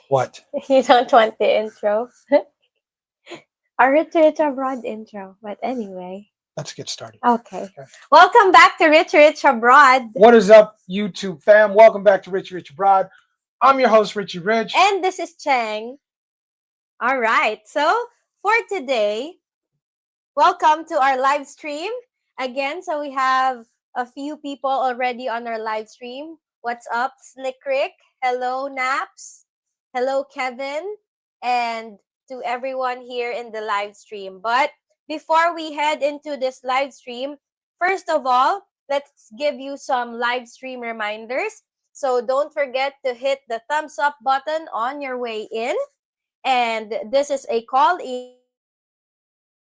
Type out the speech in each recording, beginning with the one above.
What? You don't want the intro? Our Rich Abroad intro. But anyway. Let's get started. Okay. Okay. Welcome back to Rich Abroad. What is up, YouTube fam? Welcome back to Rich Abroad. I'm your host, Richie Rich. And this is Cheng. All right. So for today, welcome to our live stream. Again, so we have a few people already on our live stream. What's up, Slick Rick? Hello, Naps. Hello, Kevin. And to everyone here in the live stream. But before we head into this live stream, first of all, let's give you some live stream reminders. So don't forget to hit the thumbs up button on your way in. And this is a call in number.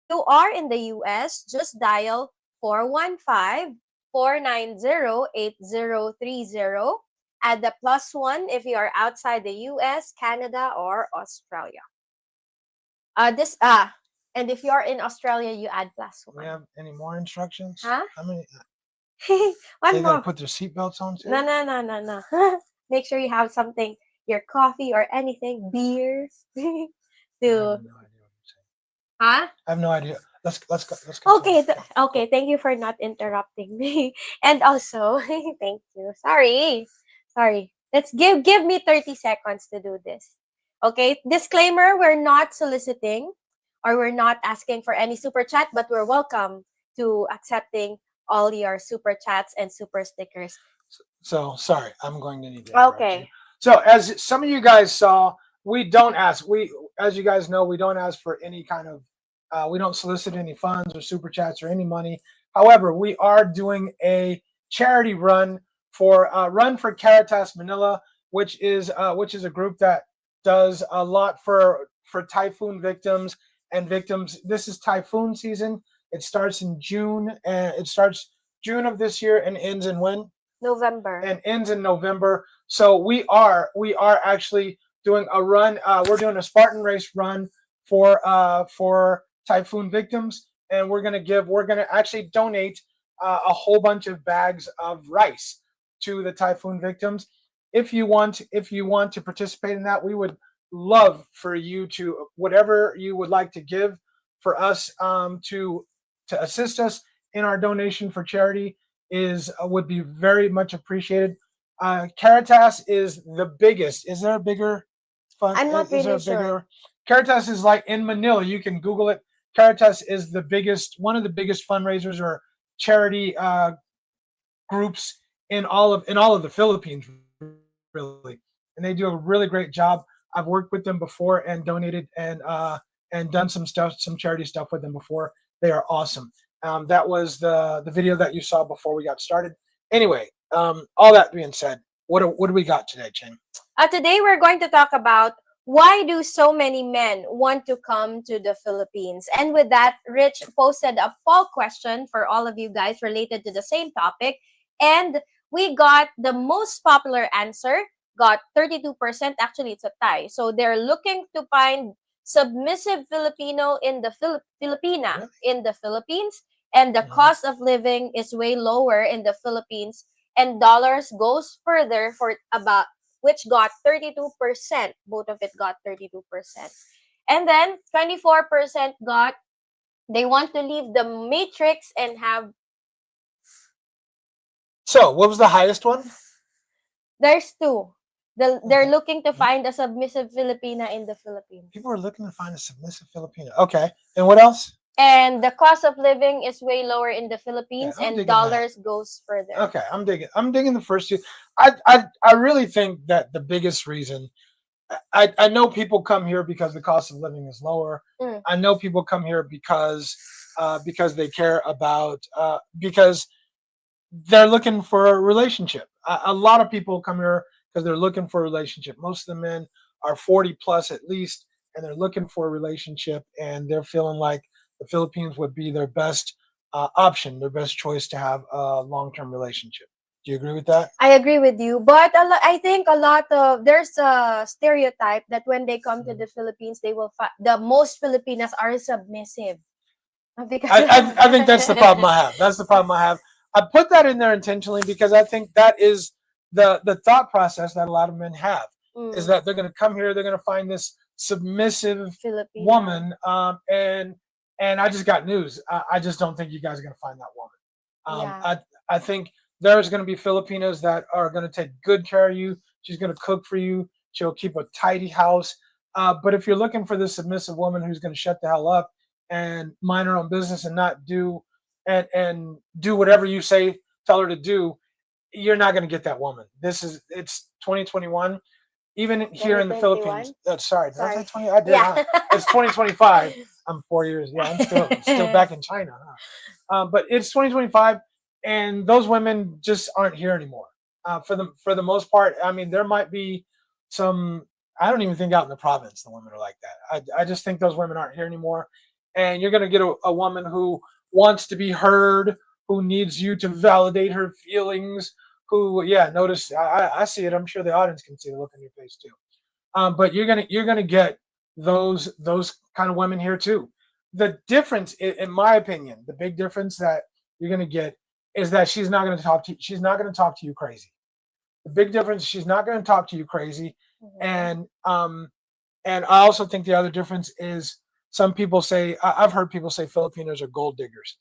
If you are in the US, just dial 415-490-8030. Add the +1 if you are outside the US, Canada, or Australia. This and if you're in Australia, you add Do we +1. have any more instructions? Huh? How many? One They gotta more. put their seatbelts on too. No. Make sure you have something, your coffee or anything, beer, I to have no idea what you're saying. huh? I have no idea. Let's go. Let's go. Okay, okay. Thank you for not interrupting me. And also, thank you. Sorry. Let's give me 30 seconds to do this. Okay. Disclaimer: we're not soliciting, or we're not asking for any super chat, but we're welcome to accepting all your super chats and super stickers. So sorry, I'm going to need to interrupt you. Okay. So as some of you guys saw, we don't ask. As you guys know, we don't ask for any kind of. We don't solicit any funds or super chats or any money. However, we are doing a charity run for Caritas Manila, which is a group that does a lot for typhoon victims and victims. This is typhoon season. It starts in June, and it starts June of this year and ends in when? November. And ends in November. So we are actually doing a run. We're doing a Spartan race run for typhoon victims, and we're gonna actually donate a whole bunch of bags of rice to the typhoon victims. If you want to participate in that, we would love for you to, whatever you would like to give for us, to assist us in our donation for charity would be very much appreciated. Caritas is the biggest. Is there a bigger fund? I'm not Is there really a bigger? sure. Caritas is like in Manila. You can Google it. Caritas is the biggest, one of the biggest fundraisers or charity groups in all of the Philippines, really, and they do a really great job. I've worked with them before and donated and done some stuff, some charity stuff with them before. They are awesome. That was the video that you saw before we got started. Anyway, all that being said, what do we got today, Chen? Today we're going to talk about why do so many men want to come to the Philippines? And with that, Rich posted a poll question for all of you guys related to the same topic. And we got the most popular answer, got 32%. Actually, it's a tie. So they're looking to find submissive Filipino in the Filipina Really? in the Philippines. And the Mhm. cost of living is way lower in the Philippines. And dollars goes further for about which got 32%. Both of it got 32%. And then 24% got they want to leave the matrix and have So, what was the highest one? there's two. They're Okay. looking to find a submissive Filipina in the Philippines. People are looking to find a submissive Filipino. Okay, and what else? And the cost of living is way lower in the Yeah, Philippines I'm and digging that. dollars goes further. Okay, I'm digging the first two. I really think that the biggest reason, I know people come here because the cost of living is lower. Mm. I know people come here because they care about because they're looking for a relationship. A lot of people come here because they're looking for a relationship. Most of the men are 40 plus at least, and they're looking for a relationship, and they're feeling like the Philippines would be their best option, their best choice to have a long-term relationship. Do you agree with that? I agree with you, but I think a lot of there's a stereotype that when they come to the Philippines, they will the most Filipinas are submissive. Because I think that's the problem I have. That's the problem I have. I put that in there intentionally because I think that is the thought process that a lot of men have. is Mm. that they're going to come here, they're going to find this submissive Filipina. woman, and I just got news. I just don't think you guys are going to find that woman. Yeah. I think there's going to be Filipinas that are going to take good care of you. She's going to cook for you. She'll keep a tidy house. But if you're looking for this submissive woman who's going to shut the hell up and mind her own business and not do and do whatever you say, tell her to do, you're not going to get that woman. It's 2021. Even here in the Philippines, 2021? sorry, did I say Sorry. 20? I did, Yeah. huh? It's 2025. I'm 4 years. Yeah, I'm still back in China. Huh? But it's 2025, and those women just aren't here anymore. For the most part, I mean, there might be some. I don't even think out in the province the women are like that. I just think those women aren't here anymore, and you're going to get a woman who wants to be heard, who needs you to validate her feelings. Who, yeah, notice I see it. I'm sure the audience can see the look on your face too. But you're gonna get those kind of women here too. The difference, in my opinion, the big difference that you're gonna get is that she's not gonna talk to you. She's not gonna talk to you crazy. The big difference, she's not gonna talk to you crazy, Mhm. and I also think the other difference is some people say I've heard people say Filipinos are gold diggers.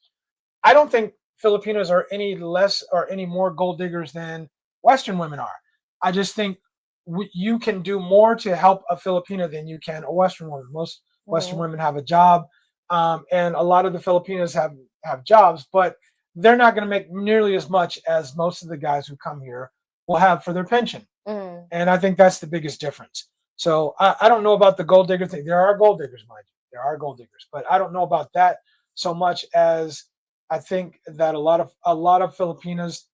I don't think Filipinos are any less or any more gold diggers than Western women are. I just think you can do more to help a Filipina than you can a Western woman. Most Western Mhm. women have a job, and a lot of the Filipinas have jobs, but they're not going to make nearly as much as most of the guys who come here will have for their pension. Mm. And I think that's the biggest difference. So I don't know about the gold digger thing. There are gold diggers, mind you. There are gold diggers, but I don't know about that so much as I think that a lot of Filipinas,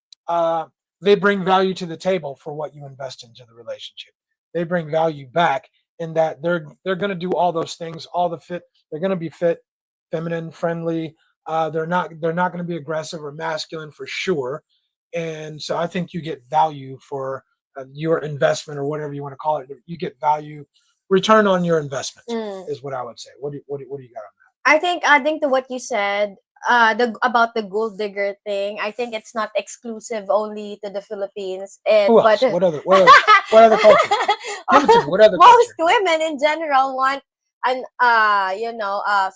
they bring value to the table for what you invest into the relationship. They bring value back in that they're going to do all those things, all the fit. They're going to be fit, feminine, friendly. They're not going to be aggressive or masculine for sure. And so I think you get value for your investment or whatever you want to call it. You get value, return on your investment Mm. is what I would say. What do you got on I think adding to what you said, the about the gold digger thing, I think it's not exclusive only to the Philippines. that? Who But else? What other culture? Give it to me. What other most culture? women in general want an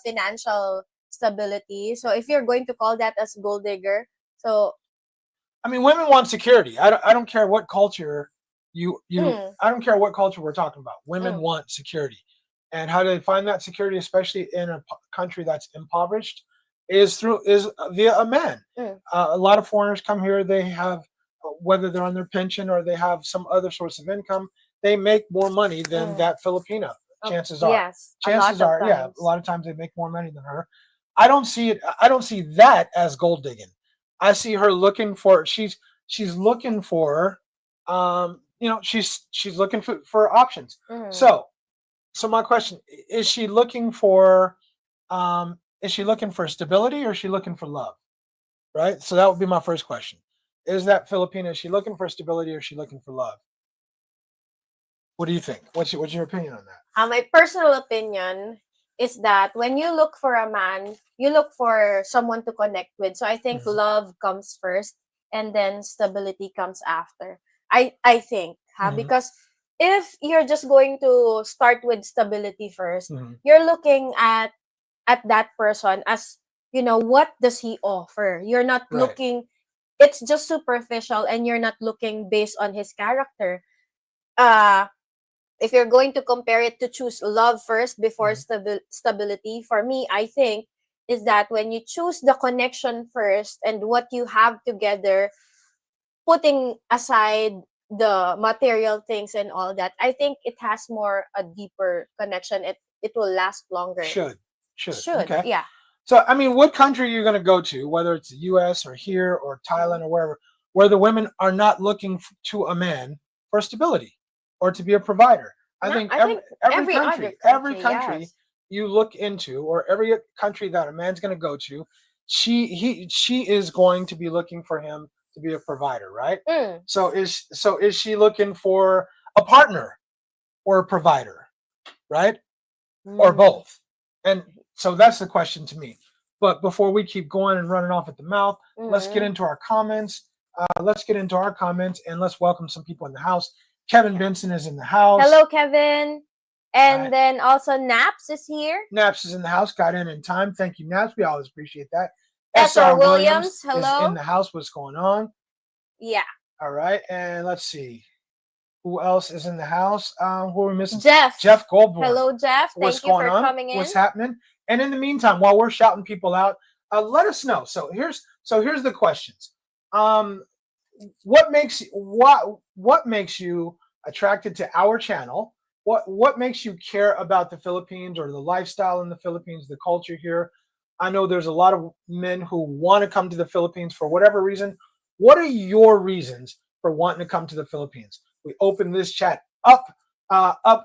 financial stability. So if you're going to call that as gold digger, so I mean, women want security. I don't care what culture you mm, I don't care what culture we're talking about. Women mm, want security, and how do they find that security, especially in a country that's impoverished, is via a man. mm, A lot of foreigners come here. They have whether they're on their pension or they have some other source of income, they make more money than mm. that Filipina. Chances are, Yes, a lot chances of are, yeah, a times. lot of times they make more money than her. I don't see it. I don't see that as gold digging. I see her looking for she's looking for she's looking for options. Mm. So my question is she looking for stability or is she looking for love? Right? So that would be my first question. Is that Filipina, is she looking for stability or is she looking for love? What do you think? What's your opinion on that? My personal opinion is that when you look for a man, you look for someone to connect with. So I think Hmm. love comes first and then stability comes after. I think, Hmm. because if you're just going to start with stability first, Hmm. you're looking at that person as, what does he offer? You're not Right. looking, it's just superficial, and you're not looking based on his character. Uh if you're going to compare it, to choose love first before Hmm. stability, for me, I think, is that when you choose the connection first and what you have together, putting aside the material things and all that, I think it has more a deeper connection. It will last longer. Should. Should. Should, Okay. yeah. So, I mean, what country are you going to go to, whether it's the U.S. or here or Mm. Thailand or wherever, where the women are not looking to a man for stability or to be a provider? I Not, think I every think every every other country, every country, country yes. you look into, or every country that a man's going to go to, she is going to be looking for him to be a provider, right? Mm. So is she looking for a partner or a provider, right? Or Mm. both? And so that's the question to me. But before we keep going and running off at the mouth, let's get Mm. into our comments. Let's get into our comments and let's welcome some people in the house. Kevin Benson is in the house. Hello, Kevin. And Right. then also Naps is here. Naps is in the house. Got in time. Thank you, Naps. We always appreciate that. SR SR Williams, Williams is hello. in the house. What's going on? Yeah. All right. And let's see. Who else is in the house? Who are we missing? Jeff. Jeff Goldborn. Hello, Jeff. What's Thank you going for on? coming in. What's happening? And in the meantime, while we're shouting people out, let us know. So here's the questions. What makes you attracted to our channel? What makes you care about the Philippines or the lifestyle in the Philippines, the culture here? I know there's a lot of men who want to come to the Philippines for whatever reason. What are your reasons for wanting to come to the Philippines? We open this chat up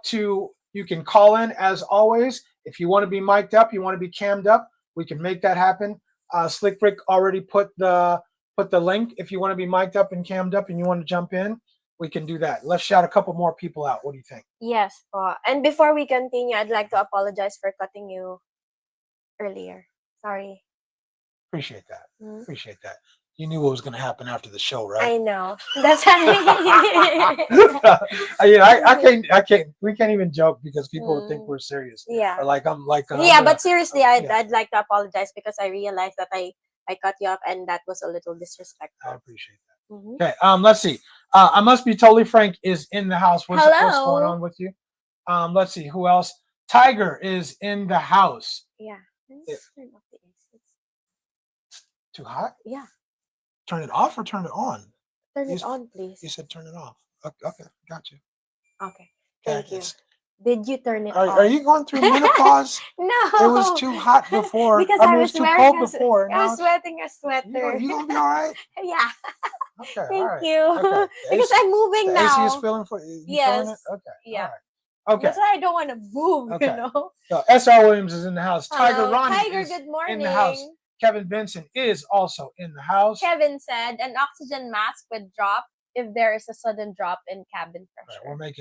to, you can call in as always. If you want to be mic'd up, you want to be cammed up, we can make that happen. Slick Brick already put the link. If you want to be mic'd up and cammed up and you want to jump in, we can do that. Let's shout a couple more people out. What do you think? Yes, po. And before we continue, I'd like to apologize for cutting you earlier. Sorry. Appreciate that. Hmm? Appreciate that. You knew what was going to happen after the show, right? I know. That's how I can't. We can't even joke because people would think we're serious. Yeah. Or like I'm like. Yeah, but seriously, I'd yeah. like to apologize because I realized that I cut you off and that was a little disrespectful. I appreciate that. Mm-hmm. Okay. Let's see. I must be totally frank is in the house. What's going on with you? Let's see. Who else? Tiger is in the house. Yeah. Turn off the AC. Too hot? Yeah. Turn it off or turn it on? Turn it on, please. You said turn it off. Okay, got you. Okay, thank you. It's, Did you turn it off? Are you going through menopause? No. It was too hot before. Because I mean, it was too cold before. I was sweating a sweater. You gonna be all right? Yeah. Okay. Thank all right. you. Okay. Because I'm moving the now. AC is feeling for you. Yes. Feeling it? Okay. Yeah. All right. Okay. That's why I don't want to move. Okay. You know. So SR Williams is in the house. Hello, Tiger Ronnie Tiger, is good morning. in the house. Kevin Benson is also in the house. Kevin said an oxygen mask would drop if there is a sudden drop in cabin pressure. Right,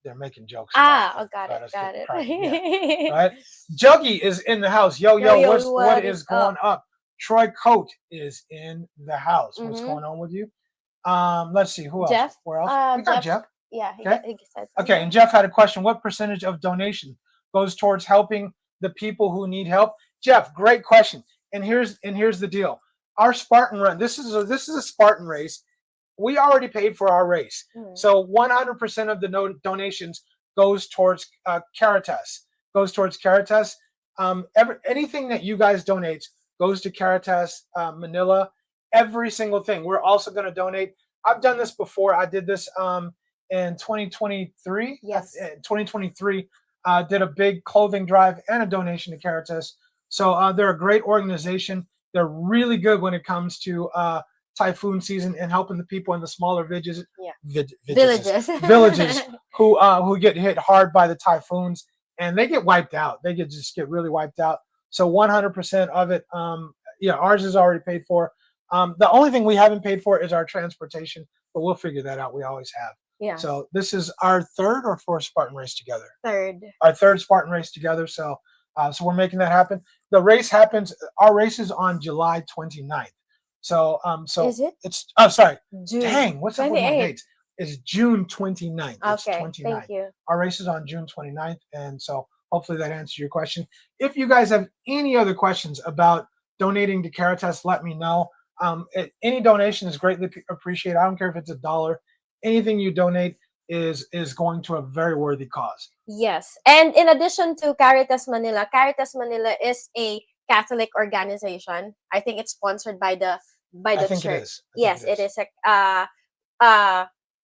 they're making jokes. Got it. Yeah. Right. Juggy is in the house. Yo, what is going up? Troy Coate is in the house. What's going on with you? Let's see who else. Jeff. Where else? We got Jeff. Yeah. He said okay. And Jeff had a question. What percentage of donation goes towards helping the people who need help? Jeff, great question. And here's the deal. Our Spartan run. This is a Spartan race. We already paid for our race. So 100% of the donations goes towards Caritas. Anything that you guys donate goes to Caritas Manila. Every single thing. We're also going to donate. I've done this before. I did this in 2023. Yes. 2023, did a big clothing drive and a donation to Caritas. So they're a great organization. They're really good when it comes to typhoon season and helping the people in the smaller villages who get hit hard by the typhoons, and they get wiped out. They just get really wiped out. So 100% of it, ours is already paid for. The only thing we haven't paid for is our transportation, but we'll figure that out. We always have. Yeah. So this is our third or fourth Spartan race together. Our third Spartan race together. So we're making that happen. The race happens. Our race is on July 29th. So is it? It's sorry. June. Dang, what's up with my dates? It's June 29th. It's okay. 29th. Thank you. Our race is on June 29th, and so hopefully that answers your question. If you guys have any other questions about donating to Caritas, let me know. Any donation is greatly appreciated. I don't care if it's $1. Anything you donate is going to a very worthy cause. Yes. And in addition to Caritas Manila is a Catholic organization. I think it's sponsored by the church. It is. Yes, it is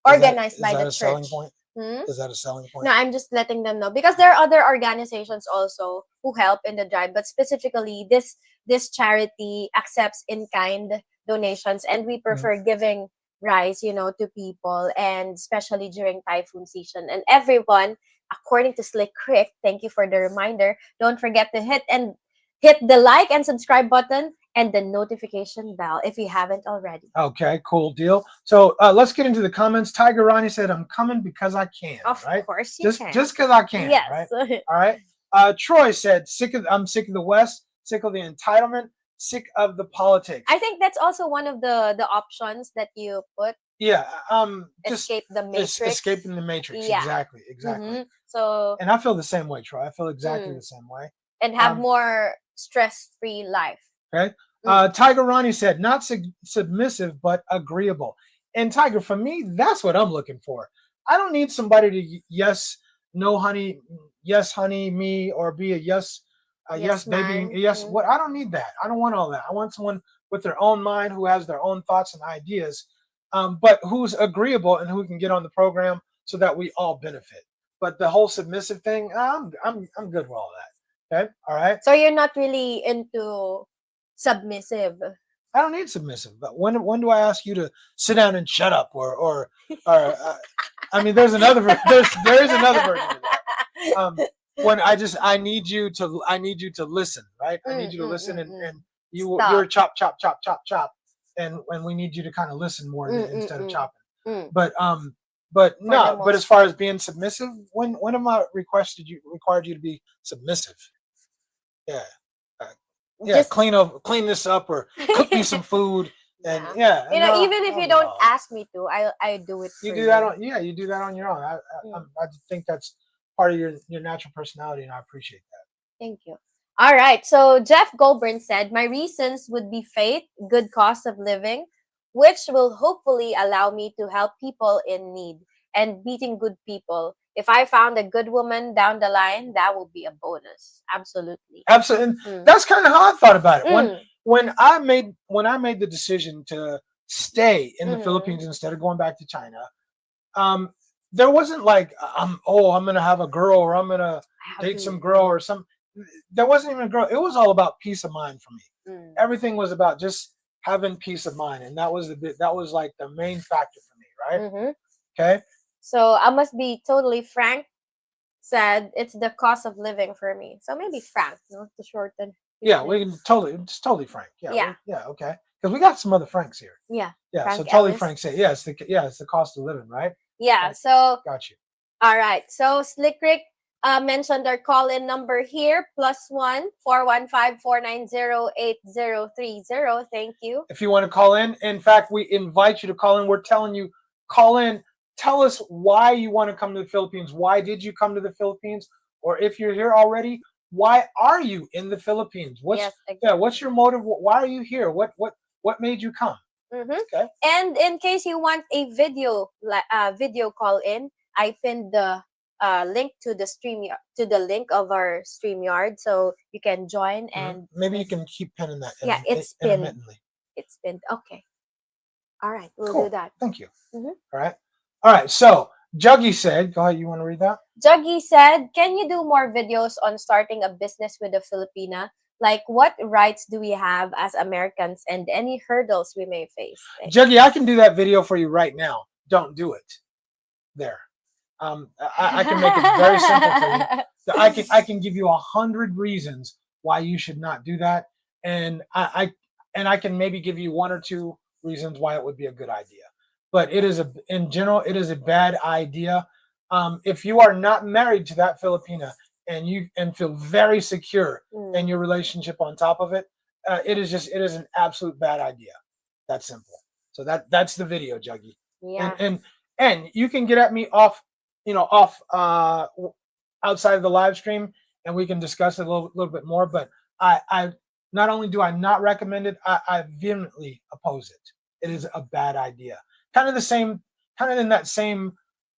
organized by the church. Selling point? Is that a selling point? No, I'm just letting them know because there are other organizations also who help in the drive, but specifically this charity accepts in-kind donations, and we prefer giving rice, to people, and especially during typhoon season. And everyone, according to Slick Crick, thank you for the reminder. Don't forget to hit the like and subscribe button and the notification bell if you haven't already. Okay, cool deal. So let's get into the comments. Tiger Ronnie said, "I'm coming because I can." Of right? course you can. Just because I can. Yes. Right? All right. Troy said, I'm sick of the West, sick of the entitlement, sick of the politics. I think that's also one of the options that you put. Yeah. Just escape the matrix. escaping the matrix. Yeah. Exactly. Exactly. So, And I feel the same way, Troy. I feel exactly mm, the same way. and have Um, more stress-free life. okay. Mm. Tiger Ronnie said, not submissive, but agreeable. And Tiger, for me, that's what I'm looking for. I don't need somebody to yes, no, honey, yes, honey, me, or be a yes, Yes, baby, man. yes. What I don't need that. I don't want all that. I want someone with their own mind who has their own thoughts and ideas, but who's agreeable and who can get on the program so that we all benefit. But the whole submissive thing, I'm good with all that. Okay, all right. So you're not really into submissive. I don't need submissive. But when do I ask you to sit down and shut up or I mean there's another there is another version of that. When I need you to listen, right? I need you to listen and you're Stop. chop chop chop chop chop and when we need you to kind of listen more instead of chopping. Mm. But but For the no, but as most far part. as being submissive, when am I required you to be submissive? Yeah. Uh, yeah, Just clean this up or cook me some food and yeah. yeah, You know, no, even if oh you don't no. ask me to, I do it You for do that you. on you do that on your own. Mm. I think that's part of your natural personality and I appreciate that. Thank you. All right. So Jeff Goldburn said, my reasons would be faith, good cost of living, which will hopefully allow me to help people in need and meeting good people. If I found a good woman down the line, that will be a bonus. Absolutely. Absolutely. And Mm. that's kind of how I thought about it. Mm. When I made the decision to stay in the Mm-hmm. Philippines instead of going back to China, um, there wasn't like I'm gonna have a girl or I'm gonna I have date to. some girl or some. There wasn't even a girl. It was all about peace of mind for me. Mm. Everything was about just having peace of mind, and that was like the main factor for me, right? Mm-hmm. Okay. So I must be totally frank. Said it's the cost of living for me. So maybe frank, no, to shorten his Yeah, we name. can totally just totally frank. Yeah, Yeah, yeah, okay. Because we got some other Franks here. yeah. Yeah, so Frank totally Ellis. frank say it's the cost of living, right? Yeah. Got So got you. all right. So Slick Rick mentioned our call-in number here +1 415 490 8030. Thank you. If you want to call in fact, we invite you to call in. We're telling you, call in. Tell us why you want to come to the Philippines. Why did you come to the Philippines? Or if you're here already, why are you in the Philippines? Yes, What's exactly. your motive? Why are you here? What made you come? Mm-hmm. Okay. And in case you want a video call in, I pinned the link to the to the link of our StreamYard, so you can join and Maybe you listen. can keep pinning that Yeah, it's pinned. intermittently. It's pinned. Okay. All right, we'll do Cool. that. Thank you. Mm-hmm. All right. All right. So Juggy said, go ahead. You want to read that? Juggy said, "Can you do more videos on starting a business with a Filipina? Like, what rights do we have as Americans and any hurdles we may face?" Thanks. Juggy, I can do that video for you right now. Don't do it. There. I can make it very simple for you. I can give you 100 reasons why you should not do that, and I can maybe give you one or two reasons why it would be a good idea. But in general, it is a bad idea. If you are not married to that Filipina and feel very secure in Mm, your relationship on top of it, it is an absolute bad idea. That's simple. So that's the video, Juggy. And yeah. and and you can get at me off outside of the live stream and we can discuss it a little bit more, but I not only do I not recommend it, I vehemently oppose it. It is a bad idea. Kind of the same, kind of in that same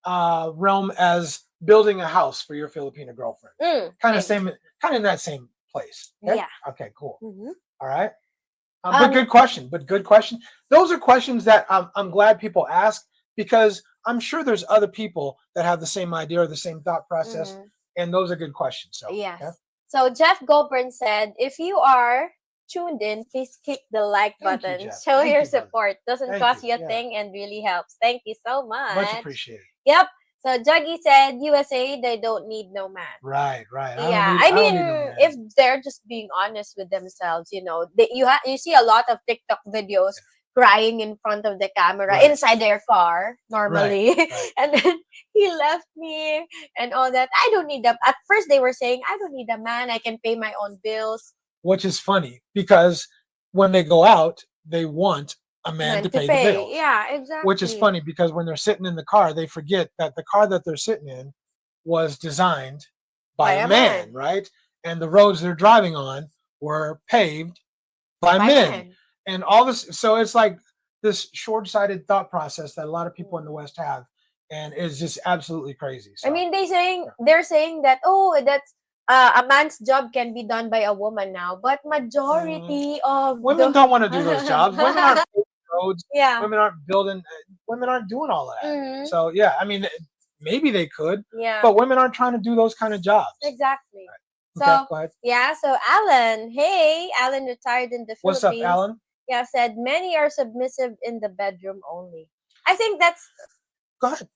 realm as building a house for your Filipina girlfriend. Kind of Same. same, kind of in that same place. Okay. Yeah. Okay. Cool. Mm-hmm. All right. But Um. good question. But good question. Those are questions that I'm glad people ask because I'm sure there's other people that have the same idea or the same thought process, Mhm. and those are good questions. So, okay. Yes. So Jeff Goldburn said, if you are tuned in, please click the like Thank you, button. Jeff. Show Thank your you, brother. support. Doesn't Thank you. cost you a Yeah, thing and really helps. Thank you so much much. appreciated. Yep. So Juggy said, USA, they don't need no man. Right, right. Yeah, I I don't need no mean, man. if they're just being honest with themselves, you see a lot of TikTok videos crying in front of the camera Right. inside their car normally, Right. and then he left me and all that. I don't need a. At first, they were saying, "I don't need a man. I can pay my own bills." Which is funny because when they go out, they want a man to To pay the pay. bills. Yeah, Which is exactly. funny because when they're sitting in the car, they forget that the car that they're sitting in was designed by By a a man, man. right? And the roads they're driving on were paved by By men. men. And all this, so it's like this short-sighted thought process that a lot of people in the Mm. West have, and it's just absolutely crazy. I So mean, yeah. they're saying that, oh, that's a man's job can be done by a woman now, but Mm, majority of women the don't want to do those jobs. Women aren't paving roads. yeah. Women aren't building. Women aren't doing all of that. Hmm. So yeah, I mean, maybe they could, Yeah, but women aren't trying to do those kind of jobs. exactly. Right. Okay, So go ahead. yeah, so Alan, hey, Alan retired in the What's up, Philippines. Alan? Yeah, said many are submissive in the bedroom only. I think that's Go ahead.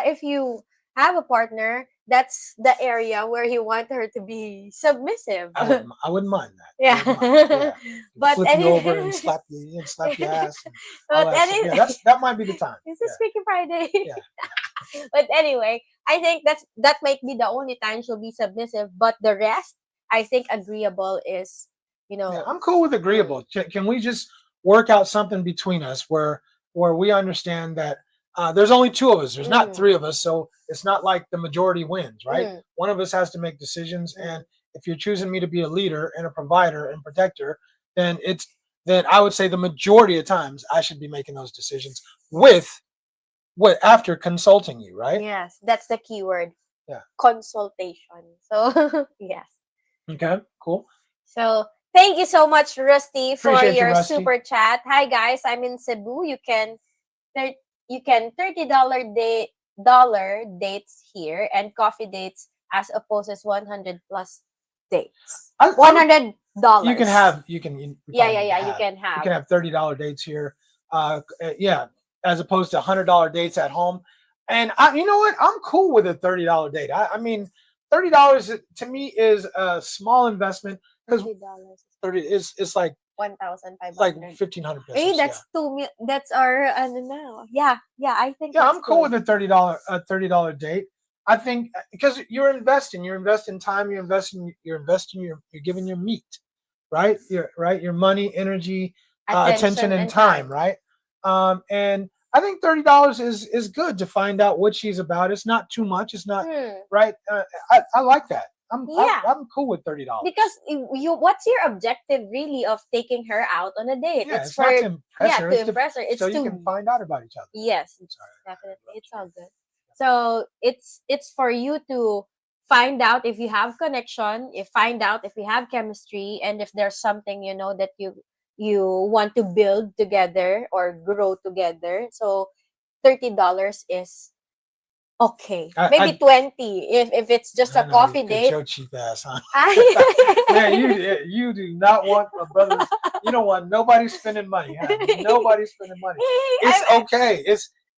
if you have a partner, that's the area where you want her to be submissive. I wouldn't mind that. I Yeah. wouldn't mind. Yeah, But flip you over and anyway, slap your ass and all but that stuff. Yeah, any that might be the time. this Yeah, is Freaky Friday. yeah, But anyway, I think that might be the only time she'll be submissive. But the rest, I think agreeable is, you yeah. know, I'm cool with mm, agreeable. Can we just work out something between us where we understand that there's only two of us. There's not mm, three of us, so it's not like the majority wins, right? mm, One of us has to make decisions, and mm. if you're choosing me to be a leader and a provider and protector, then then I would say the majority of times I should be making those decisions with what after consulting you, right? Yes, that's the keyword, Yeah. consultation. So yes. Okay. Cool. So thank you so much, Rusty, for Appreciate you, your Rusty. super chat. Hi guys, I'm in Cebu. Thir- you can $30 dates here and coffee dates as opposed to 100 plus dates. one I'm hundred you can dollars. have we Yeah, probably yeah, need to yeah. You have can you have. can have $30 dates here. Yeah, as opposed to $100 dates at home. And you know what? I'm cool with a $30 date. I mean, $30 to me is a small investment because $30 is 30 is it's like one thousand five like hundred. 1,500 Hey, pesos. Yeah, that's that's our ano now. Yeah, yeah. I think yeah, that's I'm cool good. with a $30 date. I think because you're investing time, you're giving your meat, right? Your money, energy, attention, Attention and and time, time. right? And I think $30 is good to find out what she's about. It's not too much. It's not Hmm. right. I like that. Yeah. I'm cool with $30. Because what's your objective really of taking her out on a date? Yeah, It's it's for, not to impress yeah, her. to It's to impress her. so It's you can to, find out about each other. yes, Sorry, I definitely, it's interrupted you. all good. So it's for you to find out if you have connection, if find out if you have chemistry, and if there's something that you want to build together or grow together. So $30 is okay. Maybe I 20 if it's just a I know you coffee get date. your cheap ass, huh? Man, I you do not want a brother's. You don't want nobody spending money, huh? Nobody spending money. It's I, okay.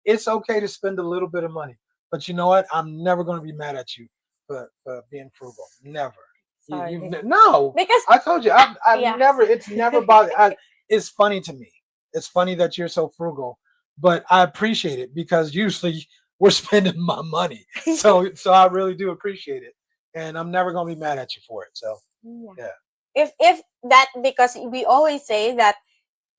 It's okay to spend a little bit of money, but you know what? I'm never going to be mad at you for being frugal. Never. sorry. No. Because I told you I've yeah. never. It's never bothered. It's funny to me. It's funny that you're so frugal, but I appreciate it because usually we're spending my money. So I really do appreciate it, and I'm never gonna be mad at you for it. So Yeah. yeah, If that, because we always say that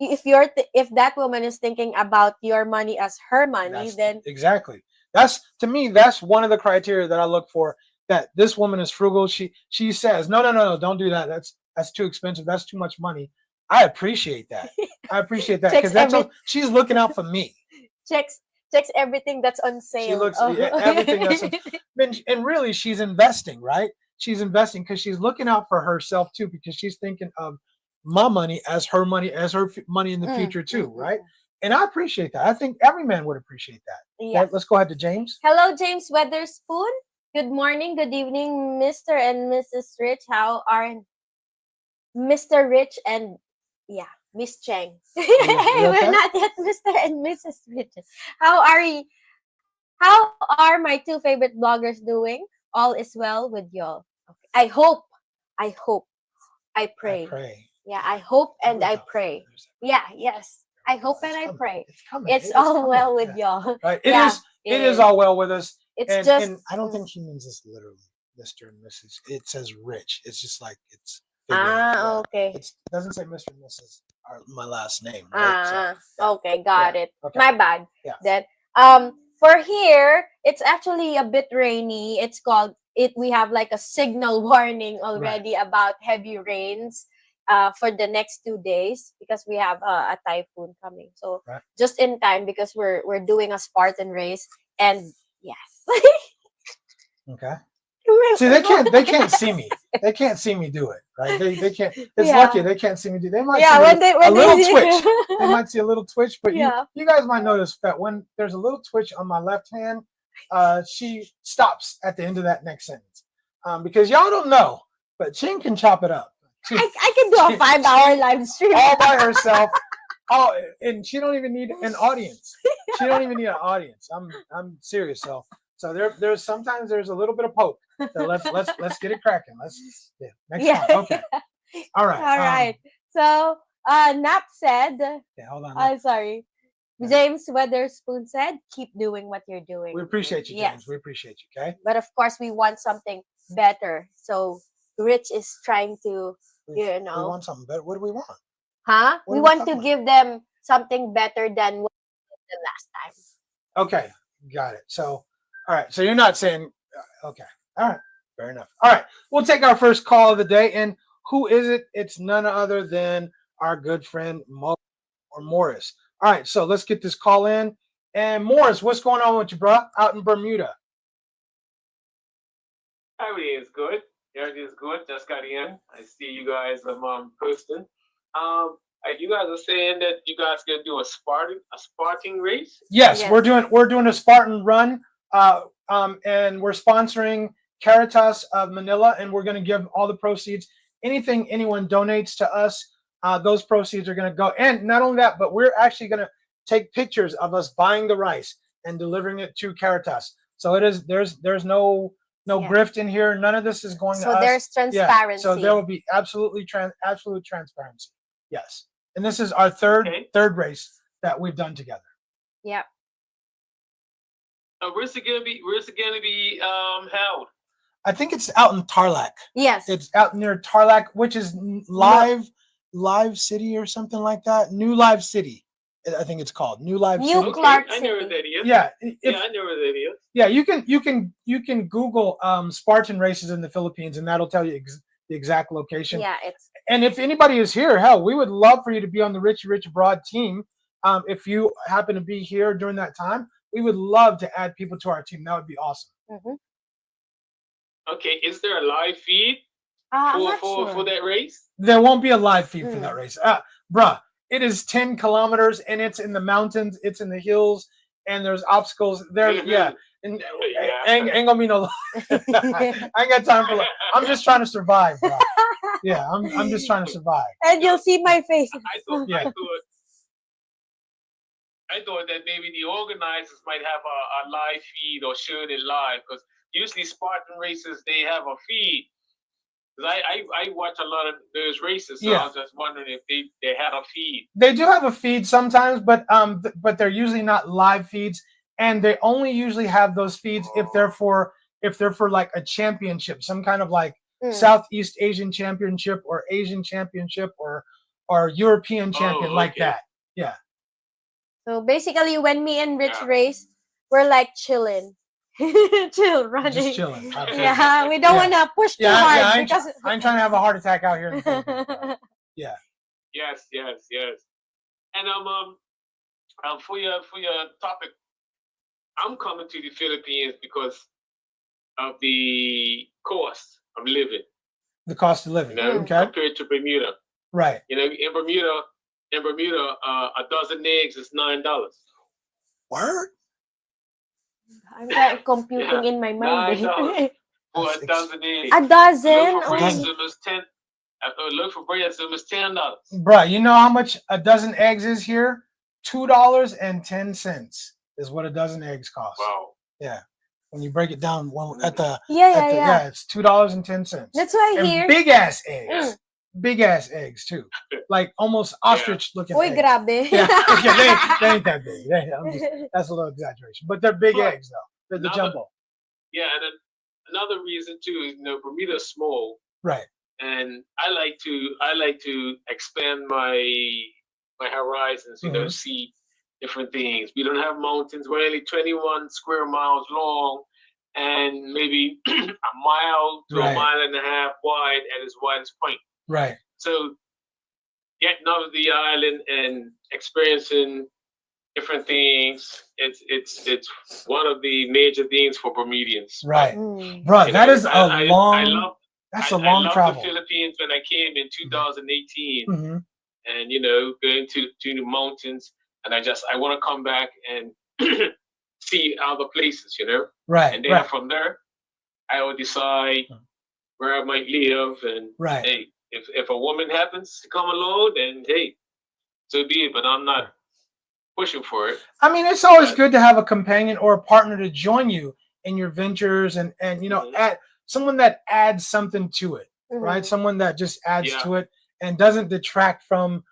if that woman is thinking about your money as her money, that's then exactly. That's to me. That's one of the criteria that I look for. That this woman is frugal. She says, no, don't do that. That's too expensive. That's too much money. I appreciate that. I appreciate that checks because she's looking out for me. checks checks everything that's on She sale. looks Oh. everything that's and really she's investing, right? She's investing because she's looking out for herself too, because she's thinking of my money as her money in the Mm, future mm, too, mm, right? mm. And I appreciate that. I think every man would appreciate that. Yeah. Okay, let's go ahead to James. Hello, James Weatherspoon. Good morning, good evening, Mr. and Mrs. Rich. How are Mr. Rich and yeah, Miss Cheng? You We're okay? not yet Mr. and Mrs. Rich. How are you? How are my two favorite bloggers doing? All is well with y'all. Okay. I hope, I I pray. pray. Yeah, I hope and I Everybody pray. there's Yeah, yes. I hope and it's I coming. pray. It's coming. It's It's all coming. well with Yeah. y'all. Right. Yeah, it It is is. all well with us. It's And just I don't think she means this literally, Mr. and Mrs. It says rich. It's just like it's figurative. Yeah. okay. It doesn't say Mr. and Mrs. my last name, right? So yeah, Okay, got it. okay, My bad. yeah, Then for here, it's actually a bit rainy. It's called it. We have like a signal warning right, already about heavy rains for the next 2 days because we have a typhoon coming. So right. just in time because we're doing a Spartan race and yes. Okay. See, they can't see me. They can't see me do it, right? They can't. It's lucky Yeah. they can't see me do. They might see Yeah, a when little they twitch. They might see a little twitch, but yeah. you guys might notice that when there's a little twitch on my left hand, she stops at the end of that next sentence, because y'all don't know, but Ching can chop it up. I can do a She 5-hour live stream. all by herself. Oh, and she don't even need an audience. She don't even need an audience. I'm serious. So there's sometimes there's a little bit of poke. So let's get it cracking. Let's next Yeah. time. Okay. All right. All right. So, Nap said, Yeah, hold on. I'm sorry. Yeah. James Weatherspoon said, keep doing what you're doing. We appreciate you, James. Yes. We appreciate you. Okay. But of course, we want something better. So, Rich is trying to, We, you we know, want something better. What do we want? huh? What We are we want talking to about? give them something better than what we did the last time. Okay. Got it. So all right. So you're not saying okay. All right. Fair enough. All right. We'll take our first call of the day, and who is it? It's none other than our good friend Mo or Morris. All right, so let's get this call in. And Morris, what's going on with you, bro? Out in Bermuda. Everything is good. Everything is good. Just got in. I see you guys posting. You guys are saying that you guys gonna do a Spartan race. Yes, Yes. we're doing a Spartan run, and we're sponsoring Caritas of Manila, and we're going to give all the proceeds. Anything anyone donates to us, those proceeds are going to go. And not only that, but we're actually going to take pictures of us buying the rice and delivering it to Caritas. So it is there's no Yeah. grift in here. None of this is going to So us. there's Yeah. transparency. So there will be absolute transparency. Yes. And this is our Okay. third race that we've done together. Yep. Where's it gonna be? Where's it gonna be held? I think it's out in Tarlac. Yes. It's out near Tarlac, which is Live City or something like that. New Live City, I think it's called New Live New City. Okay, Clark I know where City. that is. Yeah, Yeah, I know where that is. yeah. You can Google Spartan races in the Philippines, and that'll tell you the exact location. Yeah, it's And if anybody is here, hell, we would love for you to be on the Rich Rich Abroad team. If you happen to be here during that time, we would love to add people to our team. That would be awesome. mhm. Okay, is there a live feed I'm for not for sure. that race? There won't be a live feed for that Mm. race. Bruh, it is 10 kilometers and it's in the mountains, it's in the hills, and there's obstacles there. Yeah. And Yeah. ain't gonna be no. I ain't got time for. I'm just trying to survive, bro. Yeah, I'm just trying to survive. And you'll see my face. I thought Yeah. I thought that maybe the organizers might have a live feed or showing it live because usually Spartan races they have a feed. 'Cause I watch a lot of those races, so Yeah. I was just wondering if they had a feed. They do have a feed sometimes, but they're usually not live feeds, and they only usually have those feeds if they're for like a championship, some kind of like Mm. Southeast Asian championship or Asian championship or European champion like okay. that. Yeah. So basically, when me and Rich Yeah. race, we're like chilling, chill, running. Just chilling. Absolutely. Yeah, we don't Yeah. want to push too Yeah, hard yeah, I ain't, because. I ain't trying to have a heart attack out here in the Philippines. Bro. Yeah. Yes. And for your topic, I'm coming to the Philippines because of the cost of living. The cost of living. You know, Okay. compared to Bermuda. Right. You know, in Bermuda, a dozen eggs is $9. Word? I'm like computing Yeah, in my mind. $9 for That's a dozen eggs. A dozen? Look for A bread, dozen. so it's look for bread, so it's $10. Bruh, you know how much a dozen eggs is here? $2.10 is what a dozen eggs cost. Wow. Yeah. When you break it down at the Yeah. it's $2.10. That's why And here. big ass eggs. Mm. Big ass eggs too. Like almost ostrich looking Uy, eggs. grabe. Yeah, okay, they ain't that big. That's a little exaggeration. But they're big But eggs though. They're the another- jumbo. Yeah, and then another reason too is Bermuda's small, Right. and I like to expand my my horizons, Mhm. see different things. We don't have mountains. We're only 21 square miles long and maybe a mile to a Right. mile and a half wide at its widest point. Right. So getting out of the island and experiencing different things, it's one of the major things for Bermudians. Right. Mm. Bro, that is a I long. love That's a I long love the travel. Philippines when I came in 2018, Hmm. and going to the mountains, and I want to come back and see other places, Right. and then Right. from there I will decide where I might live, and Right. hey, if a woman happens to come along, then hey, so be it. But I'm not pushing for it. I mean, it's always But good to have a companion or a partner to join you in your ventures, and Mhm. add someone that adds something to it, right? Mhm. Someone that just adds yeah, to it and doesn't detract from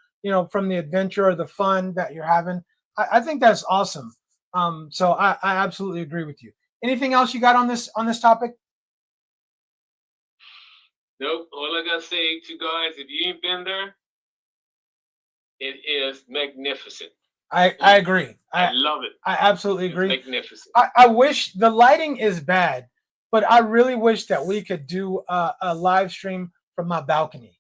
from the adventure or the fun that you're having. I think that's awesome. So I absolutely agree with you. Anything else you got on this topic? nope. All I gotta say to guys, if you ain't been there, it is magnificent. I agree. I love it. I absolutely It's agree. magnificent. I wish the lighting is bad, but I really wish that we could do a live stream from my balcony.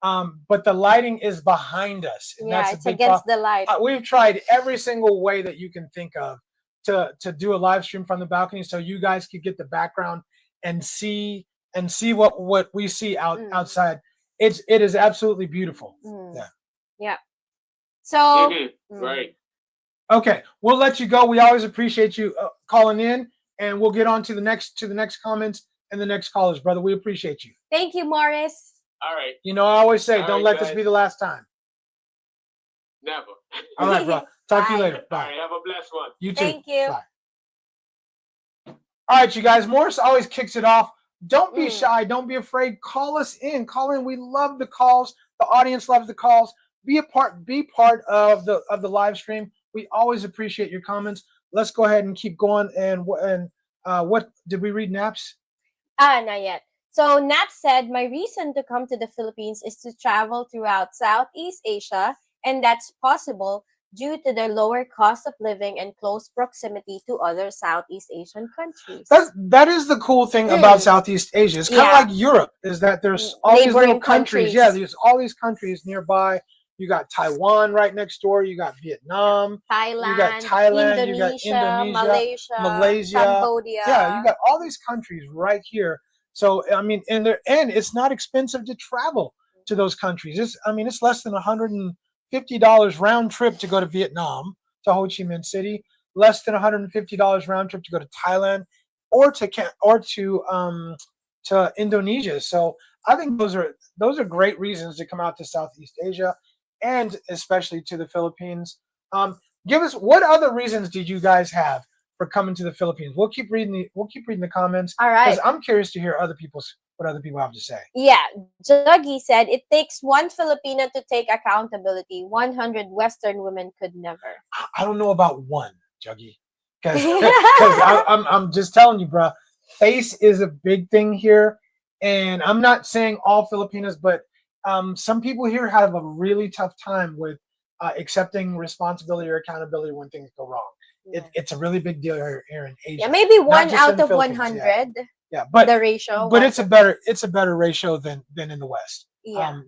But the lighting is behind us, and Yeah, that's a it's big against problem. the light. We've tried every single way that you can think of to do a live stream from the balcony, so you guys could get the background and see what we see Mm. outside. It is absolutely beautiful. Mm. Yeah. Yeah. So, Right. Okay, we'll let you go. We always appreciate you calling in, and we'll get on to the next comments and the next callers, brother. We appreciate you. thank you, Morris. All right. I always say, All don't right, let this guys. be the last time. Never. All right, bro. Talk to you Bye. later. All Bye. right. Have a blessed one. You too. Thank you. Bye. All right, you guys. Morris always kicks it off. Don't be Mm. shy. Don't be afraid. Call us in. Call in. We love the calls. The audience loves the calls. Be part of the live stream. We always appreciate your comments. Let's go ahead and keep going. And what did we read? Naps. Not yet. So Nat said, my reason to come to the Philippines is to travel throughout Southeast Asia, and that's possible due to the lower cost of living and close proximity to other Southeast Asian countries. That is the cool thing about Southeast Asia. It's kind of Yeah. like Europe, is that there's all these little Neighboring countries. countries. Yeah, there's all these countries nearby. You got Taiwan right next door. You got Vietnam. Thailand, You got Thailand. You got Indonesia, Indonesia, Malaysia, Cambodia. Yeah, you got all these countries right here. So I mean, and it's not expensive to travel to those countries. It's less than $150 round trip to go to Vietnam, to Ho Chi Minh City. Less than $150 round trip to go to Thailand, or to Indonesia. So I think those are great reasons to come out to Southeast Asia, and especially to the Philippines. Give us, what other reasons did you guys have for coming to the Philippines? We'll keep reading the comments. All right. Because I'm curious to hear what other people have to say. Yeah, Juggy said it takes one Filipina to take accountability. 100 Western women could never. I don't know about one, Juggy, because I'm just telling you, bro. Face is a big thing here, and I'm not saying all Filipinas, but some people here have a really tough time with accepting responsibility or accountability when things go wrong. Yeah. It's a really big deal here in Asia. Yeah, maybe Not one just in out the of Philippines, 100. Yeah, but the ratio. but it's a better ratio than in the West. Yeah.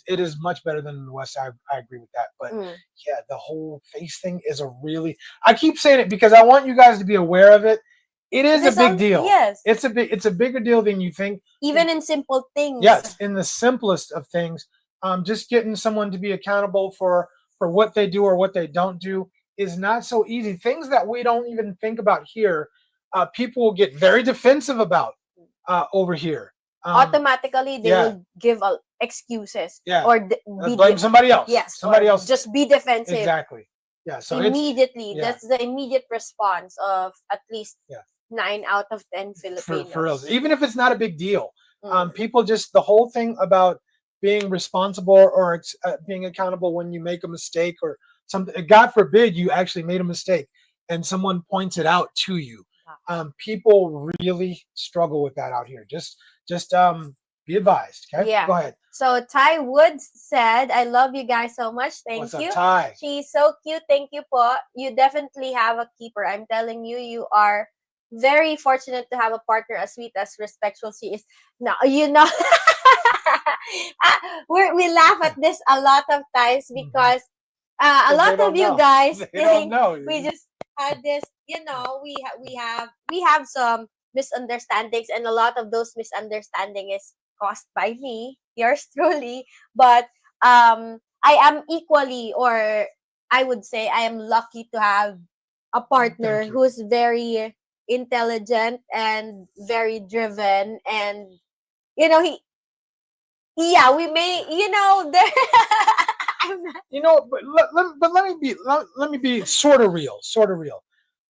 It is much better than in the West. I agree with that. But yeah, the whole face thing is a really. I keep saying it because I want you guys to be aware of it. It is a big deal. Yes. It's a bigger deal than you think. Even in simple things. Yes, in the simplest of things. Just getting someone to be accountable for what they do or what they don't do is not so easy. Things that we don't even think about here, people will get very defensive about over here. Automatically, they will give excuses. Yeah. Or blame somebody else. Yes. Somebody else. Just be defensive. Exactly. Yeah. So immediately, that's the immediate response of at least 9 out of 10 Filipinos. For real. Even if it's not a big deal, people just, the whole thing about being responsible or being accountable when you make a mistake or something. God forbid you actually made a mistake and someone points it out to you. People really struggle with that out here. Just Be advised. Okay, Yeah. go ahead. So Ty Woods said, "I love you guys so much. Thank What's up, you. Ty? She's so cute. Thank you po. You definitely have a keeper. I'm telling you, you are very fortunate to have a partner as sweet as respectful she is. No, you know, we laugh at this a lot of times Mhm. because a 'Cause they lot of don't you know. guys They don't think know. we just had this. You know, we have some misunderstandings, and a lot of those misunderstanding is caused by me, yours truly. But I am equally, or I would say, I am lucky to have a partner Thank you. who's very intelligent and very driven, and you know yeah, we may, there. I'm not You know, but let me be sort of real, sort of real.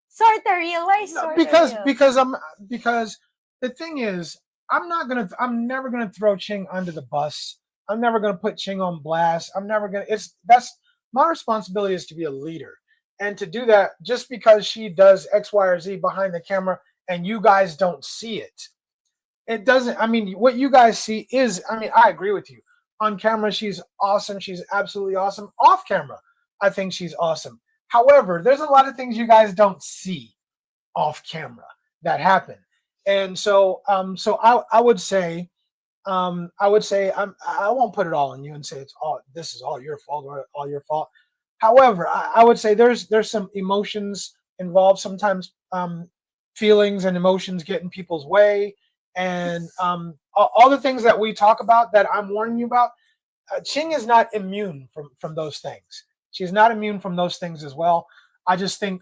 sort of real. Why No, sort of because real? because I'm because the thing is, I'm never gonna throw Ching under the bus. I'm never gonna put Ching on blast. I'm never gonna. It's that's my responsibility is to be a leader, and to do that just because she does X, Y, or Z behind the camera and you guys don't see it. It doesn't. I mean, what you guys see is. I mean, I agree with you. On camera, she's awesome. She's absolutely awesome. Off camera, I think she's awesome. However, there's a lot of things you guys don't see off camera that happen. And so I would say I won't put it all on you and say it's all this is all your fault or all your fault. However, I would say there's some emotions involved sometimes. Feelings and emotions get in people's way, and all the things that we talk about that I'm warning you about. Ching is not immune from those things. She's not immune from those things as well. I just think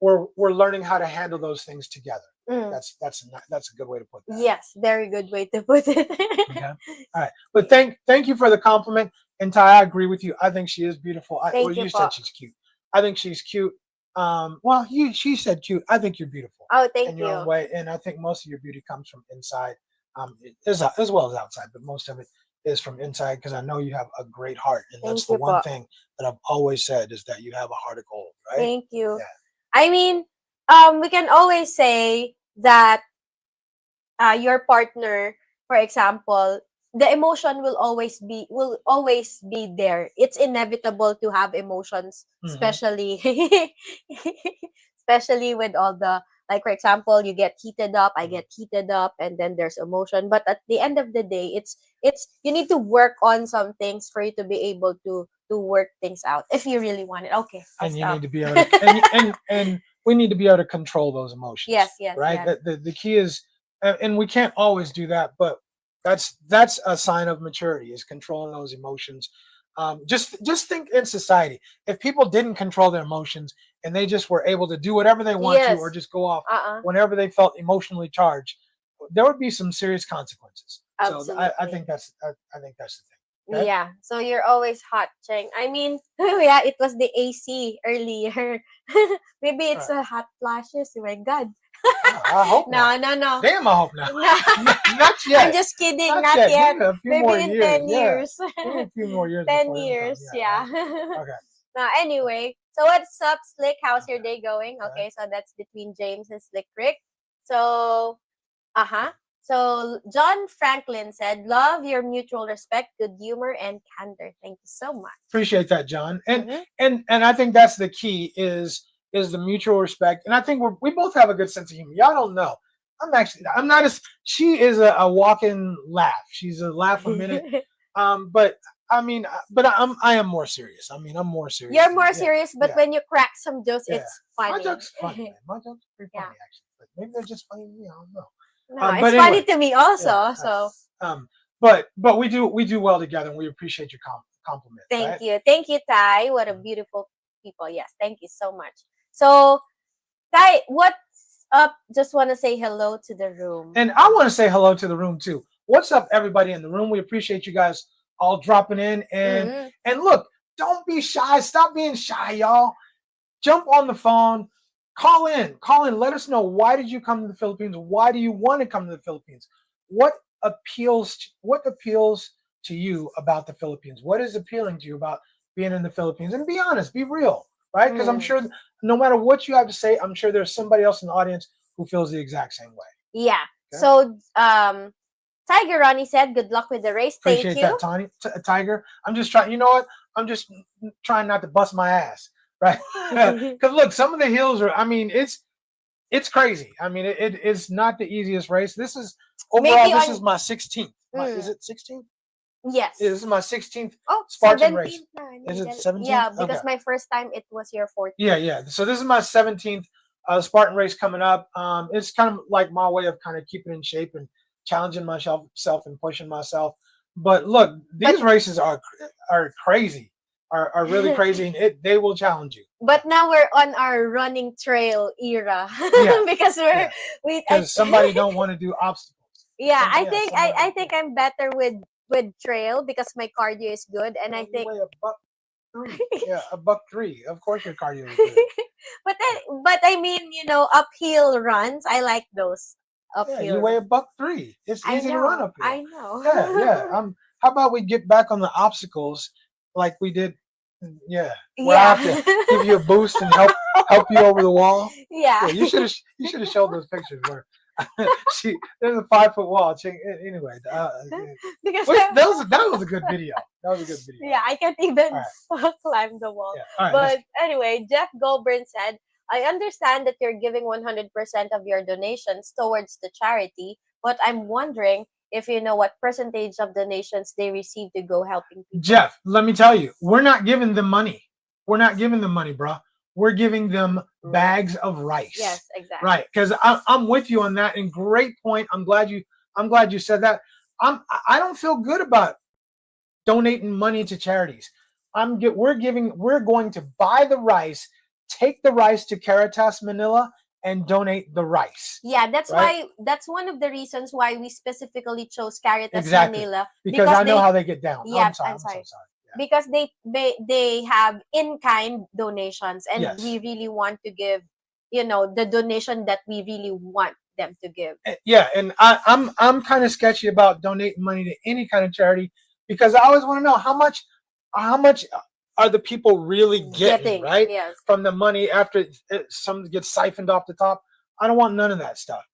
we're learning how to handle those things together. Mm. That's a good way to put that. Yes, very good way to put it. Okay. All right. But thank you for the compliment. And Ty, I agree with you. I think she is beautiful. Thank you You po. said she's cute. I think she's cute. Well, she said cute. I think you're beautiful Oh, thank in your own you. way, and I think most of your beauty comes from inside, as well as outside. But most of it is from inside because I know you have a great heart, and that's Thank the you one po. thing that I've always said is that you have a heart of gold, right? Thank you. Yeah. I mean, we can always say that your partner, for example, the emotion will always be there. It's inevitable to have emotions, Hmm. especially especially with all the, like, for example, you get heated up, I get heated up, and then there's emotion. But at the end of the day, it's you need to work on some things for you to be able to work things out if you really want it. Okay, I'll And you stop. need to be able to and we need to be able to control those emotions, Yes, yes, right? yes. The key is and we can't always do that, but that's a sign of maturity is controlling those emotions. Just think in society, if people didn't control their emotions and they just were able to do whatever they want to or Yes. just go off Uh-uh. whenever they felt emotionally charged, there would be some serious consequences. So I Absolutely. think I think that's the thing. Okay. Yeah. So you're always hot, Cheng. I mean, yeah, it was the AC earlier. Maybe All it's right. a hot flashes. Oh my God. I hope not. No, no, no. Damn, I hope not. No. Not I'm yet. just kidding. Not Not yet. yet. Maybe a few Maybe more in years. 10 Yeah. years. Maybe a few more years 10 before them come. years. Yeah. Yeah. Right. Okay. Now, anyway. So what's up, Slick? How's your Okay. day going? Okay. Okay. So that's between James and Slick Rick. So, uh-huh. So John Franklin said, "Love your mutual respect, good humor, and candor." Thank you so much. Appreciate that, John. And Mm-hmm. and I think that's the key is the mutual respect. And I think we both have a good sense of humor. Y'all don't know. I'm not as she is a walking laugh. She's a laugh a minute. But I mean, I am more serious. I mean, I'm more serious You're than more yeah, serious, but yeah, when you crack some jokes, yeah. it's My funny. joke's funny, man. My joke's pretty Yeah. funny actually. But maybe they're just funny to me. I don't know. No, it's But funny anyway, to me yeah. also. So But we do well together, and we appreciate your compliment, thank right? you. Thank you, Ty. What a Mhm. beautiful people. Yes, thank you so much. So, Ty, what's up? Just want to say hello to the room. And I want to say hello to the room too. What's up, everybody in the room? We appreciate you guys all dropping in, Mm-hmm. and look, don't be shy. Stop being shy, y'all. Jump on the phone, call in. Let us know, why did you come to the Philippines? Why do you want to come to the Philippines? What what appeals to you about the Philippines? What is appealing to you about being in the Philippines? And be honest, be real, right? Because I'm Mm. sure no matter what you have to say, I'm sure there's somebody else in the audience who feels the exact same way. Yeah. Okay? So, Tiger Ronnie said, "Good luck with the race." Thank Appreciate you. that, Tony. Tiger. I'm just trying. You know what? I'm just trying not to bust my ass, right? Because look, some of the hills are. I mean, it's crazy. I mean, it is not the easiest race. This is overall. Maybe This on is my 16th. Is mm, it 16th? yes. Yeah, this is my 16th Oh, Spartan race. 17th na. Is it Legal. 17th? Yeah, Okay. because my first time it was your 14th. Yeah, yeah. So this is my 17th Spartan race coming up. It's kind of like my way of kind of keeping in shape and challenging myself self and pushing myself. But look, But these races are crazy, are really crazy, and they will challenge you. but now we're on our running trail era Yeah, because we're yeah. we Because somebody don't want to do obstacles. yeah, Some, yeah, somebody, I think I'm better with trail because my cardio is good, and I you think weigh a buck three. Yeah, a buck three. Of course your cardio is good. but I mean, uphill runs, I like those Yeah, you uphill weigh runs. a buck three. It's I easy to run know, uphill. I know. Yeah, yeah. How about we get back on the obstacles like we did? Yeah, where I have to Yeah. give you a boost and help you over the wall. Yeah. Yeah, you should have showed those pictures where there's a 5 foot wall. Anyway, Because that was a good video. That was a good video. yeah, I can't even All right. climb the wall. Yeah. All right. But anyway, Jeff Goldburn said, "I understand that you're giving 100% of your donations towards the charity, but I'm wondering if you know what percentage of donations they receive to go helping people." Jeff, let me tell you, we're not giving them money. We're not giving them money, bro. We're giving them bags of rice. Yes, exactly. Right, because I'm with you on that. And great point. I'm glad you said that. I don't feel good about donating money to charities. We're going to buy the rice, take the rice to Caritas Manila, and donate the rice. Yeah, that's right? why that's one of the reasons why we specifically chose Caritas Exactly. Manila Because I know how they get down. Yeah, I'm sorry. I'm sorry. I'm so sorry. Yeah. Because they have in-kind donations, and Yes. we really want to give the donation that we really want them to give. Yeah, and I'm kind of sketchy about donating money to any kind of charity because I always want to know how much are the people really getting, right? Yes. From the money after some gets siphoned off the top. I don't want none of that stuff.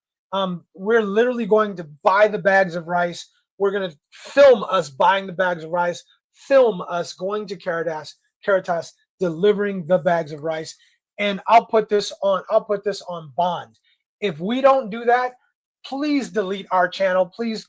We're literally going to buy the bags of rice. We're going to film us buying the bags of rice, film us going to Caritas delivering the bags of rice, and I'll put this on bond. If we don't do that, please delete our channel. Please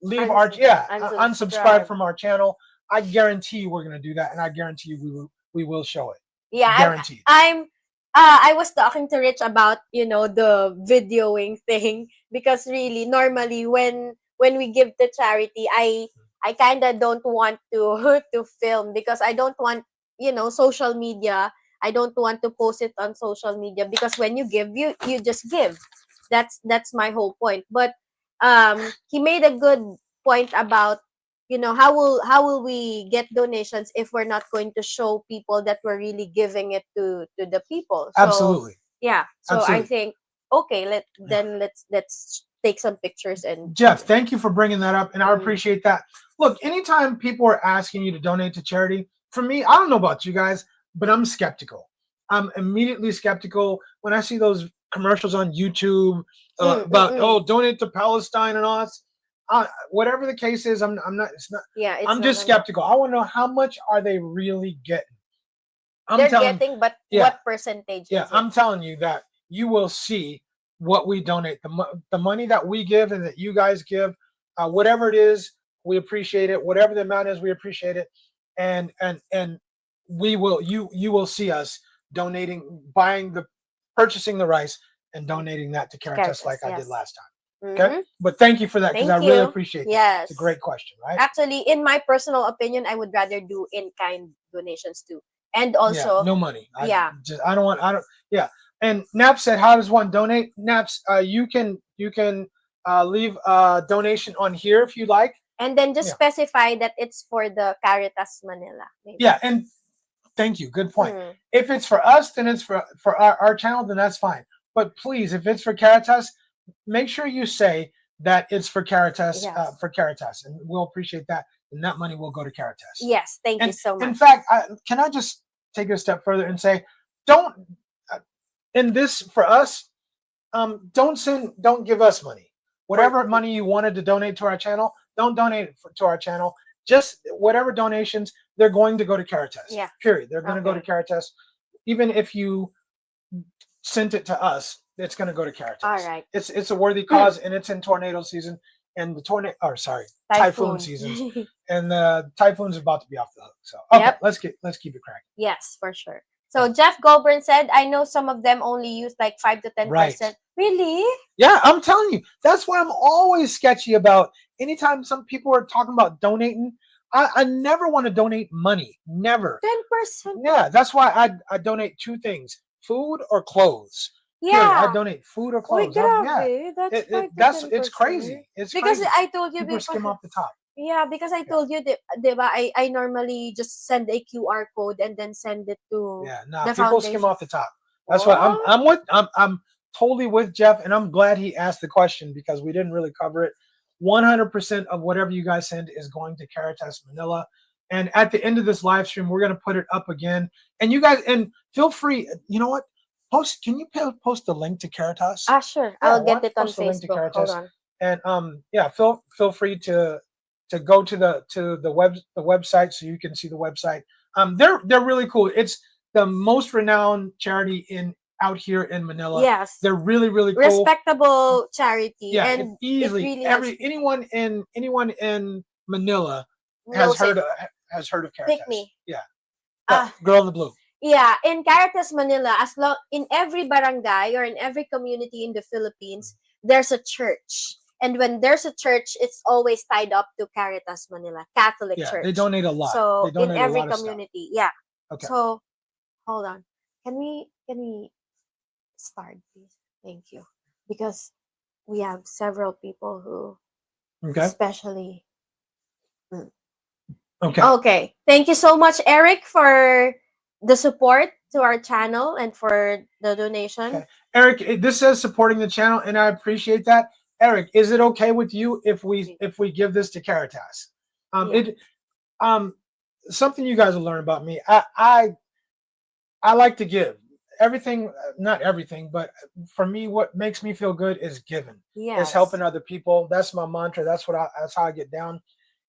leave unsubscribe from our channel. I guarantee you we're going to do that, and I guarantee you we will show it. Yeah, Guaranteed. I was talking to Rich about the videoing thing, because really normally when we give to charity, I kind of don't want to to film, because I don't want social media. I don't want to post it on social media, because when you give, you just give. That's my whole point. But he made a good point about how will we get donations if we're not going to show people that we're really giving it to the people. So Absolutely. yeah, so Absolutely. I think okay, let's take some pictures. And Jeff, thank you for bringing that up, and I Mhm. appreciate that. Look, anytime people are asking you to donate to charity, for me, I don't know about you guys, but I'm skeptical. I'm immediately skeptical when I see those commercials on YouTube about donate to Palestine and all that. Whatever the case is, I'm not. It's not. Yeah, it's I'm not just like- skeptical. I want to know how much are they really getting. they're getting, but Yeah. what percentage? Yeah, is it? I'm telling you that you will see what we donate, the money that we give and that you guys give, whatever it is, we appreciate it. Whatever the amount is, we appreciate it, and we will you will see us purchasing the rice and donating that to Caritas Caritas, like I did yes. last time. Mhm. Okay, but thank you for that, because I Thank really you. appreciate that. Yes. It's a great question, right? Actually, in my personal opinion, I would rather do in-kind donations too. And also, no money. yeah. I don't. Yeah. And Naps said, "How does one donate?" Naps, you can leave a donation on here if you like. And then just Yeah. specify that it's for the Caritas Manila. Maybe. Yeah, and thank you. Good point. Mm. If it's for us, then it's for our channel, then that's fine. But please, if it's for Caritas, make sure you say that it's for Caritas, Yes. and we'll appreciate that. And that money will go to Caritas. Yes, thank you so much. In fact, can I just take it a step further and say, don't in this for us, don't give us money. whatever money you wanted to donate to our channel, don't donate it to our channel. Just whatever donations, they're going to go to Caritas. Yeah. Period. They're going to go to Okay. Caritas. Even if you sent it to us, it's going to go to Caritas. All right. It's a worthy cause, and it's in tornado season, and the typhoon seasons, and the typhoon's about to be off the hook. So okay, Yep. let's keep it cracking. Yes, for sure. So Jeff Goburn said, I know some of them only use like 5 to 10%. Right. Really? Yeah, I'm telling you. That's what I'm always sketchy about. Anytime some people are talking about donating, I never want to donate money. Never. 10%. Yeah, that's why I donate 2 things: food or clothes. Period. Yeah. I donate food or Oy, clothes. grabe. That's 5 to 10%. It's crazy. It's Because crazy. I told you People before. skim off the top. Yeah, because I told you that, diba, I normally just send a QR code and then send it to Yeah, no, the people foundation. skim off the top. That's why I'm totally with Jeff, and I'm glad he asked the question because we didn't really cover it. 100% of whatever you guys send is going to Caritas Manila. And at the end of this live stream, we're gonna put it up again. And you guys, and feel free. You know what? Can you post the link to Caritas? Sure. Yeah, I'll get it on post the link to Facebook. Hold Caritas. on. And yeah, feel free to go to the website so you can see the website. They're really cool. It's the most renowned charity out here in Manila. Yes. They're really cool. Respectable charity. Yeah, and easily it really anyone in Manila knows has it. heard of Caritas. Pick me. Yeah. Girl in the blue. Yeah, in Caritas Manila, in every barangay or in every community in the Philippines, there's a church. And when there's a church, it's always tied up to Caritas Manila, Catholic Yeah, Church. they donate a lot. So They donate in every a lot community, yeah. Okay. So hold on. Can we start, please? Thank you. Because we have several people who especially Okay. Thank you so much, Eric, for the support to our channel and for the donation. Okay. Eric, this says supporting the channel, and I appreciate that. Eric, is it okay with you if we give this to Caritas? Something you guys will learn about me. I like to give. Everything, not everything, but for me, what makes me feel good is giving. Yes. Is helping other people. That's my mantra. That's how I get down.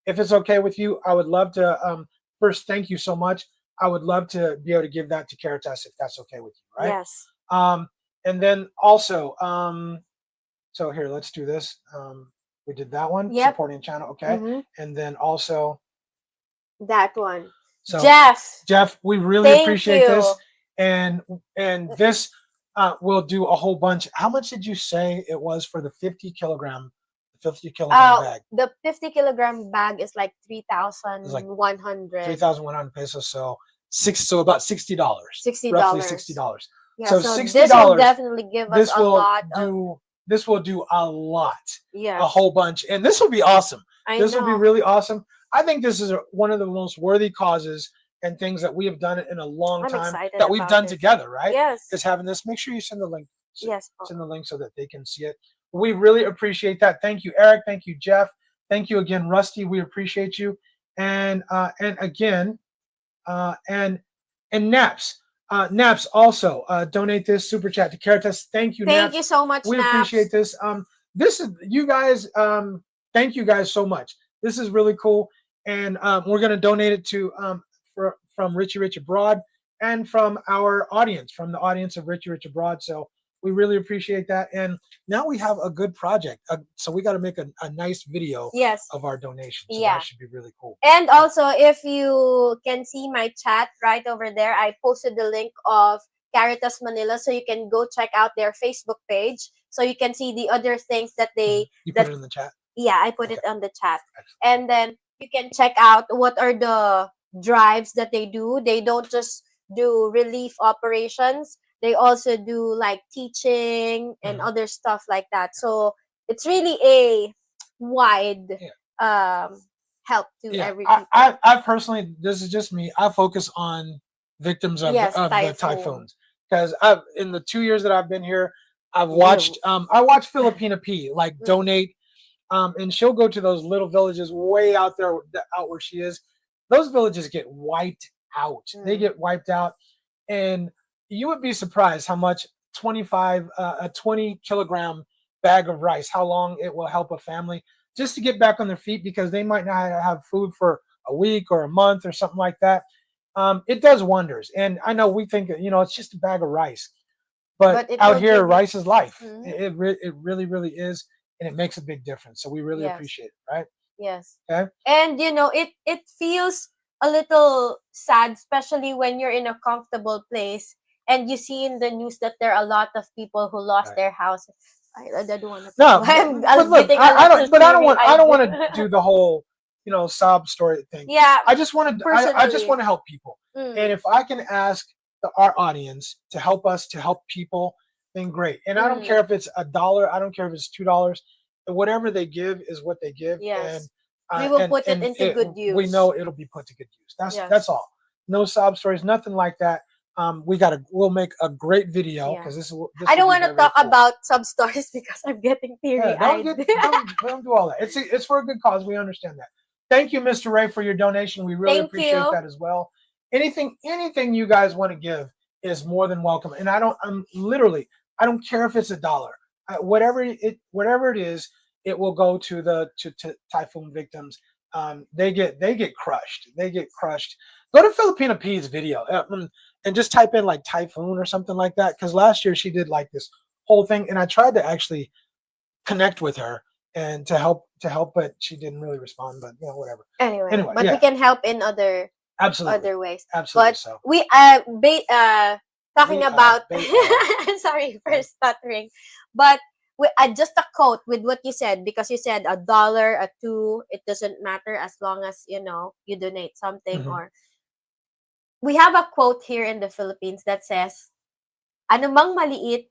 If it's okay with you, I would love to first thank you so much. I would love to be able to give that to Caritas if that's okay with you, right? Yes. And then also, so here, let's do this. We did that one, supporting channel, okay. Mm-hmm. And then also that one. So Jeff, we really appreciate this. And this will do a whole bunch. How much did you say it was for the 50 kilogram bag? The 50 kilogram bag is like 3,100. 3,100 pesos. So about $60. $60. Roughly $60. Yeah, so $60. This will definitely give us a lot. This will do a lot. Yeah. A whole bunch. And this will be awesome. This will be know. really awesome. I think this is one of the most worthy causes and things that we have done in a long time that we've done together, right? Yes. Is having this. Make sure you send the link. Yes. Send the link so that they can see it. We really appreciate that. Thank you, Eric. Thank you, Jeff. Thank you again, Rusty. We appreciate you. And again, and Naps. Naps also donate this super chat to Caritas. Thank you, Naps. Thank you so much, We Naps. appreciate this. This is you guys. Thank you guys so much. This is really cool, and we're going to donate it to from Richie Rich Abroad and from our audience, from the audience of Richie Rich Abroad. So we really appreciate that. And now we have a good project. So we got to make a nice video of our donation. So that should be really cool. And also, if you can see my chat right over there, I posted the link of Caritas Manila, so you can go check out their Facebook page, so you can see the other things that they. You put it in the chat. Yeah, I put it on the chat. Excellent. And then you can check out what are the drives that they do. They don't just do relief operations. They also do like teaching and other stuff like that. So it's really a wide help to every people. I personally, this is just me, I focus on victims of the typhoons. Because in the 2 years that I've been here, I've watched I watched Filipina P donate. And she'll go to those little villages way out there, out where she is. Those villages get wiped out. They get wiped out. And you would be surprised how much a 20 kilogram bag of rice, how long it will help a family just to get back on their feet because they might not have food for a week or a month or something like that. It does wonders. And I know we think, it's just a bag of rice, but it out will here, give you. rice is life. Mhm. It really, really is. And it makes a big difference. So we really Yes. appreciate it, right? Yes. Okay. And it feels a little sad, especially when you're in a comfortable place and you see in the news that there are a lot of people who lost Right. their houses. I don't want to. No, I'm look, getting a I little don't, but I don't want teary-eyed. to do the whole, sob story thing. Yeah, I just want to, I just personally. want to help people. And if I can ask our audience to help us to help people, then great. And I don't care if it's $1, I don't care if it's $2. Whatever they give is what they give, Yes. We will put it into good we use. know it'll be put to good use. That's Yes. all. No sob stories, nothing like that. We'll make a great video because this I don't will want be to very, talk very cool. about sub stories because I'm getting Yeah, teary-eyed. don't do all that. It's for a good cause. We understand that. Thank you, Mr. Ray, for your donation. We really Thank appreciate you. that as well. Anything you guys want to give is more than welcome. And I don't care if it's $1. Whatever it is, it will go to typhoon victims. They get crushed. They get crushed. Go to Filipina P's video and just type in like typhoon or something like that. Because last year she did like this whole thing, and I tried to actually connect with her and to help, but she didn't really respond. But whatever. Anyway, but yeah, we can help in other absolutely, ways. absolutely. But So we talking about sorry for stuttering, but just a quote with what you said, because you said $1, a $2, it doesn't matter as long as you donate something. Mhm. Or we have a quote here in the Philippines that says, "Anumang maliit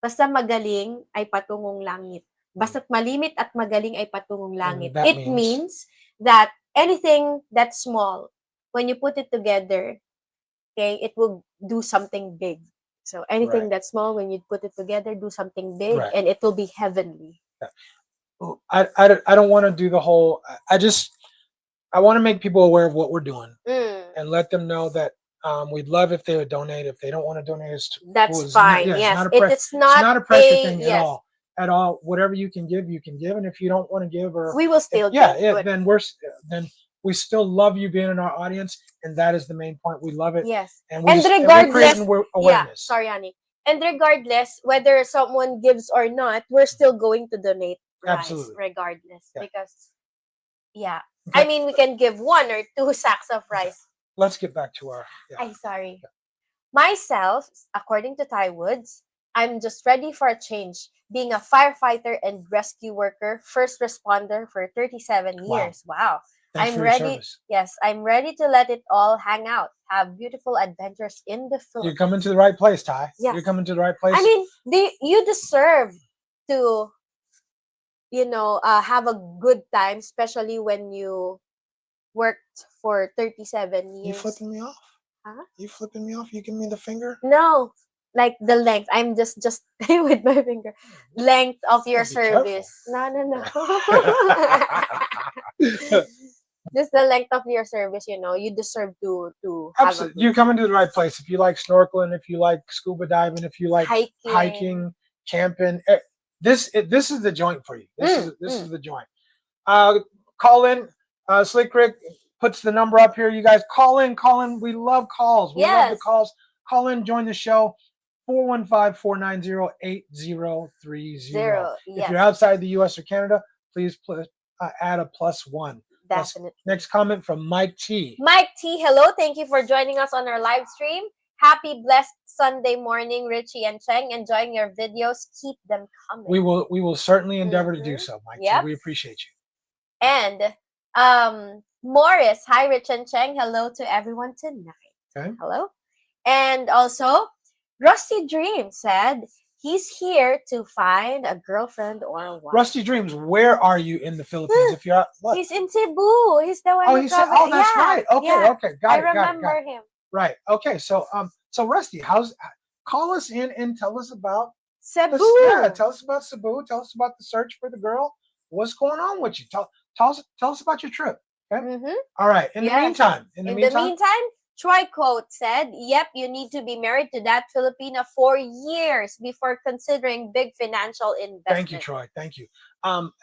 basta magaling ay patungong langit. Basta't malimit at magaling ay patungong langit." that It means that anything that's small, when you put it together, okay, it will do something big. So anything Right. that's small, when you put it together, do something big, Right. and it will be heavenly. I don't want to do the whole. I want to make people aware of what we're doing and let them know that we'd love if they would donate. If they don't want to donate, it's That's fine. It's Yes, not a it's not a pressure a thing at all. At all, whatever you can give, you can give, and if you don't want to give, or we will still give, then we still love you being in our audience, and that is the main point. We love it. Yes, and regardless, we're creating awareness. Sorry, Annie. And regardless whether someone gives or not, we're still going to donate rice, Absolutely. regardless, because Okay. I mean, we can give 1 or 2 sacks of rice. Let's get back to our. I'm sorry. Myself, according to Ty Woods, I'm just ready for a change. Being a firefighter and rescue worker, first responder for 37 years. Wow. Thanks I'm for your ready. service. Yes, I'm ready to let it all hang out. Have beautiful adventures in the Philippines. You're coming to the right place, Ty. Yes. You're coming to the right place. I mean, you deserve to, have a good time, especially when you worked for 37 years. You flipping me off? Huh? You flipping me off? You giving me the finger? No, like the length. I'm just with my finger. Length of your be service. No. Just the length of your service. You deserve to have Absolutely. You're coming to the right place. If you like snorkeling, if you like scuba diving, if you like hiking, camping, this is the joint for you. This is the joint. Call in. Slick Rick puts the number up here. You guys call in. We love calls. We love the calls. Call in. Join the show. 415-490-8030. If you're outside the U.S. or Canada, please add a +1. Definitely. Next comment from Mike T. Mike T, hello. Thank you for joining us on our live stream. Happy blessed Sunday morning, Richie and Cheng. Enjoying your videos. Keep them coming. We will certainly endeavor to do so, Mike T. We appreciate you. And Morris, hi Rich and Cheng. Hello to everyone tonight. Okay. Hello. And also, Rusty Dream said he's here to find a girlfriend or a wife. Rusty Dreams, where are you in the Philippines? If you're he's in Cebu. He's the one. That's right. Okay, got it. I remember him. Right. Okay. So Rusty, call us in and tell us about Cebu. Tell us about Cebu. Tell us about the search for the girl. What's going on with you? Tell us about your trip. Okay. Mm-hmm. All right. In the meantime, Troy Coat said, "Yep, you need to be married to that Filipina for years before considering big financial investment." Thank you, Troy. Thank you. Um,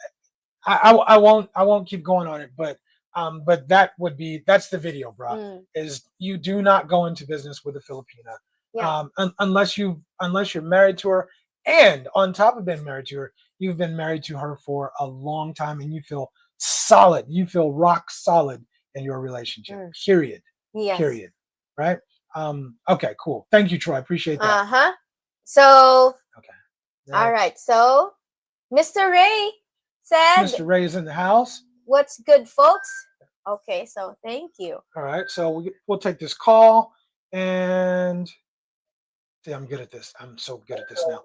I won't keep going on it, but that's the video, bro. Mm, Is you do not go into business with a Filipina, yeah. unless you're married to her, and on top of being married to her, you've been married to her for a long time, and you feel solid. You feel rock solid in your relationship. Mm, Period. yes. Period. Right. Okay. Cool. Thank you, Troy. Appreciate that. Uh-huh. So, Okay. all Next. right. So, Mr. Ray said, Mr. Ray is in the house. "What's good, folks?" Okay, so thank you. All right, so we'll take this call, and see, I'm good at this. I'm so good at this now.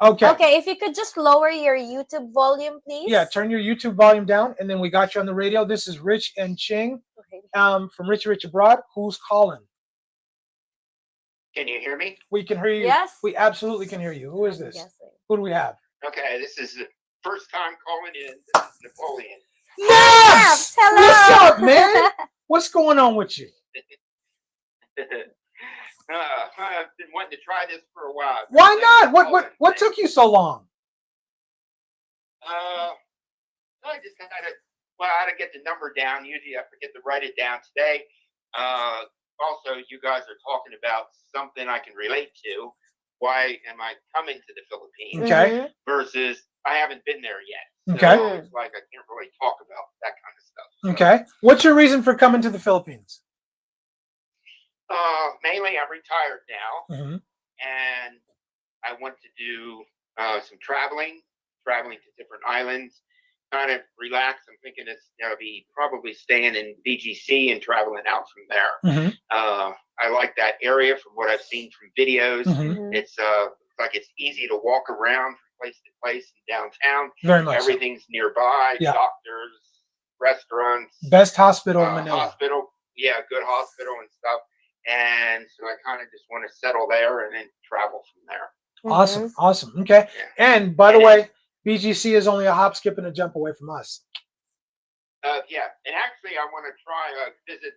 Okay, Okay, if you could just lower your YouTube volume, please. yeah, turn your YouTube volume down, and then we got you on the radio. This is Rich and Ching, Okay. from Rich Abroad. Who's calling? Can you hear me? We can hear you. Yes. We absolutely can hear you. Who is I'm this? guessing. Who do we have? Okay, this is the first time calling in. This is Napoleon. Yes! Hello. What's up, man? What's going on with you? I've been wanting to try this for a while. Why not? What took you so long? I just I had to get the number down. Usually I forget to write it down today. Also, you guys are talking about something I can relate to. Why am I coming to the Philippines? Okay. Mhm. Versus I haven't been there yet. So Okay. it's like I can't really talk about that kind of stuff. So, Okay. What's your reason for coming to the Philippines? Mainly I'm retired now, Mm-hmm. and I want to do some traveling to different islands, kind of relax. I'm thinking it's going to be probably staying in BGC and traveling out from there. Mm-hmm. I like that area from what I've seen from videos. Mm-hmm. Mhm. It's like it's easy to walk around from place to place in downtown. Very much. So. Everything's nearby. Yeah. Doctors, restaurants, Best hospital in Manila. hospital. Yeah, good hospital and stuff. And so I kind of just want to settle there and then travel from there. Awesome. Mhm. Awesome. Okay. Yeah. And by the way, BGC is only a hop, skip, and a jump away from us. Yeah, and actually, I want to try visit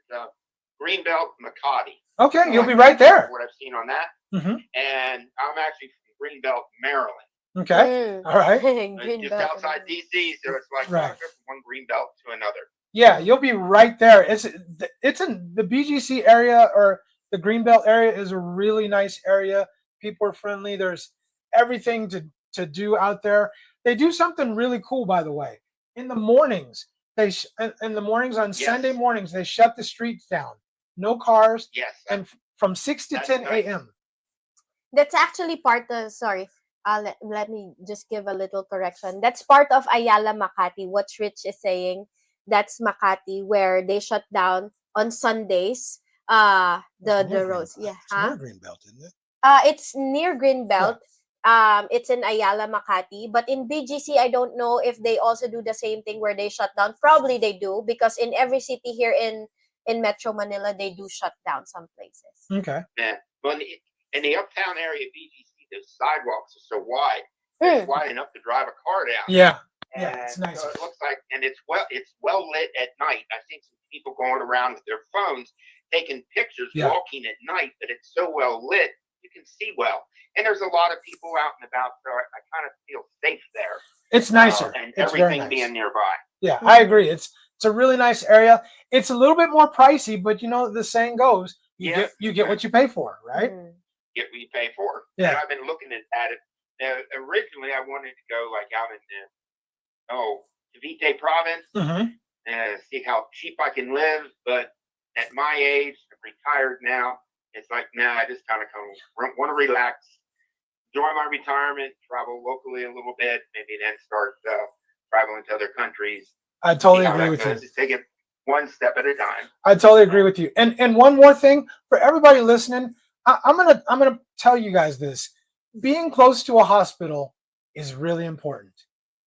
Greenbelt Makati. Okay, you'll be right there. What I've seen on that, Mm-hmm. and I'm actually from Greenbelt, Maryland. Okay. Mm. All right. Green Just belt. outside DC, so it's like Right. from one Greenbelt to another. Yeah, you'll be right there. It's in the BGC area, or the Greenbelt area is a really nice area. People are friendly. There's everything to do out there. They do something really cool, by the way. In the mornings, in the mornings on Yes. Sunday mornings, they shut the streets down. No cars, Yes, and from 6 to That's 10 nice. a.m. That's actually part of, sorry, let me just give a little correction. That's part of Ayala Makati. What Rich is saying, that's Makati, where they shut down on Sundays. The roads. Yeah. It's near Greenbelt, isn't it? It's near Greenbelt. It's in Ayala Makati, but in BGC I don't know if they also do the same thing where they shut down. Probably they do, because in every city here in Metro Manila they do shut down some places. Okay. Yeah. Well, in the uptown area of BGC, the sidewalks are so wide. It's wide enough to drive a car down. Yeah. And Yeah, it's nice. so it looks like, and it's well lit at night. I've seen some people going around with their phones taking pictures walking at night, but it's so well lit you can see well. And there's a lot of people out and about, so I kind of feel safe there. It's nicer. And it's everything very nice. being nearby. Yeah, I agree. It's a really nice area. It's a little bit more pricey, but the saying goes, you get what you pay for, right? Mm. Get what you pay for. Yeah. And I've been looking at it. Now, originally, I wanted to go like out in Cavite province Mm-hmm. and see how cheap I can live. But at my age, I'm retired now. It's like, I just kind of want to relax, enjoy my retirement, travel locally a little bit, maybe then start traveling to other countries. I totally agree with you. Just take it one step at a time. I totally agree with you. And one more thing for everybody listening, I'm gonna tell you guys this: being close to a hospital is really important.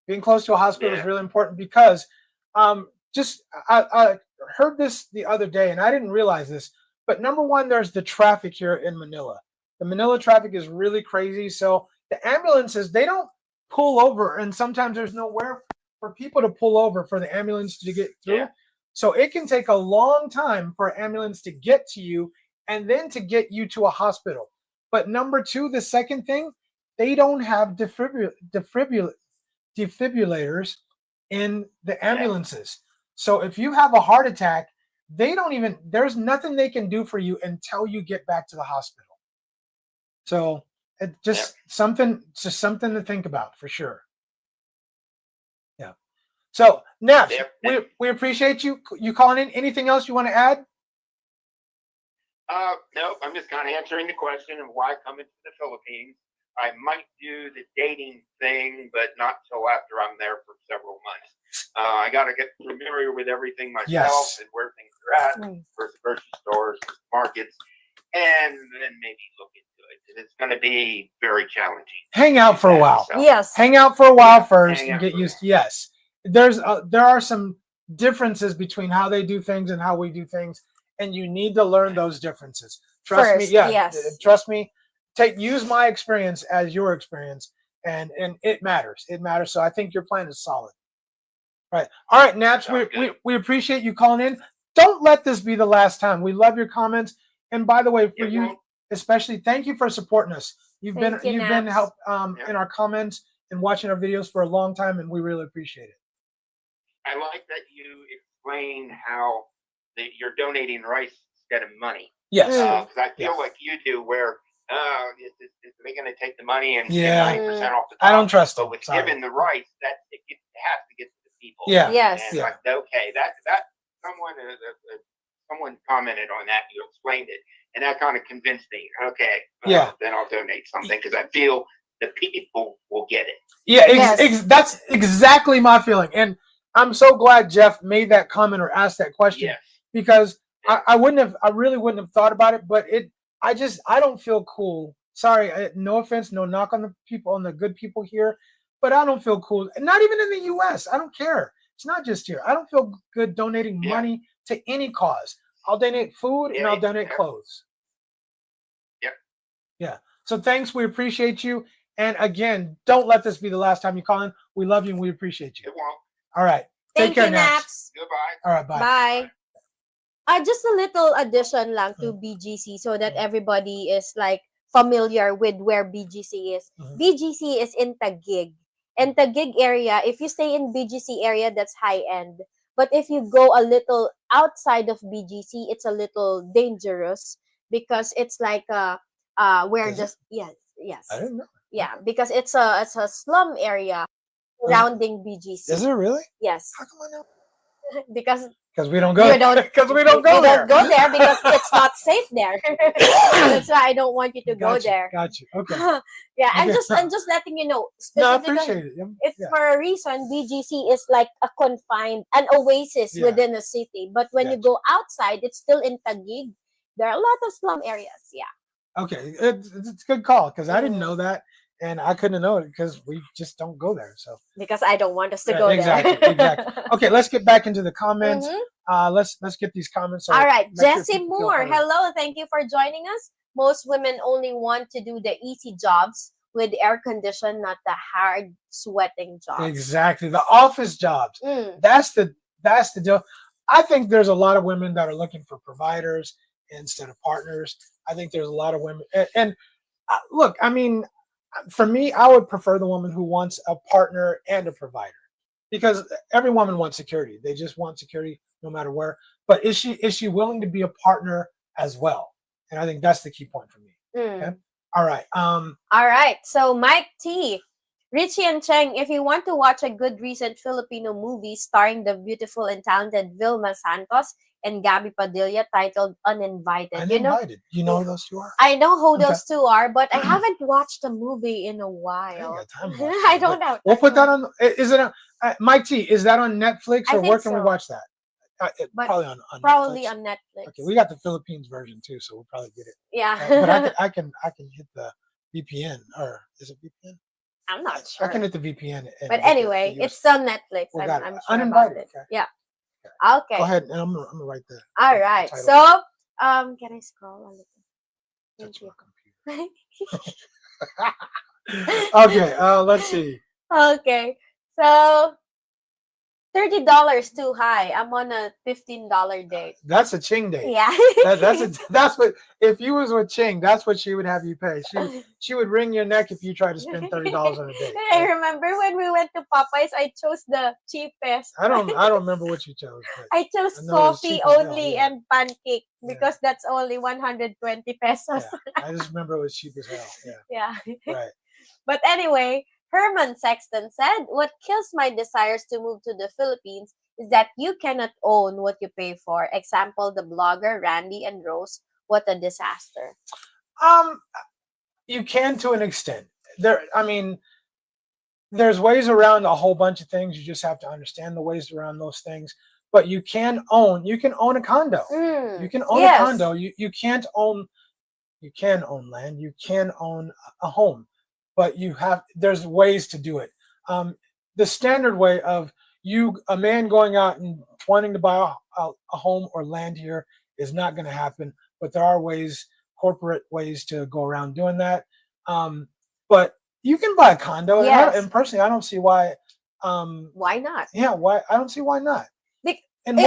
Being close to a hospital is really important because I heard this the other day and I didn't realize this. But number one, there's the traffic here in Manila. The Manila traffic is really crazy. So the ambulances, they don't pull over, and sometimes there's nowhere for people to pull over for the ambulance to get through. Yeah. So it can take a long time for an ambulance to get to you and then to get you to a hospital. But number two, the second thing, they don't have defibrillators in the Yeah. ambulances. So if you have a heart attack, they don't even, there's nothing they can do for you until you get back to the hospital. So it just something to think about for sure. Yeah. So Naps, Yep. we appreciate you calling in. Anything else you want to add? Nope. I'm just kind of answering the question of why coming to the Philippines. I might do the dating thing, but not till after I'm there for several months. I got to get familiar with everything myself Yes. and where things are at, versus grocery stores, markets, and then maybe look into it. It's going to be very challenging. Hang out for a while. So, Yes. Hang out for a while Yeah, first hang and out get for a used. Yes, there are some differences between how they do things and how we do things, and you need to learn those differences. Trust me. First, Yeah. yes. Trust me. Use my experience as your experience, and it matters. It matters. So I think your plan is solid. Right. All right, Naps. Sounds good. We appreciate you calling in. Don't let this be the last time. We love your comments. And by the way, for It you won't. especially, thank you for supporting us. You've Thank you, been Naps. help Yeah. in our comments and watching our videos for a long time, and we really appreciate it. I like that you explain how you're donating rice instead of money. Yes. Mm. Because I feel like you do, where is they going to take the money and Yeah. 90% off the top? I don't trust But them. with Sorry. giving the rice, that it has to get to the people. Yeah. Yes. And like, okay, that someone commented on that. You explained it, and that kind of convinced me. Okay, Yeah. then I'll donate something because I feel the people will get it. Yeah, Yes. that's exactly my feeling. And I'm so glad Jeff made that comment or asked that question Yes. because Yeah. I really wouldn't have thought about it, but I don't feel cool. Sorry, no offense, no knock on the people, on the good people here, but I don't feel cool. Not even in the US. I don't care. It's not just here. I don't feel good donating Yeah. money to any cause. I'll donate food and Yeah, I'll donate yeah. clothes. Yep. Yeah. So thanks. We appreciate you. And again, don't let this be the last time you call in. We love you and we appreciate you. It won't. All right. Thank Take care, you, Naps. Naps. Goodbye. All right. Bye. Bye. Just a little addition lang to BGC so that everybody is like familiar with where BGC is. Mhm. BGC is in Taguig. And Taguig area, if you stay in BGC area, that's high end. But if you go a little outside of BGC, it's a little dangerous because it's like where Is it? just yes. I didn't know. Yeah, because it's a slum area surrounding BGC. Is it really? Yes. How come I know? Because Because we don't go. you don't Because we don't go you there. don't go there because it's not safe there. That's why I don't want you to go Got you, there. Got you. Okay. Yeah, I'm Okay. just letting you know. No, I Specifically, appreciate it. it's Yeah. for a reason. BGC is like a confined, an oasis Yeah. within a city. But when you Gotcha. go outside, it's still in Taguig. There are a lot of slum areas. Yeah. Okay. It's a good call because I didn't Mhm. know that. And I couldn't know it because we just don't go there. So Because I don't want us to Yeah, go exactly, there. exactly. Okay, let's get back into the comments. Mhm. Let's get these comments. All right, make sure Jessie people feel Moore. heard. Hello, thank you for joining us. Most women only want to do the easy jobs with air condition, not the hard sweating jobs. Exactly, the office jobs. Mm. That's the deal. I think there's a lot of women that are looking for providers instead of partners. I think there's a lot of women, and look, I mean, for me, I would prefer the woman who wants a partner and a provider, because every woman wants security. They just want security no matter where. But is she willing to be a partner as well? And I think that's the key point for me. Mm. Okay. All right. All right. So Mike T, Richie and Cheng, if you want to watch a good recent Filipino movie starring the beautiful and talented Vilma Santos and Gabby Padilla titled Uninvited. Uninvited. You know who those two are? I know who Okay. those two are, but I haven't watched the movie in a I ain't while. got time to watch I that, don't but know. We'll put that on. Is it on Mike T? Is that on Netflix I or where think can we so. watch that? But Probably on Probably Netflix. on Netflix. Okay, we got the Philippines version too, so we'll probably get it. Yeah. But I can hit the VPN, or is it VPN? I'm not sure. I can hit the VPN. And But get anyway, the US. it's on Netflix. We got I'm it. sure Uninvited. about it. Okay. Yeah. Okay. Okay. Go ahead, and I'm gonna write the. All the right. title. So, can I scroll a little? Thank Touch you. my computer. Okay. Let's see. Okay. So, $30 too high. I'm on a $15 date. That's a Ching date. Yeah. That's what, if you was with Ching, that's what she would have you pay. She would wring your neck if you tried to spend $30 on a date. I Right? remember when we went to Popeyes, I chose the cheapest. I don't remember what you chose, but I chose I know it was coffee cheap as hell, only yeah. and pancake because that's only 120 pesos. yeah, I just remember it was cheap as hell. Yeah, Yeah. right. But anyway, Herman Sexton said, "What kills my desires to move to the Philippines is that you cannot own what you pay for. Example, the blogger Randy and Rose. What a disaster." You can to an extent. I mean, there's ways around a whole bunch of things. You just have to understand the ways around those things. But you can own a condo. You can own a condo. You can't own. You can own land. You can own a home, but there's ways to do it. The standard way of a man going out and wanting to buy a home or land here is not going to happen. But there are corporate ways to go around doing that. But you can buy a condo, and personally, I don't see why. Why not? Yeah, why? I don't see why not. And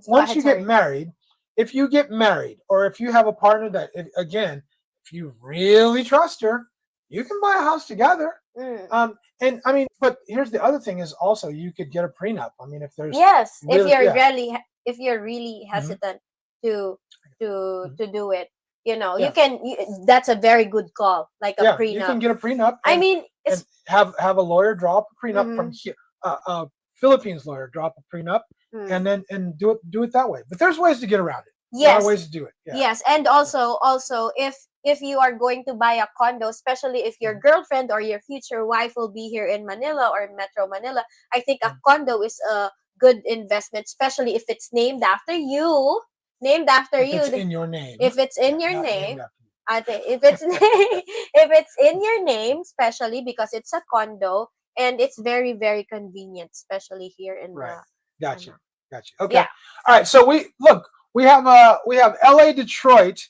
once you get married, if you get married, or if you have a partner that, if you really trust her, you can buy a house together. And I mean, but here's the other thing: is also you could get a prenup. I mean, if there's if you're really hesitant to do it, you can. That's a very good call, like a prenup. You can get a prenup. I mean, and have a lawyer draw up a prenup from here. Philippines lawyer draw up a prenup, and then do it that way. But there's ways to get around it. Yes, there are ways to do it. Yeah. Yes, and also if you are going to buy a condo, especially if your girlfriend or your future wife will be here in Manila or Metro Manila, I think a condo is a good investment, especially if it's named after you. It's in your name. If it's in your name. I think if it's if it's in your name, especially because it's a condo and it's very, very convenient, especially here in Gotcha. Okay. Yeah. All right. So we have LA Detroit,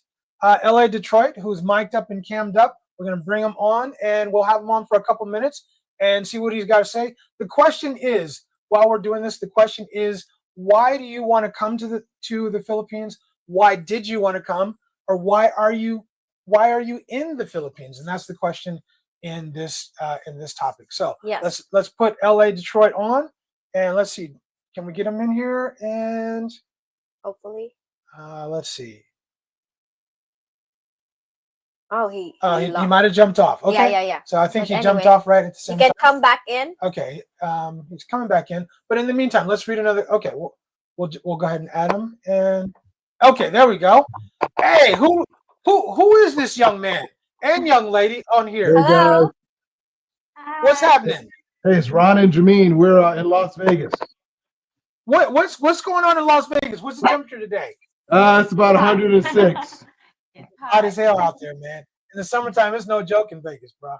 who's mic'd up and cammed up. We're gonna bring him on, and we'll have him on for a couple minutes and see what he's got to say. The question is, while we're doing this, why do you want to come to the Philippines? Why did you want to come, or why are you in the Philippines? And that's the question in this topic. So let's put LA Detroit on, and let's see, can we get him in here? And hopefully, let's see. Oh, he might have jumped off. Okay. Yeah. So I think he jumped off right at the same time. He can come back in. Okay. He's coming back in. But in the meantime, let's read another. Okay. We'll go ahead and add him. And okay, there we go. Hey, who is this young man and young lady on here? Hey guys. What's happening? Hey, it's Ron and Jameen. We're in Las Vegas. What's going on in Las Vegas? What's the temperature today? It's about 106. Hot as hell out there, man. In the summertime, it's no joke in Vegas, bro.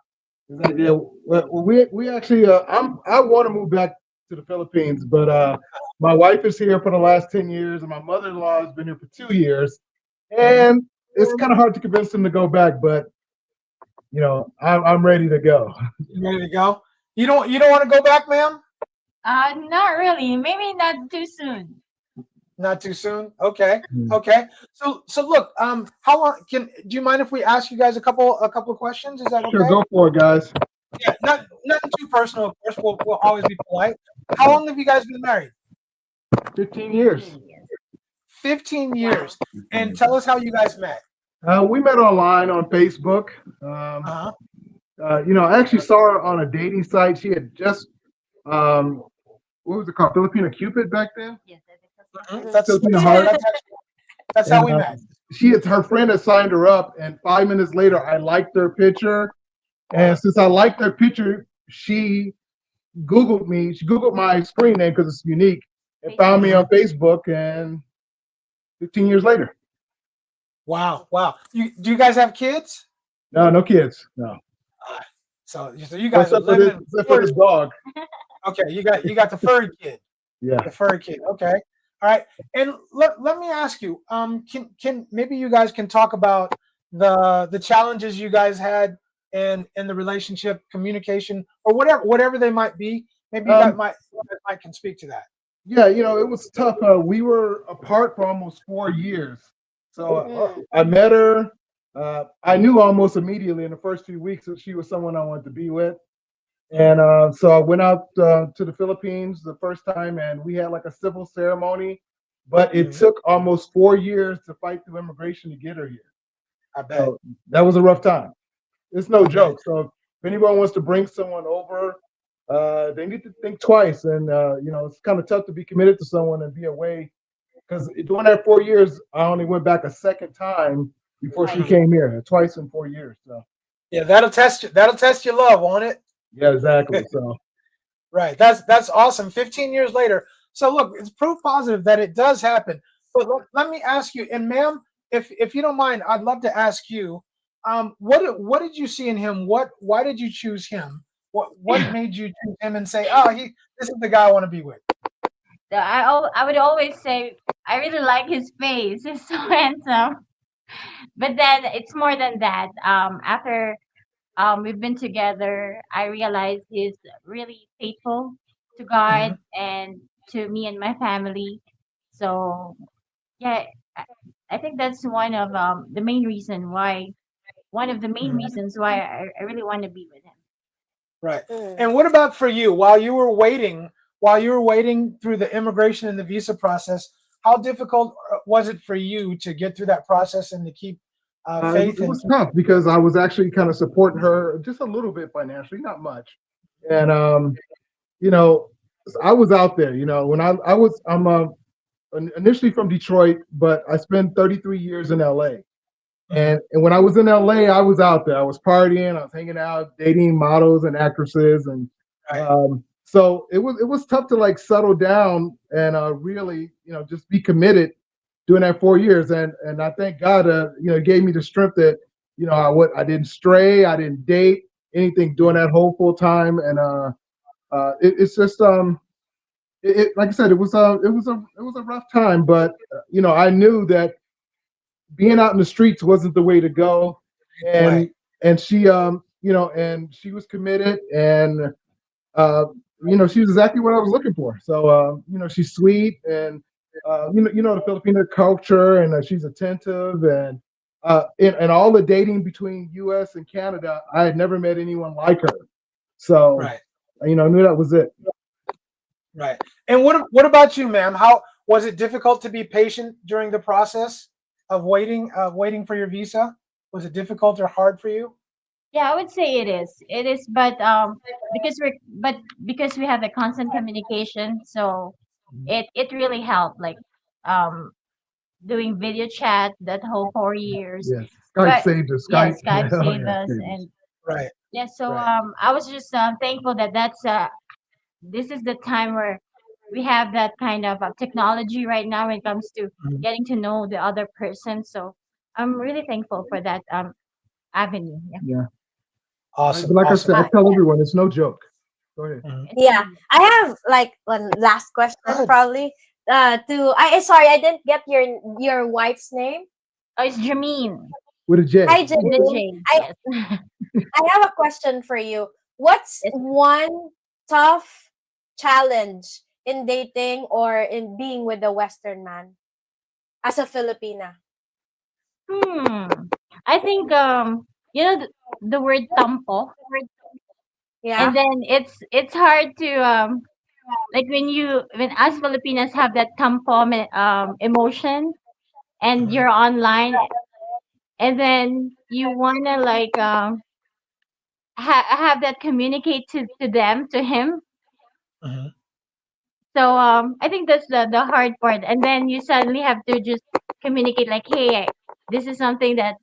Yeah, well, we actually I want to move back to the Philippines, but my wife is here for the last 10 years, and my mother-in-law has been here for 2 years, and it's kind of hard to convince them to go back. But I'm ready to go. You ready to go? You don't want to go back, ma'am? Not really. Maybe not too soon. Not too soon. Okay. Okay. So look. How long do you mind if we ask you guys a couple of questions? Is that okay? Sure, go for it, guys. Yeah. Nothing too personal. Of course, we'll always be polite. How long have you guys been married? 15 years. 15 years. And tell us how you guys met. We met online on Facebook. I actually saw her on a dating site. She had just what was it called? Filipina Cupid back then? Yes, That's how we met. Her friend had signed her up, and 5 minutes later, I liked their picture. And since I liked their picture, she Googled me. She Googled my screen name because it's unique, and found me on Facebook. And 15 years later. Wow. Do you guys have kids? No kids. No. So you guys are living except for this dog. Okay, you got the furry kid. Yeah. The furry kid. Okay. All right. And let me ask you, can maybe you guys can talk about the challenges you guys had in the relationship, communication, or whatever they might be. Maybe you guys might can speak to that. Yeah, it was tough. We were apart for almost 4 years. So Mm. I met her. I knew almost immediately in the first few weeks that she was someone I wanted to be with. And so I went out to the Philippines the first time, and we had like a civil ceremony. But it Mhm. took almost 4 years to fight through immigration to get her here. I bet. So that was a rough time. It's no I bet. joke. So if anyone wants to bring someone over, they need to think twice. And it's kind of tough to be committed to someone and be away because during that 4 years, I only went back a second time before she Right. Mhm. came here, twice in 4 years. So Yeah, that'll test you. That'll test your love, won't it? yeah, exactly. So Right. That's awesome. 15 years later. So look, it's proof positive that it does happen. But let me ask you, and ma'am, if you don't mind, I'd love to ask you, what did you see in him? Why did you choose him? What made you choose him and say, oh, this is the guy I want to be with? I would always say I really like his face. He's so handsome. But then it's more than that. After we've been together, I realized he's really faithful to Hmm. God and to me and my family. So yeah, I, I think that's one of the main Hmm. reasons why I really want to be with him. Right. Mm. And what about for you? While you were waiting through the immigration and the visa process, how difficult was it for you to get through that process and to keep faith it and was keep? tough because I was actually kind of supporting her just a little bit financially, not much. And you know, I was out there. When I'm initially from Detroit, but I spent 33 years in LA. Mhm. And when I was in LA, I was out there. I was partying, I was hanging out, dating models and actresses, and Right. so it was tough to like settle down and really just be committed during that 4 years. And I thank God gave me the strength that I didn't stray, I didn't date anything during Mhm. that whole full time. And it's just like I said, it was a rough time, but I knew that being out in the streets wasn't the way to go. and Right. and she was committed, and uh she was exactly what I was looking for. So she's sweet, and the Filipino culture, and she's attentive, and in all the dating between US and Canada, I had never met anyone like her. So Right. I knew that was it. Right. And what about you, ma'am? How was it difficult to be patient during the process of waiting for your visa? Was it difficult or hard for you? Yeah, I would say it is. It is, but because we have the constant communication, so Mhm. it really helped. Like um doing video chat that whole 4 years. Yes, Skype But saved us. yeah, Skype, Skype oh saved yeah, us, saved us. and Right. yeah. So Right. I was just thankful that this is the time where we have that kind of technology right now when it comes to Mhm. getting to know the other person. So I'm really thankful for that avenue. Yeah. Yeah. But Awesome. like I Awesome. said, I tell everyone it's no joke. Go ahead. Mhm. Yeah, I have like one last Go question ahead. probably. Sorry, I didn't get your wife's name. Oh, it's Jameen With a J. Hi, with the Janine. J. I Yes. I have a question for you. What's Yes. one tough challenge in dating or in being with a Western man as a Filipina? Hmm. I think the word tampo, and Yeah. then it's hard to like when us Filipinas have that tampo emotion, and Mhm. you're online, and then you wanna like have that communicate to them, to him. Mhm. So I think that's the hard part, and then you suddenly have to just communicate like, hey, this is something that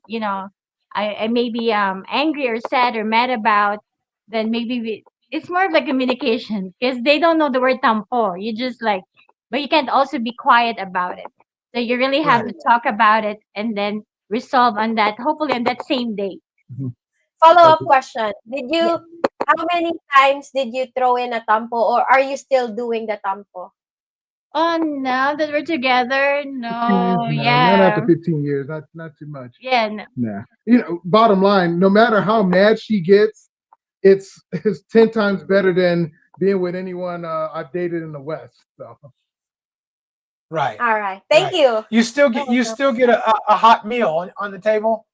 I may be angry or sad or mad about. Then maybe it's more of like communication because they don't know the word tampo. You just like, but you can't also be quiet about it. So you really have Right. to talk about it and then resolve on that. Hopefully on that same day. Mhm. Follow Like, up question. Yeah. How many times did you throw in a tampo or are you still doing the tampo? Oh, now that we're together, 15 years, no, no, not after yeah, 15 years, not too much. yeah. No. Nah. Bottom line, no matter how mad she gets, it's 10 times better than being with anyone I've dated in the West. So Right. All right. Thank Right. you. You still That get was a hot meal on the table.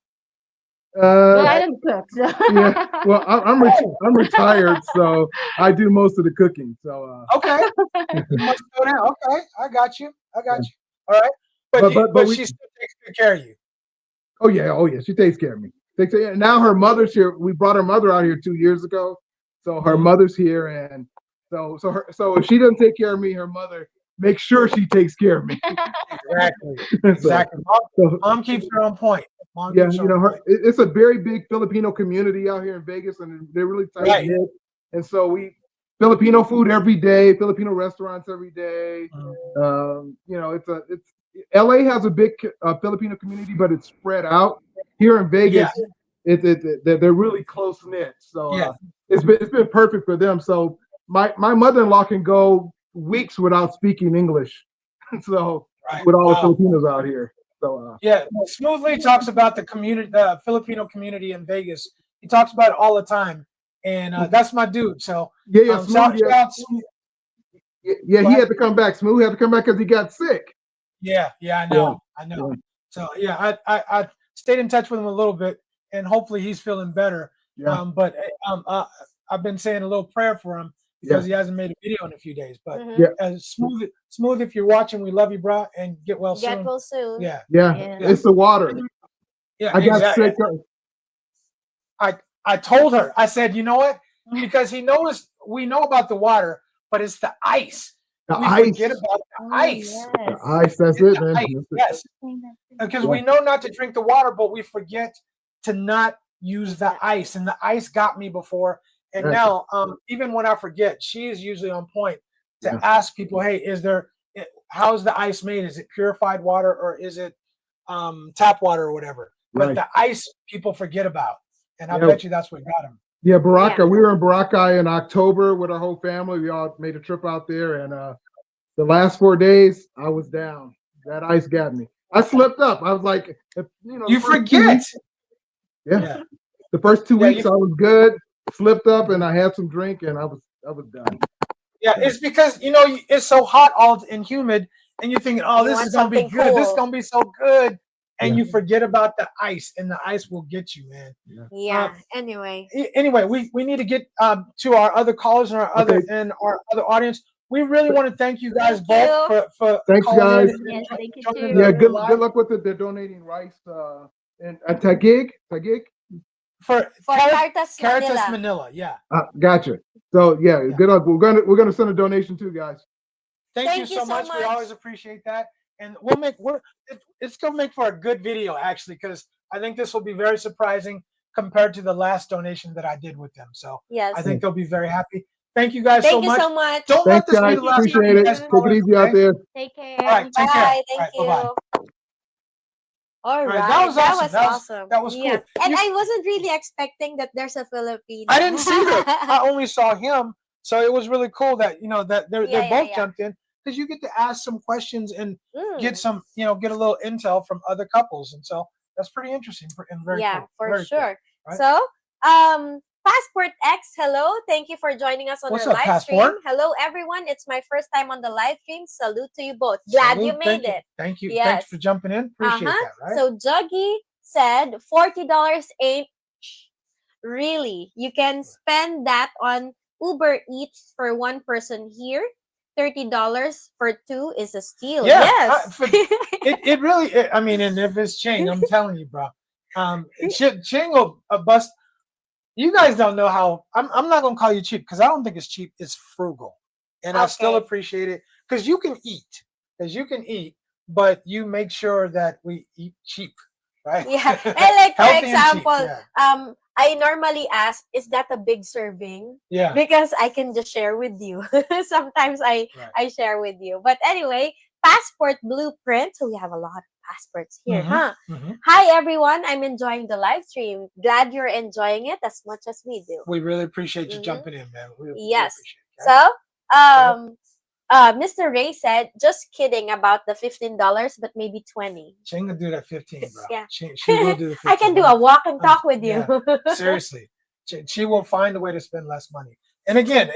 Well, Uh, I don't cook. So. yeah. Well, I'm retired, so I do most of the cooking. So, Okay. You must go down. Okay. I got you. All right. but But we. she still takes good care of you. Oh yeah. She takes care of me. Now her mother's here. We brought her mother out here 2 years ago, so her Mhm. mother's here, and so if she doesn't take care of me, her mother makes sure she takes care of me. Exactly. so, Exactly. Mom, so mom keeps her on point. Mom yeah, keeps her on point. it's a very big Filipino community out here in Vegas, and they're really tight Right. knit. And so we Filipino food every day, Filipino restaurants every day. It's LA has a big Filipino community, but it's spread out. Here in Yeah. Vegas, they're really close knit. So Yeah. it's been perfect for them. So my mother-in-law can go weeks without speaking English. So Right. with all the Wow. Filipinos out here. So Yeah. Smoothly talks about the community, the Filipino community in Vegas. He talks about it all the time, and that's my dude. So yeah, shout Smooth. Yeah, out Smooth. yeah, Go he ahead. had to come back. Smooth had to come back because he got sick. Yeah. I Yeah, know. yeah, So yeah, I stayed in touch with him a little bit, and hopefully he's feeling better. yeah, But I've been saying a little prayer for him yeah, because he hasn't made a video in a few days. But Mhm. yeah, smooth, if you're watching, we love you, bro, and get well Get soon. well soon. Yeah, yeah. Yeah. It's the water. yeah, I got exactly. sick. I told her, I said, you know what? Because we know about the water, but it's the ice. The We ice. forget about the Oh, ice. The yes. ice. That's It's it, the man. ice. That's it. Yes, because Yeah, we know not to drink the water, but we forget to not use the ice. And the ice got me before. And yeah, now, even when I forget, she is usually on point to yeah. ask people, hey, how's the ice made? Is it purified water or is it tap water or whatever? But Right. the ice people forget about. And I Yeah, bet you that's what got him. yeah. Baraka. Yeah. We were in Boracay in October with our whole family. We all made a trip out there, and the last 4 days I was down. That ice got me. I slipped up. I was like, the You first 2 forget. weeks. Yeah, Yeah. the first 2 weeks You I was good. Slipped up, and I had some drink, and I was done. Yeah, it's because it's so hot all and humid, and you're thinking, "Oh, You this want is gonna be something good. This is cool. gonna be so good," and Yeah. you forget about the ice, and the ice will get you, man. Yeah. Anyway. Anyway, we need to get to our other callers and Okay. our other audience. We really want to thank you guys Thank both you. for Thanks, calling in guys. and Yes, thank you joining too. Yeah, the good live luck with the donating rice and Tagig. for For Cartas Caritas Manila. Manila. Yeah, Gotcha. So yeah, Yeah. good luck. We're gonna send a donation too, guys. thank you so much. We always appreciate that, and it's gonna make for a good video actually, because I think this will be very surprising compared to the last donation that I did with them. So Yes. I think they'll be very happy. Thank you guys Thank so you much. so much. Don't let Thanks, this be guys. the last time Appreciate you it. guys Take call it us, easy out okay? there. Take care. All right, take care. Bye. All Thank right, you. bye-bye. All right. That was awesome. was awesome. That was Yeah. cool. And You- I wasn't really expecting that there's a Filipino. I didn't see her. I only saw him. So it was really cool that that they're Yeah, both yeah. jumped in, because you get to ask some questions and get Mm. some get a little intel from other couples, and so that's pretty interesting and very Yeah, cool. for Very cool. sure. right? So, Passport X, hello. Thank you for joining us on What's our up, live Passport? stream. Hello, everyone. It's my first time on the live stream. Salute to you both. Glad you Salute. made it. Thank you. Yes. Thanks for jumping in. Appreciate Uh-huh. that. Right? So, Juggy said $40 ain't really. You can spend that on Uber Eats for one person here. $30 for two is a steal. Yeah, Yes. it really. I mean, and if it's Ching, I'm telling you, bro. Ching will bust. You guys don't know how. I'm not gonna call you cheap, because I don't think it's cheap. It's frugal, and I still Okay. appreciate it, because you can eat, but you make sure that we eat cheap, right? Yeah. And like for Healthy and cheap, example, yeah. I normally ask, is that a big serving? Yeah. Because I can just share with you. Sometimes Right. I share with you. But anyway, passport blueprint. So we have a lot of passports here, Mhm, huh? mhm. Hi everyone. I'm enjoying the live stream. Glad you're enjoying it as much as we do. We really appreciate you Mhm. jumping in, man. We Yes. appreciate it. Okay? So, Mr. Ray said, just kidding about the $15, but maybe 20. Ching will do that 15, bro. Yeah. She will do the 15. I can do a walk and talk with you. Seriously, she will find a way to spend less money. And again,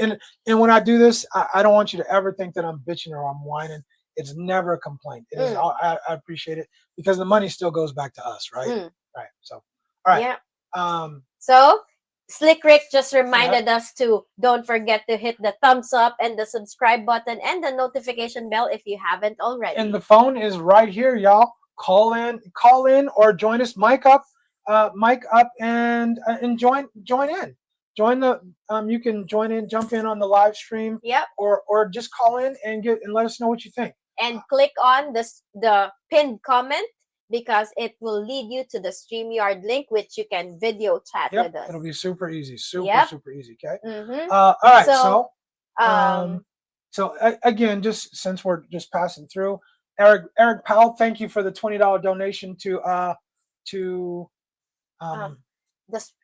and when I do this, I don't want you to ever think that I'm bitching or I'm whining. It's never a complaint. It is. Mm. I appreciate it because the money still goes back to us, right? Mm. Right. So, all right. Yeah. Um, So, Slick Rick just reminded us to don't forget to hit the thumbs up and the subscribe button and the notification bell if you haven't already. and the phone is right here, y'all. Call in, or join us. Mic up, and join in. Join the you can join in, jump in on the live stream, Yep. or just call in and let us know what you think. And click on the pinned comment because it will lead you to the StreamYard link, which you can video chat Yep, with us. it'll be super easy, super Yep. super easy. Okay. Mm-hmm. All right. So, So again, just since we're just passing through, Eric Powell, thank you for the $20 donation to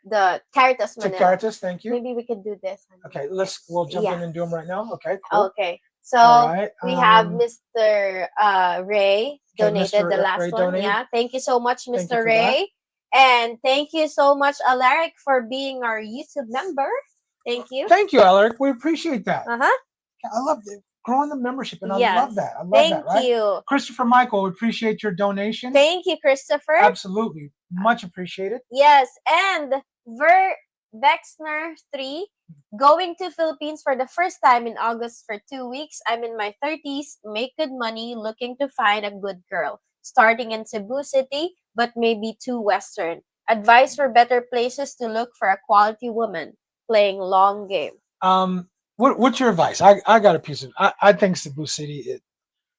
the Caritas to Manila. Caritas. Thank you. Maybe we could do this. Okay, we'll jump in and do them right now. Okay, cool. Okay. So All right. we have Mr. Ray donated Mr. the last Ray one. donated. Yeah. Thank you so much, Thank you Mr. for Ray. And thank you so much, Alaric, for being our YouTube member. Thank you. Thank you, Alaric. We appreciate that. Uh-huh. I love it. Growing the membership, and Yes. I love that. I love Thank that, right? you. Christopher Michael, we appreciate your donation. Thank you, Christopher. Absolutely. Much appreciated. Yes. And Vexner 3, going to Philippines for the first time in August for 2 weeks. I'm in my 30s, make good money, looking to find a good girl. Starting in Cebu City, but maybe too Western. Advice for better places to look for a quality woman. Playing long game. What's your advice? I got a piece of. I think Cebu City.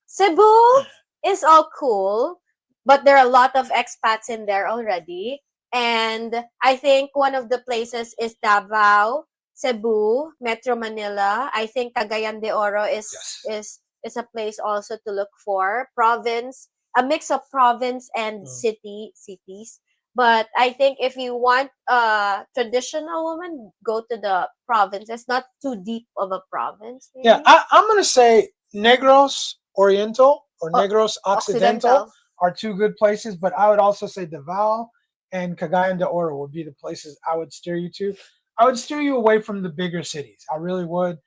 Cebu is all cool, but there are a lot of expats in there already. And I think one of the places is Davao, Cebu, Metro Manila. I think Cagayan de Oro is a place also to look for. Province, a mix of province and cities. But I think if you want a traditional woman, go to the province. It's not too deep of a province. Maybe. Yeah, I'm gonna say Negros Oriental or Negros Occidental are two good places, but I would also say Davao and Cagayan de Oro would be the places I would steer you to. I would steer you away from the bigger cities. I really would,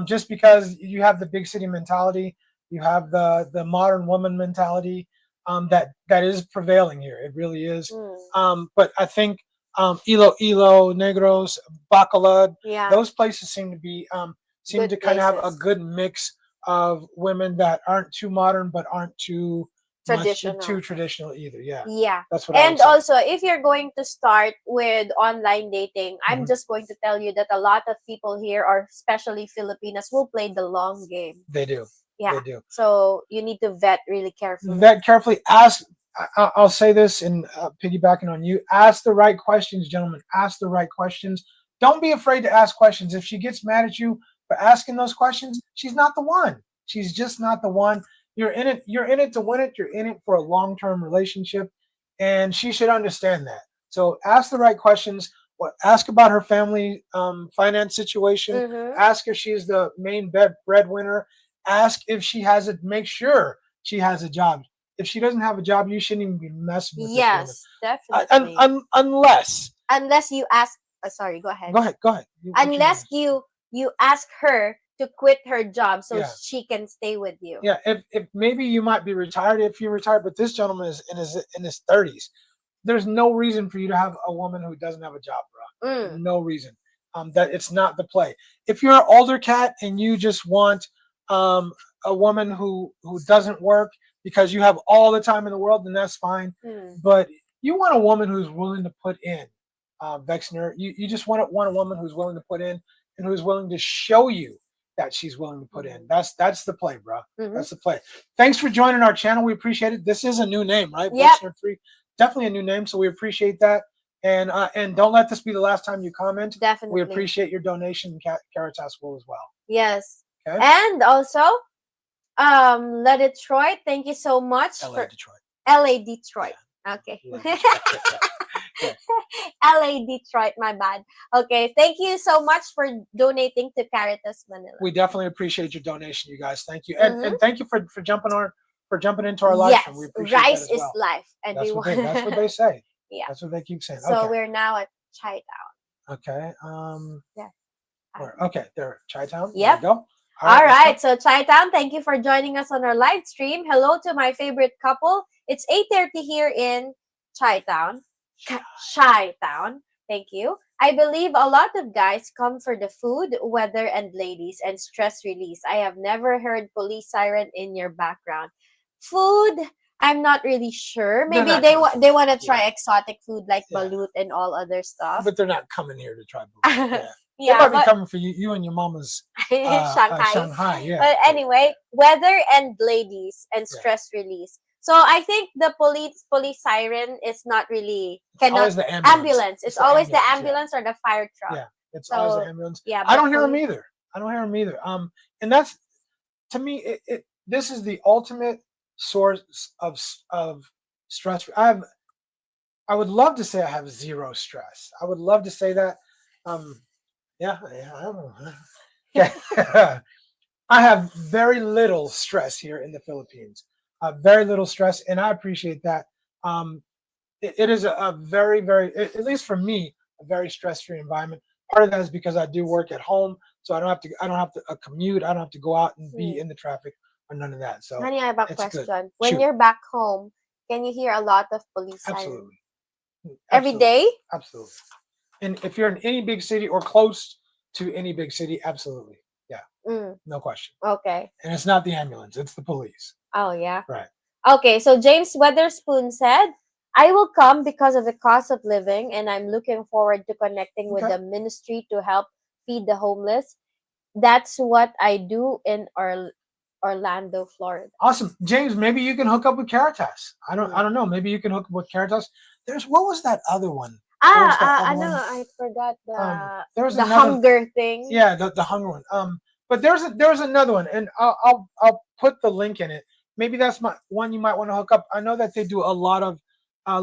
just because you have the big city mentality, you have the modern woman mentality that is prevailing here. It really is. But I think Iloilo, Negros, Bacolod, those places seem to kind of have a good mix of women that aren't too modern but aren't too traditional either. Yeah, that's what. And also, if you're going to start with online dating, I'm just going to tell you that a lot of people here, or especially Filipinas, will play the long game. They do. Yeah, they do. So you need to vet really carefully. Vet carefully. Ask. I'll say this, and piggybacking on you, ask the right questions, gentlemen. Ask the right questions. Don't be afraid to ask questions. If she gets mad at you for asking those questions, she's not the one. She's just not the one. You're in it. You're in it to win it. You're in it for a long-term relationship, and she should understand that. So ask the right questions. Ask about her family finance situation. Ask if she's the main breadwinner. Ask if she has it. Make sure she has a job. If she doesn't have a job, you shouldn't even be messing with this woman. Definitely. Unless you ask. Sorry, go ahead. Go ahead. Unless you ask her to quit her job so she can stay with you. Yeah. If maybe you might be retired if you're retired, but this gentleman is in his 30s. There's no reason for you to have a woman who doesn't have a job, bro. No reason. That it's not the play. If you're an older cat and you just want a woman who doesn't work because you have all the time in the world, then that's fine. But you want a woman who's willing to put in, Vexner. You just want a woman who's willing to put in and who's willing to show you that she's willing to put in. That's the play, bro. That's the play. Thanks for joining our channel. We appreciate it. This is a new name, right? Yep. Vexner 3. Definitely a new name, so we appreciate that. And don't let this be the last time you comment. Definitely. We appreciate your donation. Caritas will as well. Yes. Okay. And also, La Detroit, thank you so much. LA Detroit. Yeah. Okay. LA Detroit, my bad. Okay, thank you so much for donating to Caritas Manila. We definitely appreciate your donation, you guys. Thank you. And thank you for jumping into our live stream. We appreciate rice that as well. is life. And that's what they say. Yeah. That's what they keep saying. So we're now at Chi Town. Okay. Yeah. Okay, there, Chi Town. Yep. There we go. All let's go. right. So, Chai Town, thank you for joining us on our live stream. Hello to my favorite couple. It's 8:30 here in Chai Town. Chai Town. Thank you. I believe a lot of guys come for the food, weather, and ladies and stress release. I have never heard police siren in your background. Food, I'm not really sure. They're Maybe not coming for they food. want to Yeah. try exotic food like Yeah. balut and all other stuff. But they're not coming here to try booty. Yeah. They Yeah, might be but coming for you and your mama's Shanghai. Shanghai. Yeah. But anyway, weather and ladies and Yeah. stress release. So I think the police siren is not really cannot Always the ambulance. It's always the yeah. ambulance or the fire truck. Yeah, it's always the So ambulance. yeah, I but don't hear them police. either. I don't hear them either. And that's to me, this is the ultimate source of stress. I would love to say I have zero stress. I would love to say that. Um, yeah, I don't know. Yeah. I have very little stress here in the Philippines. Very little stress, and I appreciate that. Um, it is a very, very, at least for me, a very stress-free environment. Part of that is because I do work at home, so I don't have to commute. I don't have to go out and be Hmm. in the traffic or none of that. So Honey, I have a it's good. question. When Shoot, you're back home, can you hear a lot of police siren absolutely, every absolutely, day? absolutely. And if you're in any big city or close to any big city, absolutely, yeah, Mm, no question. okay. And it's not the ambulance; it's the police. Oh yeah. Right. Okay, so James Weatherspoon said, I will come because of the cost of living, and I'm looking forward to connecting with Okay. the ministry to help feed the homeless. That's what I do in Orlando, Florida. Awesome, James. Maybe you can hook up with Caritas. I Mm. don't know. Maybe you can hook up with Caritas. There's what was that other one? What was that I other know. one? I forgot There was the another. hunger thing. Yeah, the hunger one. But there's another one, and I'll put the link in it. Maybe that's my one you might want to hook up. I know that they do a lot of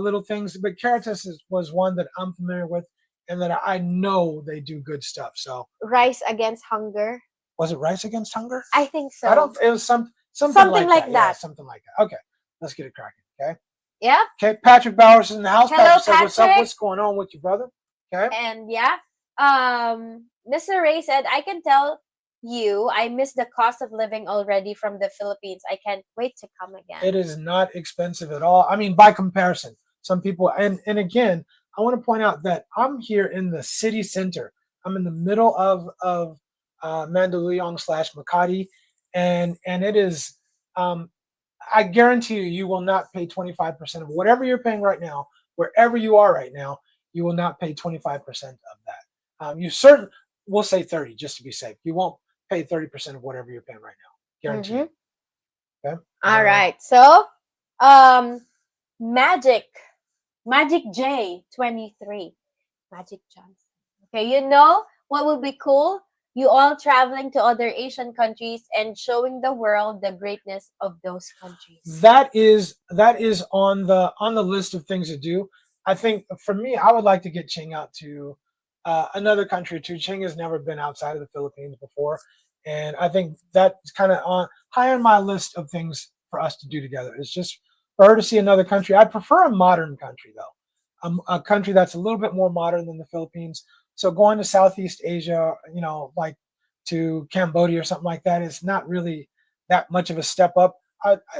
little things, but Caritas was one that I'm familiar with, and that I know they do good stuff. So Rise Against Hunger. was it Rice Against Hunger? I think so. I don't. It was something Something like like that. Yeah, that. something like that. Okay, let's get it cracking. Okay. Yeah. Okay, Patrick Bowers is in the house. Hello, Patrick said, "What's up? Patrick. What's going on with you, brother?" Okay. And yeah, Mr. Ray said, I can tell you I miss the cost of living already from the Philippines. I can't wait to come again. It is not expensive at all. I mean, by comparison, some people, and again, I want to point out that I'm here in the city center. I'm in the middle of Mandaluyong / Makati, and it is. I guarantee you, you will not pay 25% of whatever you're paying right now, wherever you are right now. You will not pay 25% of that. You certain, we'll say 30 just to be safe. You won't pay 30% of whatever you're paying right now. Guarantee you. Okay. All right. So, um, Magic, Magic J 23, Magic Johnson. Okay, you know what would be cool? You all traveling to other Asian countries and showing the world the greatness of those countries. That is on the list of things to do. I think for me, I would like to get Ching out to another country too. Ching has never been outside of the Philippines before, and I think that's kind of on high on my list of things for us to do together. It's just for her to see another country. I prefer a modern country though, a country that's a little bit more modern than the Philippines. So going to Southeast Asia, like to Cambodia or something like that, is not really that much of a step up.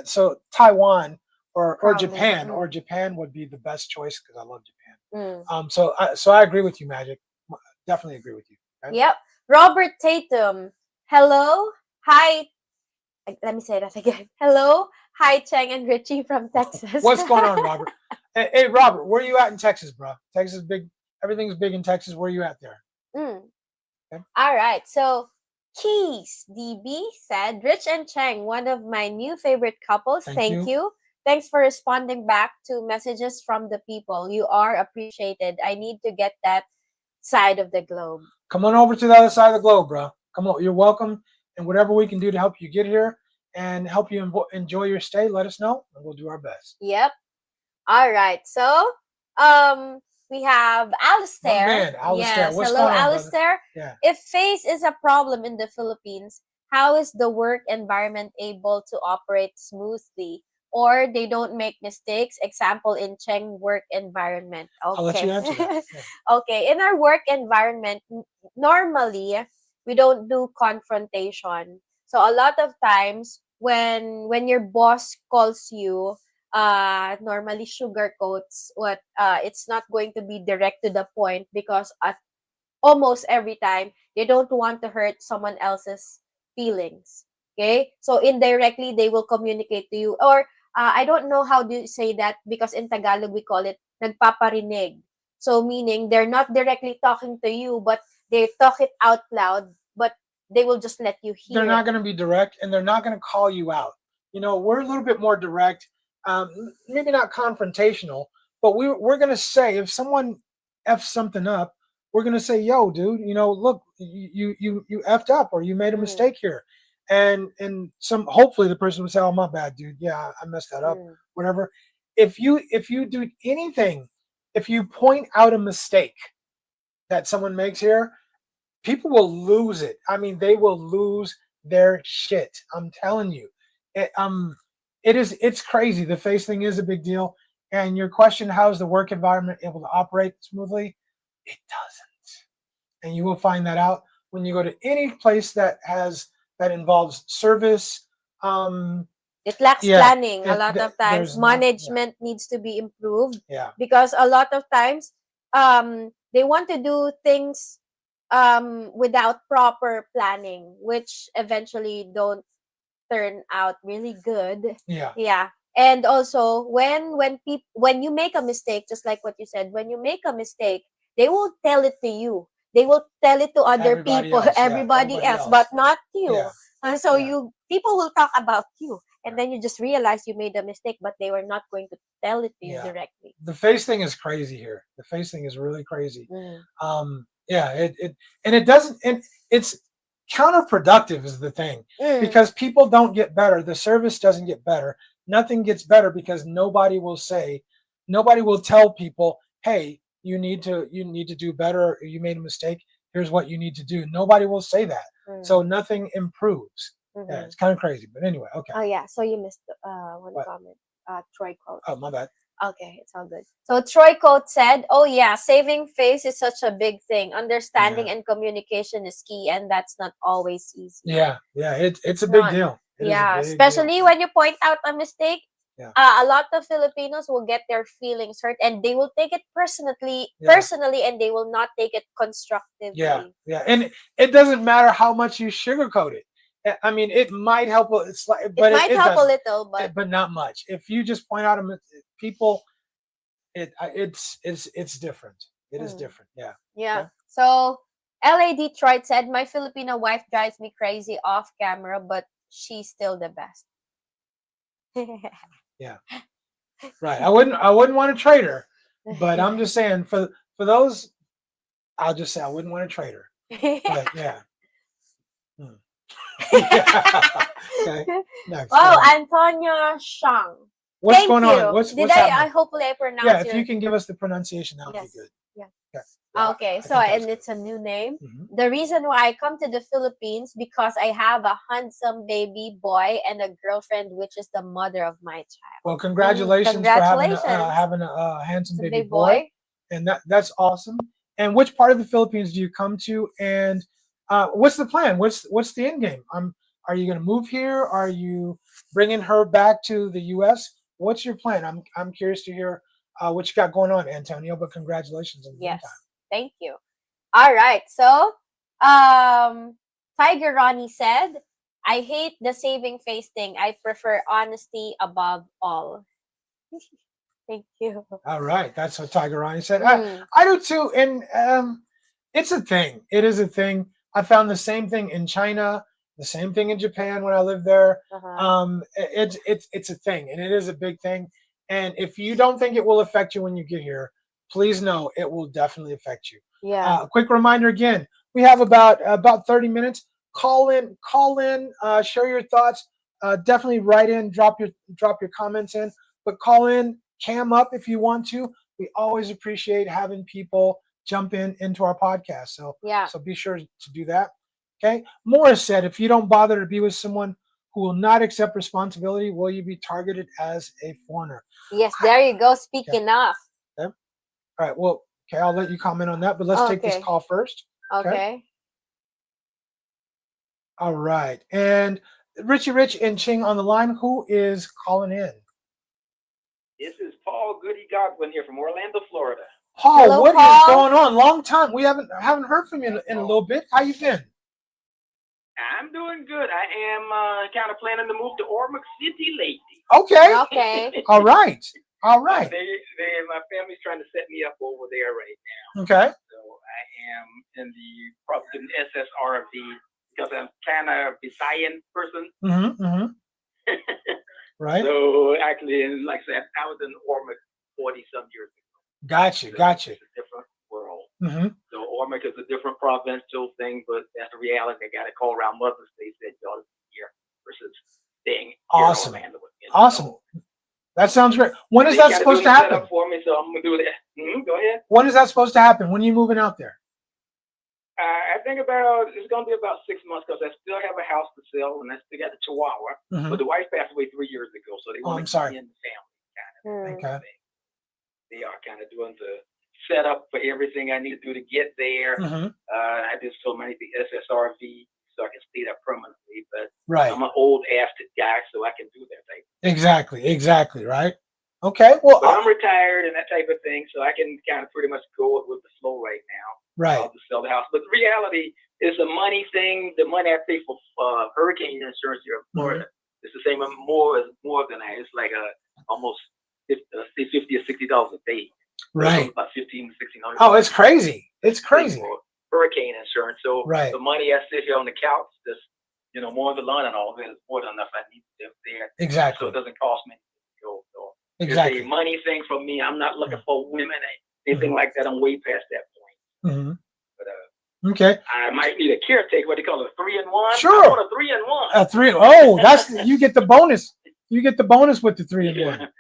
So Taiwan or Probably. Japan would be the best choice because I love Japan. Mm. So I agree with you, Magic. Definitely agree with you. Okay? Yep. Robert Tatum. Hello. Hi. Let me say that again. Hello. Hi, Cheng and Richie from Texas. What's going on, Robert? Hey, Robert, where you at in Texas, bro? Texas is big. Everything's big in Texas. Where you at there? Okay. All right. So Keys DB said, Rich and Cheng, one of my new favorite couples. Thank you. Thanks for responding back to messages from the people. You are appreciated. I need to get that side of the globe. Come on over to the other side of the globe, bro. Come on. You're welcome. And whatever we can do to help you get here and help you enjoy your stay, let us know, and we'll do our best. Yep. All right. So, we have Alistair. Oh, man, Alistair. Yes. What's Hello, going on, Alistair. Yeah. If face is a problem in the Philippines, how is the work environment able to operate smoothly? Or they don't make mistakes? Example in Cheng work environment. Okay. I'll let you answer that. Yeah. Okay. In our work environment, normally we don't do confrontation. So a lot of times when your boss calls you, normally sugarcoats what, it's not going to be direct to the point, because at almost every time they don't want to hurt someone else's feelings. Okay, so indirectly they will communicate to you, or I don't know how do you say that, because in Tagalog we call it nagpaparinig. So meaning they're not directly talking to you, but they talk it out loud, but they will just let you They're hear not it. going to be direct, and they're not going to call you out. We're a little bit more direct, maybe not confrontational, but we're going to say if someone f's something up, we're going to say, "Yo, dude, look, you effed up, or you made a Mm, mistake here," and some hopefully the person would say, "Oh, my bad, dude. Yeah, I messed that up. mm, Whatever." If you do anything, if you point out a mistake that someone makes here, people will lose it. I mean, they will lose their shit. I'm telling you. It, um, it's crazy. The face thing is a big deal. And your question, how is the work environment able to operate smoothly? It doesn't. And you will find that out when you go to any place that involves service. Um, it lacks yeah, planning a lot of times. there's not. Yeah, Management needs to be improved, yeah, because a lot of times they want to do things without proper planning, which eventually don't turn out really good. yeah, Yeah. And also when you make a mistake, just like what you said, when you make a mistake, they won't tell it to you. They will tell it to other everybody people, else. Yeah, everybody everybody else, but else. not you. Yeah, And so yeah. you people will talk about you, and Yeah. then you just realize you made a mistake, but they were not going to tell it to you Yeah. directly. The face thing is crazy here. The face thing is really crazy. Mm. Yeah, and it doesn't, and it's counterproductive is the thing, Mm. because people don't get better. The service doesn't get better. Nothing gets better because nobody will tell people, hey, you need to do better. Or you made a mistake. Here's what you need to do. Nobody will say that. So Mm. nothing improves. Yeah, Hmm. it's kind of crazy. But anyway, okay. Oh yeah, so you missed one What? comment. Troy quote. Oh, my bad. Okay, it's all good. So Troy quote said, "Oh yeah, saving face is such a big thing. Understanding Yeah. and communication is key, and that's not always easy. Yeah, yeah, it's It's a big not. deal. It is a Yeah, big deal. especially when you point out a mistake. Yeah, A lot of Filipinos will get their feelings hurt, and they will take it yeah, and they will not take it yeah, constructively. yeah. And it doesn't matter how much you sugarcoat it. I mean, it might help. It's like, It but it, might it help a doesn't. little, but But not much. If you just point out people, it's different. It is mm, different. Yeah. yeah. Okay. So LA Detroit said, "My Filipino wife drives me crazy off camera, but she's still the best." Yeah. Right. I wouldn't want to trade her, but I'm just saying for those, I'll just say I wouldn't want to trade her. But yeah. Hmm. Yeah. Okay. Next. Go Wow, ahead. Antonia Shang. What's Thank going on? you. What's Did what's I happening? hopefully I Yeah, pronounce if you your can give us the pronunciation, that would be yes. good. Yeah. Okay. Yeah, Okay, I so think that was and good. it's a new name. Hmm. The reason why I come to the Philippines because I have a handsome baby boy and a girlfriend, which is the mother of my child. Well, congratulations for Congratulations, having a handsome some baby big boy, boy. and that's awesome. And which part of the Philippines do you come to? And what's the plan? What's the end game? Are you going to move here? Are you bringing her back to the U.S.? What's your plan? I'm curious to hear what you got going on, Antonio. But congratulations in the Yes, meantime. thank you. All right, so Tiger Ronnie said, "I hate the saving face thing. I prefer honesty above all." Thank you. All right, that's what Tiger Ryan said. Mm, I do too, and it's a thing. It is a thing. I found the same thing in China, the same thing in Japan when I lived there. uh-huh. It's a thing, and it is a big thing. And if you don't think it will affect you when you get here, please know it will definitely affect you. Yeah. A quick reminder again: we have about 30 minutes. Call in, share your thoughts. Definitely write in, drop your comments in, but call in, cam up if you want to. We always appreciate having people jump into our podcast. So Yeah. so be sure to do that. Okay. Morris said, if you don't bother to be with someone who will not accept responsibility, will you be targeted as a foreigner? Yes, there you go. Speak Okay. enough. Okay. All right. Well, okay, I'll let you comment on that, but let's take this Okay. call first. Okay. Okay. All right. And Richie Rich and Ching on the line. Who is calling in? This is Paul Goody Godwin here from Orlando, Florida. Paul, Hello, what is Paul. going on? Long time. We haven't heard from you in a little bit. How you been? I'm doing good. I am kind of planning to move to Ormond City lately. Okay. Okay. All right. All right. My family's trying to set me up over there right now. Okay. So I am in the probably in SSRV because I'm kind of a Visayan person. Mm-hmm. Mm-hmm. Right. So actually, and like I said, I was in Ormond 40-some years ago. Gotcha. So Gotcha. It's a different world. Mm-hmm. So Ormond is a different provincial thing, but that's the reality. They got to call around Mother's Day, said y'all here versus staying here Awesome. in Orlando. Awesome. That sounds great. When is that supposed to happen? For me, so I'm gonna do that. Go ahead. When is that supposed to happen? When are you moving out there? I think it's gonna be about 6 months because I still have a house to sell and I still got the Chihuahua. Mhm. But the wife passed away 3 years ago, so they Oh, want I'm to sorry. keep me in the family kind of Okay. thing. They are kind of doing the setup for everything I need to do to get there. Mm-hmm. I just told them I need the SSRV so I can stay there permanently. But Right. I'm an old asset guy, so I can do that type. Exactly. Exactly. Right. Okay. Well, But I'm retired and that type of thing, so I can kind of pretty much go with the flow right now. right. I'll just sell the house. But the reality is a money thing. The money I pay for hurricane insurance here in Florida, it's the same. More than that. It's like almost $50 or $60 a day. Right. About $1,500-$1,600. Oh, it's crazy. It's crazy. For hurricane insurance. So Right. the money I sit here on the couch, just more the lawn and all of it is more than enough I need to live there. So Exactly. it doesn't cost me to go. So Exactly. it's a money thing for me. I'm not looking for women or anything like that. I'm way past that point. Mm-hmm. But Okay. I might need a caretaker. What they call it, a 3-in-1. Sure. I want a 3-in-1. A 3. Oh, you get the bonus. You get the bonus with the 3-in-1.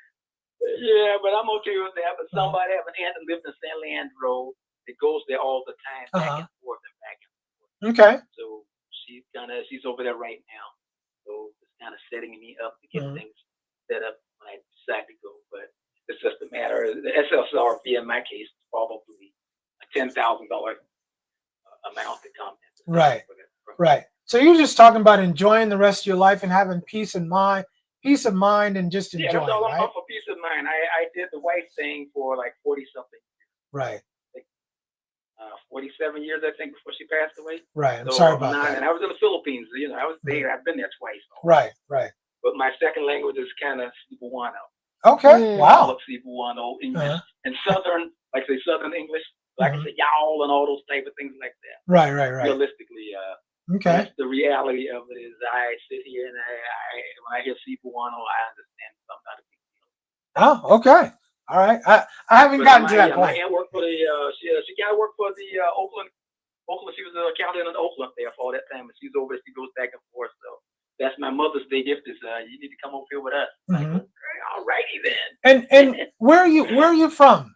Yeah, but I'm okay with that. But somebody have an aunt that lives in San Leandro that goes there all the time, back and forth and back and forth. Okay. So she's over there right now. So it's kind of setting me up to get things set up when I decide to go. But it's just a matter. The SSRV in my case is probably a $10,000 amount to come in. Right. Right. So you're just talking about enjoying the rest of your life and having peace of mind, and just enjoying, that's all right? I'm for peace of mind. I did the wife thing for like 40-something. Right. 47 years, I think, before she passed away. Right. I'm So sorry about that. And I was in the Philippines. I was there. I've been there twice. Right. Right. But my second language is kind of Cebuano. Okay. Wow. Cebuano English and Southern, like say Southern English, like I say y'all and all those type of things like that. Right. Right. Right. Realistically, okay. The reality of it is, I sit here and I when I hear Cebuano, I understand I'm not a big deal. Oh, okay. All right. I haven't gotten to that point. My aunt worked for the she kind of worked for the Oakland. She was an accountant in Oakland there for all that time, and she's over. She goes back and forth. So that's my Mother's Day gift. Is you need to come over here with us. Like, okay, all righty then. And where are you from?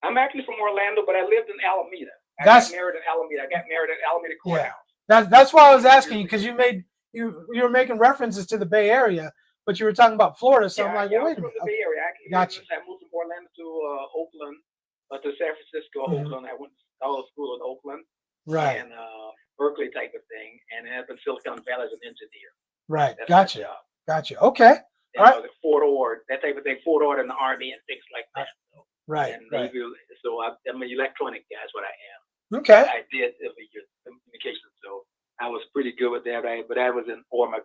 I'm actually from Orlando, but I lived in Alameda. I got married in Alameda Courthouse. Yeah. That's why I was asking you, because you were making references to the Bay Area, but you were talking about Florida. So I'm like, well, wait a minute. The Bay Area. Gotcha. I moved from Orlando to Oakland, to San Francisco, Oakland. I went to school in Oakland. Right. And Berkeley type of thing, and then up in Silicon Valley as an engineer. Right. That's Gotcha. Okay. All right. Fort Ord, that type of thing. Fort Ord in the Army and things like that. Right. And Navy. So I'm an electronic guy. Is what I am. Okay. I did communications, so I was pretty good with that. Right. But I was in Ormond,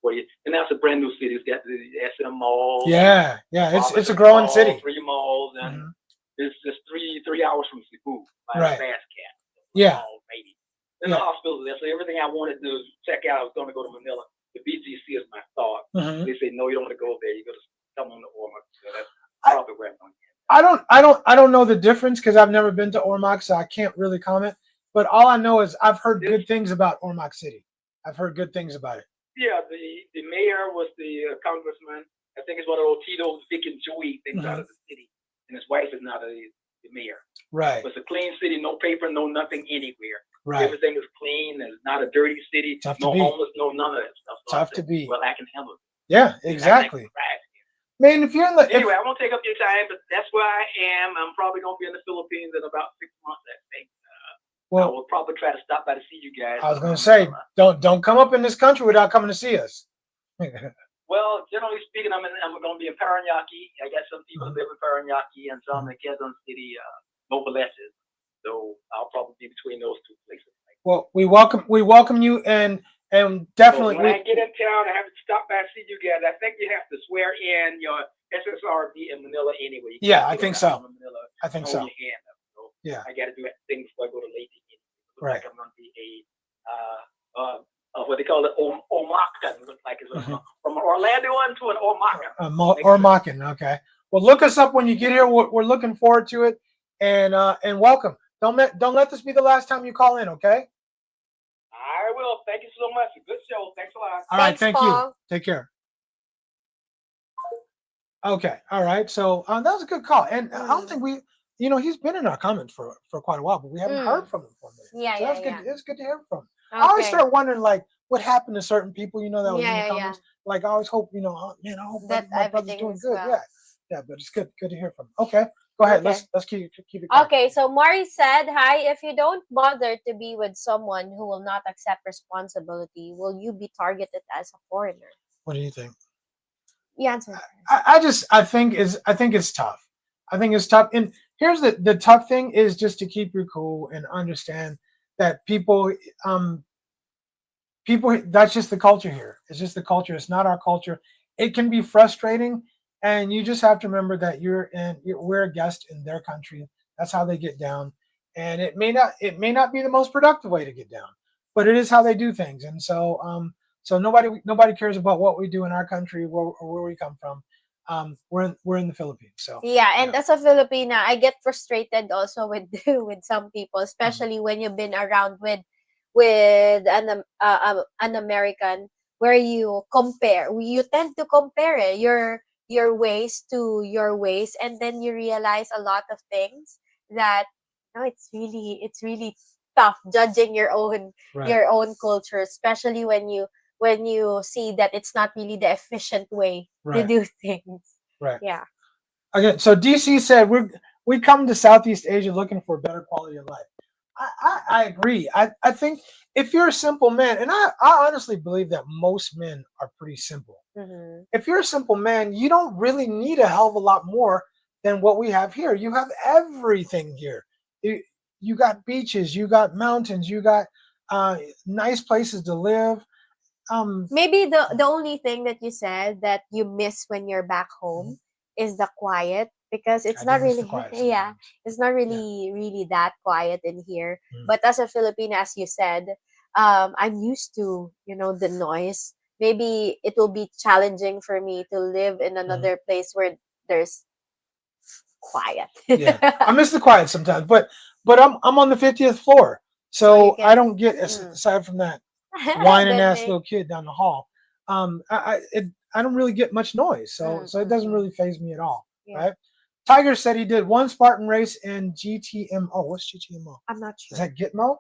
and that's a brand new city. It's got the SM Mall. Yeah. It's a growing city. 3 malls, and it's just 3 hours from Cebu by right. a fast cab. Yeah. Maybe. And the hospital there. So everything I wanted to check out, I was going to go to Manila. The BGC is my thought. They say no, you don't want to go there. You got to come on to Ormond. So that's probably where I'm going. I don't know the difference because I've never been to Ormoc, so I can't really comment. But all I know is I've heard good things about Ormoc City. I've heard good things about it. Yeah, the mayor was the congressman. I think it's one of those Tito's, Vic and Joey things out of the city, and his wife is now the mayor. Right. But it's a clean city, no paper, no nothing anywhere. Right. Everything is clean. It's not a dirty city. No homeless, no none of that stuff. So tough to be. Well, I can handle it. Yeah, exactly. Man, if you're in the anyway, I won't take up your time, but that's where I am. I'm probably gonna be in the Philippines in about 6 months, I think. Well, will probably try to stop by to see you guys. I was going to say, don't come up in this country without coming to see us. Well, generally speaking, I'm going to be in Paranaque. I got some people that live in Paranaque and some in Quezon City, Novaleches. So I'll probably be between those two places. Well, we welcome you, and definitely. So when I get in town, I have to stop by and see you guys. I think you have to swear in your SSRB in Manila anyway. Yeah, I think so. Manila, I think so. Your hand up. So Yeah. I got to do that thing before I go to Lady. Right. Like I'm going to be what they call it, Omakan. Looks like it's from an Orlando one to an Omakan. Ormakan, okay. Well, look us up when you get here. We're looking forward to it, and welcome. Don't let this be the last time you call in, okay? I will. Thank you so much. Good show. Thanks a lot. All right, Thanks, thank Paul. you. Take care. Okay, all right. So that was a good call, and I don't think he's been in our comments for quite a while, but we haven't heard from him for a minute. Yeah, so that's yeah. good. It's good to hear from him. Okay. I always start wondering, like, what happened to certain people, that was in the comments. Like, I always hope, oh, man, I hope that my brother's doing good. well. Yeah, but it's good to hear from him. Okay, go ahead. Okay. Let's keep it going. Okay, so Mari said, hi, if you don't bother to be with someone who will not accept responsibility, will you be targeted as a foreigner? What do you think? You answer. I think it's tough. I think it's tough. And here's the tough thing is just to keep you cool and understand that people, that's just the culture here. It's just the culture. It's not our culture. It can be frustrating, and you just have to remember that we're a guest in their country. That's how they get down, and it may not be the most productive way to get down, but it is how they do things. And so nobody cares about what we do in our country or where we come from. We're in the Philippines. So yeah, and as a Filipina, I get frustrated also with with some people, especially when you've been around with an American, where you tend to compare your ways to your ways, and then you realize a lot of things that it's really tough judging your own culture, especially when you see that it's not really the efficient way to do things. Right. Yeah. Okay. So DC said we come to Southeast Asia looking for a better quality of life. I agree. I think if you're a simple man, and I honestly believe that most men are pretty simple. Mm-hmm. If you're a simple man, you don't really need a hell of a lot more than what we have here. You have everything here. You got beaches, you got mountains, you got nice places to live. Maybe the only thing that you said that you miss when you're back home is the quiet, because it's not really it's not really that quiet in here. But as a Filipino, as you said, I'm used to the noise. Maybe it will be challenging for me to live in another place where there's quiet. Yeah, I miss the quiet sometimes, but I'm on the 50th floor, so I don't get aside from that whining ass little kid down the hall. I don't really get much noise, so it doesn't really faze me at all. Right? Tiger said he did one Spartan race in GTMO. What's GTMO? I'm not sure. Is that Gitmo?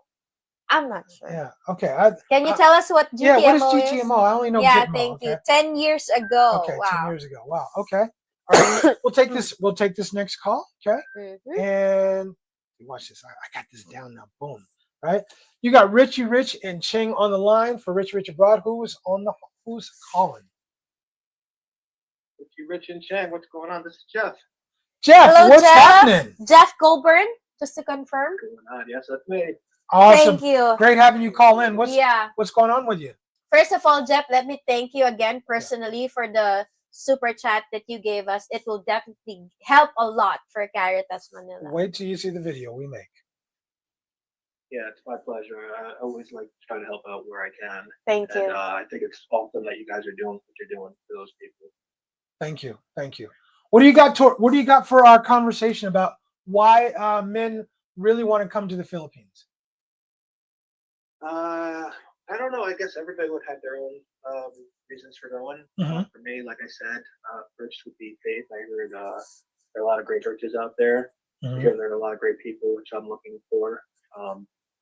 I'm not sure. Yeah. Okay. Can you tell us what GTMO is? Yeah. What is GTMO? I only know Yeah. Gitmo. Thank you. 10 years ago. Okay. Wow. 10 years ago. Wow. Okay. All right. We'll take this. We'll take this next call. Okay. And watch this. I got this down now. Boom. Right. You got Richie Rich and Ching on the line for Richie Rich Abroad. Who's calling? Richie Rich and Chang, what's going on? This is Jeff. Jeff, hello, what's Jeff. happening? Jeff Goldburn, just to confirm. What's going on? Yes, that's me. Awesome. Thank you. Great having you call in. What's going on with you? First of all, Jeff, let me thank you again personally for the super chat that you gave us. It will definitely help a lot for Caritas Manila. Wait till you see the video we make. Yeah, it's my pleasure. I always like to try to help out where I can. Thank you. And I think it's awesome that you guys are doing what you're doing for those people. Thank you. Thank you. What do you got? What do you got for our conversation about why men really want to come to the Philippines? I don't know. I guess everybody would have their own reasons for going. For me, like I said, first would be faith. I heard there are a lot of great churches out there. I hear there are a lot of great people, which I'm looking for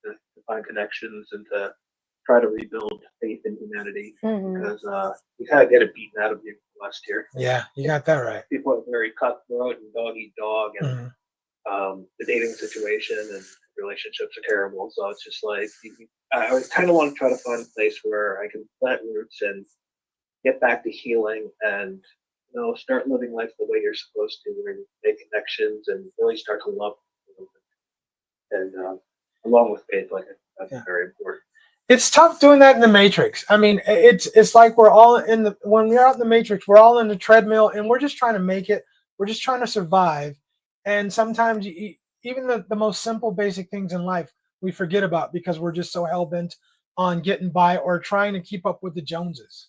to find connections and to try to rebuild faith in humanity, because you kind of get it beaten out of you last year. Yeah, you got that right. People are very cutthroat and dog eat dog, and the dating situation, and relationships are terrible. So it's just like I kind of want to try to find a place where I can plant roots and get back to healing and start living life the way you're supposed to, where you make connections and really start to love people. And along with faith, like that's very important. It's tough doing that in the matrix. I mean, it's like we're all when we're out in the matrix, we're all in the treadmill and we're just trying to make it. We're just trying to survive. And sometimes even the most simple basic things in life we forget about because we're just so hell-bent on getting by or trying to keep up with the Joneses.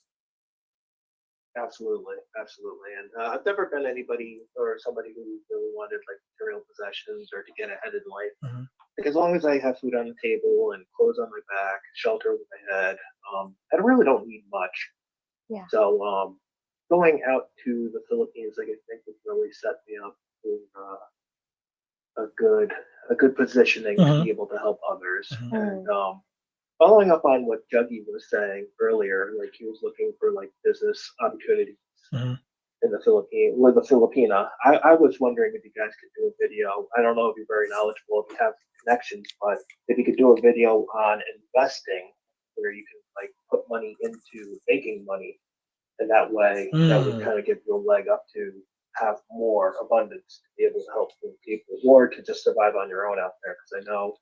Absolutely. And I've never been anybody or somebody who really wanted like material possessions or to get ahead in life. Mm-hmm. Like as long as I have food on the table and clothes on my back, shelter over my head, I really don't need much. Yeah. So going out to the Philippines, like I think would really set me up for a good positioning to be able to help others. And following up on what Juggy was saying earlier, like he was looking for like business opportunities in the Philippines with the Filipina. I was wondering if you guys could do a video. I don't know if you're very knowledgeable, if you have connections, but if you could do a video on investing where you can like put money into making money, and that way that would kind of give you a leg up to have more abundance to be able to help people or to just survive on your own out there. Because I know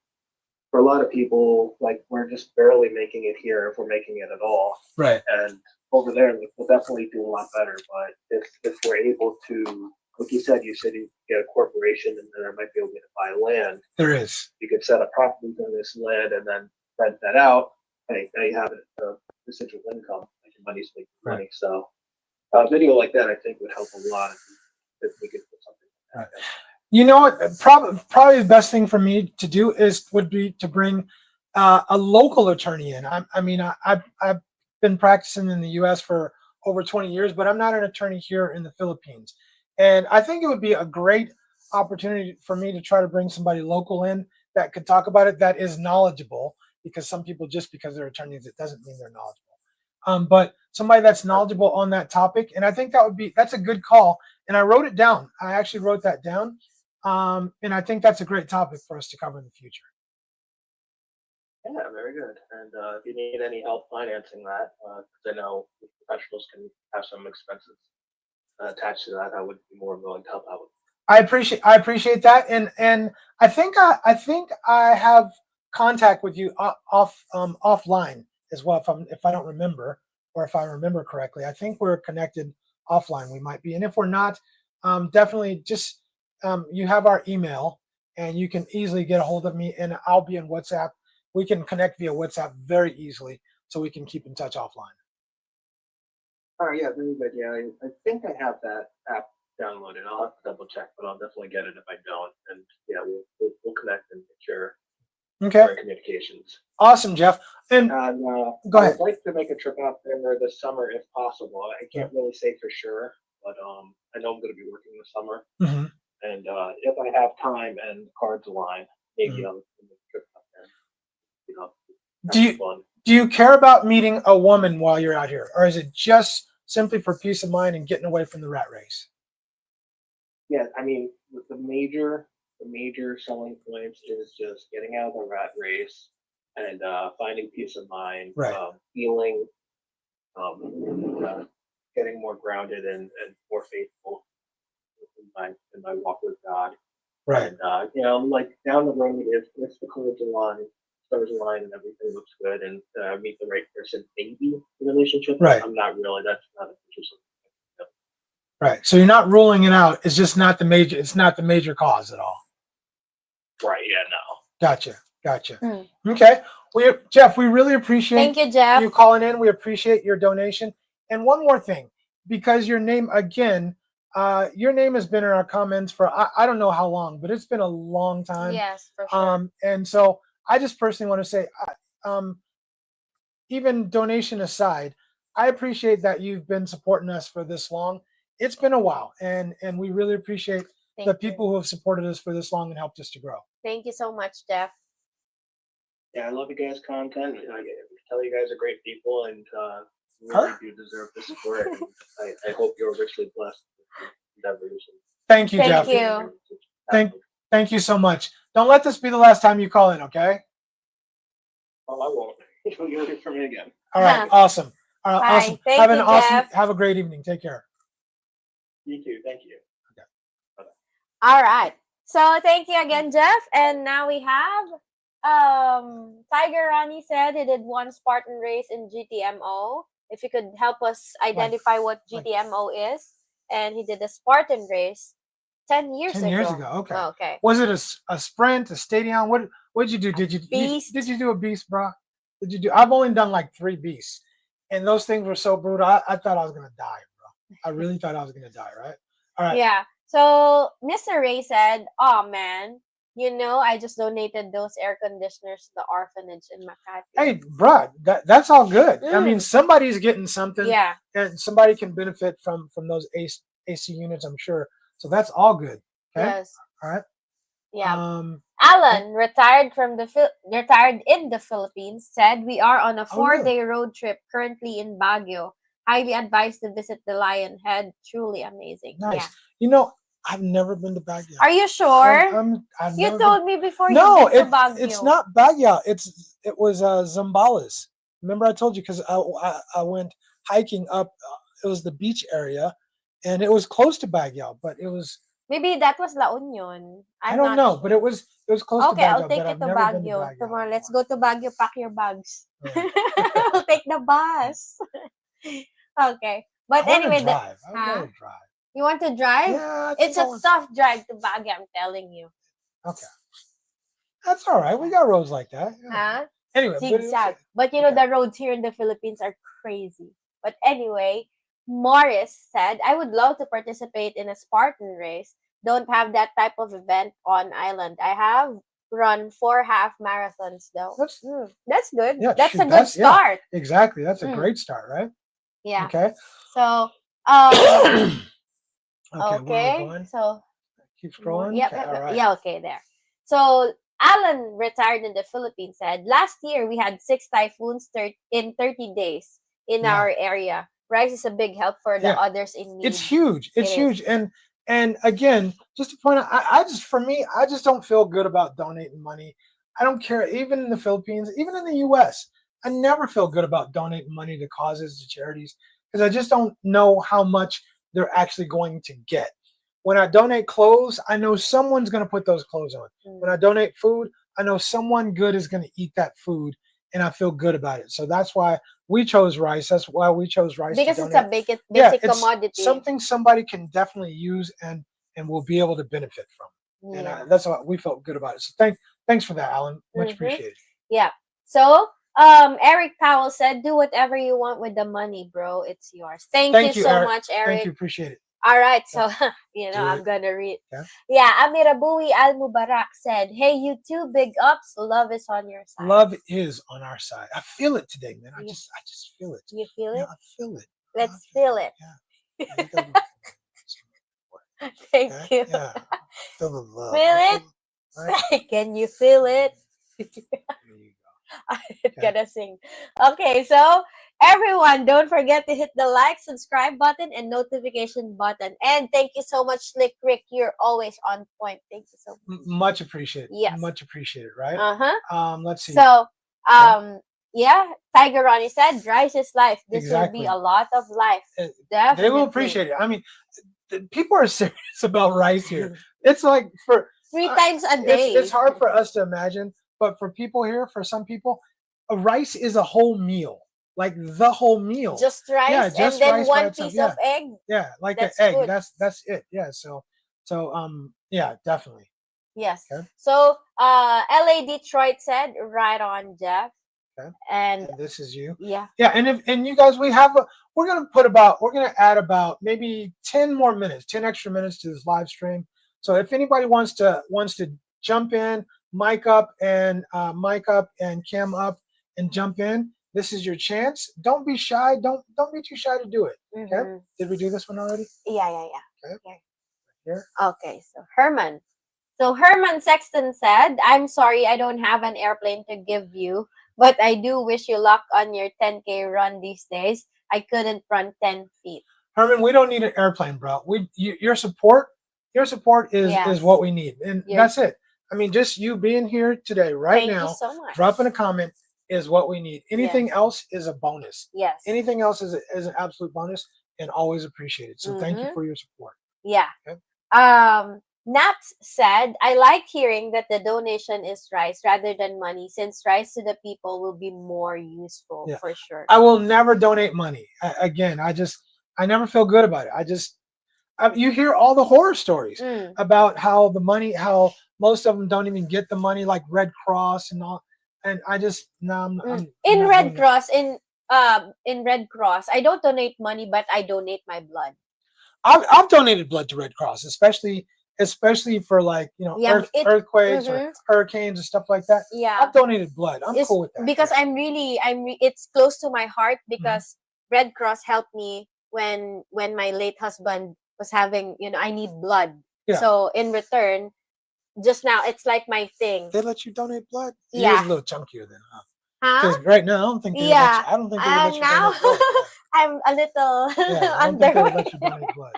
for a lot of people, like we're just barely making it here if we're making it at all. Right. And over there, like, we'll definitely do a lot better. But if we're able to, like you said you get a corporation and then there might be able to buy land. There is. You could set up properties on this land and then rent that out. Hey, now you have a residual income, making money's making money. So a video like that, I think, would help a lot if we could put something like that. You know what? Probably the best thing for me to do would be to bring a local attorney in. I've been practicing in the U.S. for over 20 years, but I'm not an attorney here in the Philippines. And I think it would be a great opportunity for me to try to bring somebody local in that could talk about it, that is knowledgeable, because some people, just because they're attorneys, it doesn't mean they're knowledgeable. But somebody that's knowledgeable on that topic. And I think that's a good call. And I wrote it down. I actually wrote that down. And I think that's a great topic for us to cover in the future. Yeah, very good. And if you need any help financing that, because I know professionals can have some expenses attached to that, I would be more willing to help out with. I appreciate that, and I think I have contact with you offline as well. If I don't remember, or if I remember correctly, I think we're connected offline. We might be, and if we're not, definitely just you have our email, and you can easily get a hold of me, and I'll be in WhatsApp. We can connect via WhatsApp very easily, so we can keep in touch offline. All right, yeah, very good. Yeah, I think I have that app downloaded. I'll have to double check, but I'll definitely get it if I don't. And yeah, we'll connect and make sure we're in communications. Awesome, Jeff. And go ahead. I'd like to make a trip out there this summer if possible. I can't really say for sure, but I know I'm going to be working this summer. And if I have time and cards align, maybe I'll make a trip out there. Do you care about meeting a woman while you're out here, or is it just simply for peace of mind and getting away from the rat race? Yeah, I mean, with the major selling points is just getting out of the rat race and finding peace of mind, feeling, getting more grounded and more faithful in my walk with God. Right. And like down the road, if the cards align and everything looks good, and meet the right person, maybe the relationship. Right. I'm not really. That's not interesting. Right. So you're not ruling it out. It's just not the major. It's not the major cause at all. Right. Yeah. No. Gotcha. Okay. Jeff, we really appreciate Thank you, Jeff. you calling in. We appreciate your donation. And one more thing, because your name has been in our comments for I don't know how long, but it's been a long time. Yes, for sure. And so I just personally want to say, even donation aside, I appreciate that you've been supporting us for this long. It's been a while, and we really appreciate the people who have supported us for this long and helped us to grow. Thank you so much, Jeff. Yeah, I love you guys' content. I tell you guys are great people, and you really do deserve the support. And I hope you're richly blessed with endeavors. Thank you, Thank Jeff. you. Thank you so much. Don't let this be the last time you call in, okay? Oh, I won't. You'll hear from me again. All right, awesome. Bye. Awesome. Thank Have you, an awesome. Jeff. Have a great evening. Take care. You too. Thank you. All right. So thank you again, Jeff. And now we have Tiger Ronnie said he did one Spartan race in GTMO. If you could help us identify what GTMO is. And he did a Spartan race 10 years 10 ago. years ago. Okay. Oh, okay. Was it a sprint, a stadium? What did you do? Did you beast. did you do a beast, bro? Did you do? I've only done like 3 beasts, and those things were so brutal. I thought I was gonna die, bro. I really thought I was gonna die. Right. All right. Yeah. So Mr. Ray said, "Oh man, I just donated those air conditioners to the orphanage in Makati." Hey, bro, that's all good. I mean, Mm. somebody's getting something, Yeah. and somebody can benefit from those AC units, I'm sure. So that's all good. Okay. Yes. All right. Yeah. Alan, retired in the Philippines, said we are on a Oh, really? 4-day road trip currently in Baguio. Highly advised to visit the Lion Head. Truly amazing. Nice. Yeah. I've never been to Baguio. Are you sure? I've You never told me before No, you've been to Baguio. it's not Baguio. It was Zambales. Remember I told you because I went hiking up. It was the beach area, and it was close to Baguio, but it was Maybe that was La Union. I don't know, but it was close to Okay, Baguio. I'll take but you I've to never been to Baguio. Baguio. Come on, let's go to Baguio. Pack your bags. Yeah. We'll take the bus. Okay. But I wanna anyway, drive. I huh? want to drive. You want to drive? Yeah, I think It's I a want- tough drive to Baguio, I'm telling you. Okay, that's all right. We got roads like that. Yeah. Huh? Anyway, but it was- Zigzag. But okay. the roads here in the Philippines are crazy. But anyway, Morris said, I would love to participate in a Spartan race. Don't have that type of event on island. I have run 4 half marathons though. That's good. Yeah, That's shoot, a good that's- yeah. start. exactly. That's a Mm. great start, right? Yeah. Okay. So, Okay. Where are we okay. going? So, Keep scrolling. Yep, Okay, yep, all yep. right. Yeah, okay, there. So Alan, retired in the Philippines, said last year we had 6 typhoons in 30 days in Yeah. our area. Rice is a big help for the Yeah. others in need. It's huge. It's It huge. And again, just to point out, I just don't feel good about donating money. I don't care. Even in the Philippines, even in the U.S., I never feel good about donating money to causes, to charities, because I just don't know how much they're actually going to get. When I donate clothes, I know someone's going to put those clothes on. When I donate food, I know someone good is going to eat that food, and I feel good about it. So that's why we chose rice. That's why we chose rice. Because to it's a donate. basic it's commodity. something somebody can definitely use and will be able to benefit from. Yeah. And that's what we felt good about it. So thanks for that, Alan. Much appreciated. Yeah. So Eric Powell said, do whatever you want with the money, bro. It's yours. Thank you so Eric. much, Eric. Thank you. Appreciate it. All right, so Do I'm it. gonna read. Yeah. Yeah, Amirabui Al Mubarak said, "Hey, you two, big ups. Love is on your side. Love is on our side. I feel it today, man. I just feel it. You feel Yeah, it? I feel it. Let's feel it. Yeah. I think I Thank okay? you. Yeah. Feel the love. Feel it? Right? Can you feel it? There you go. I'm Okay. gonna sing. Okay, so everyone, don't forget to hit the like, subscribe button, and notification button. And thank you so much, Slick Rick. You're always on point. Thank you so much. Much appreciated. Yes. Much appreciated, right? Uh-huh. Let's see. So, yeah, Tiger Ronnie said, rice is life. This will be Exactly. a lot of life. Definitely. They will appreciate it. I mean, people are serious about rice here. It's like for 3 times a day. It's hard for us to imagine, but for people here, for some people, a rice is a whole meal, like the whole meal. Just rice, Yeah, just and then rice by one itself, piece yeah. of egg. Yeah, like That's an egg. good. That's it. Yeah. So yeah, definitely. Yes. Okay. So LA Detroit said, right on, Jeff. Okay. And And this is you. yeah. Yeah, and you guys, we're gonna add about maybe 10 more minutes, 10 extra minutes to this live stream. So if anybody wants to jump in, mic up and cam up and jump in, this is your chance. Don't be shy. Don't be too shy to do it. Okay. Mhm. Did we do this one already? Yeah. Okay. Here. Okay, so Herman. So Herman Sexton said, I'm sorry I don't have an airplane to give you, but I do wish you luck on your 10K run these days. I couldn't run 10 feet. Herman, we don't need an airplane, bro. Your support is Yes. what we need, and Your- that's it. I mean, just you being here today, right Thank you now, so much. dropping a comment is what we need. Anything else is a bonus. Yes. Anything else is an absolute bonus and always appreciated. So thank you for your support. Yeah. Okay. Naps said, I like hearing that the donation is rice rather than money, since rice to the people will be more useful for sure. I will never donate money. Again, I never feel good about it. You hear all the horror stories about how the money, how most of them don't even get the money, like Red Cross and all. And I just no, I'm in not Red doing it. Cross, in Red Cross, I don't donate money, but I donate my blood. I've donated blood to Red Cross, especially for like earthquakes or hurricanes and stuff like that. Yeah, I've donated blood. I'm cool with that because it's close to my heart because Red Cross helped me when my late husband was having, I need blood. Yeah. So in return, just now it's like my thing. They let you donate blood. Yeah, Yours a little chunkier than huh? right now, I don't think they yeah. I don't think they would let you Now donate blood. I'm a little I don't think they would let you donate blood.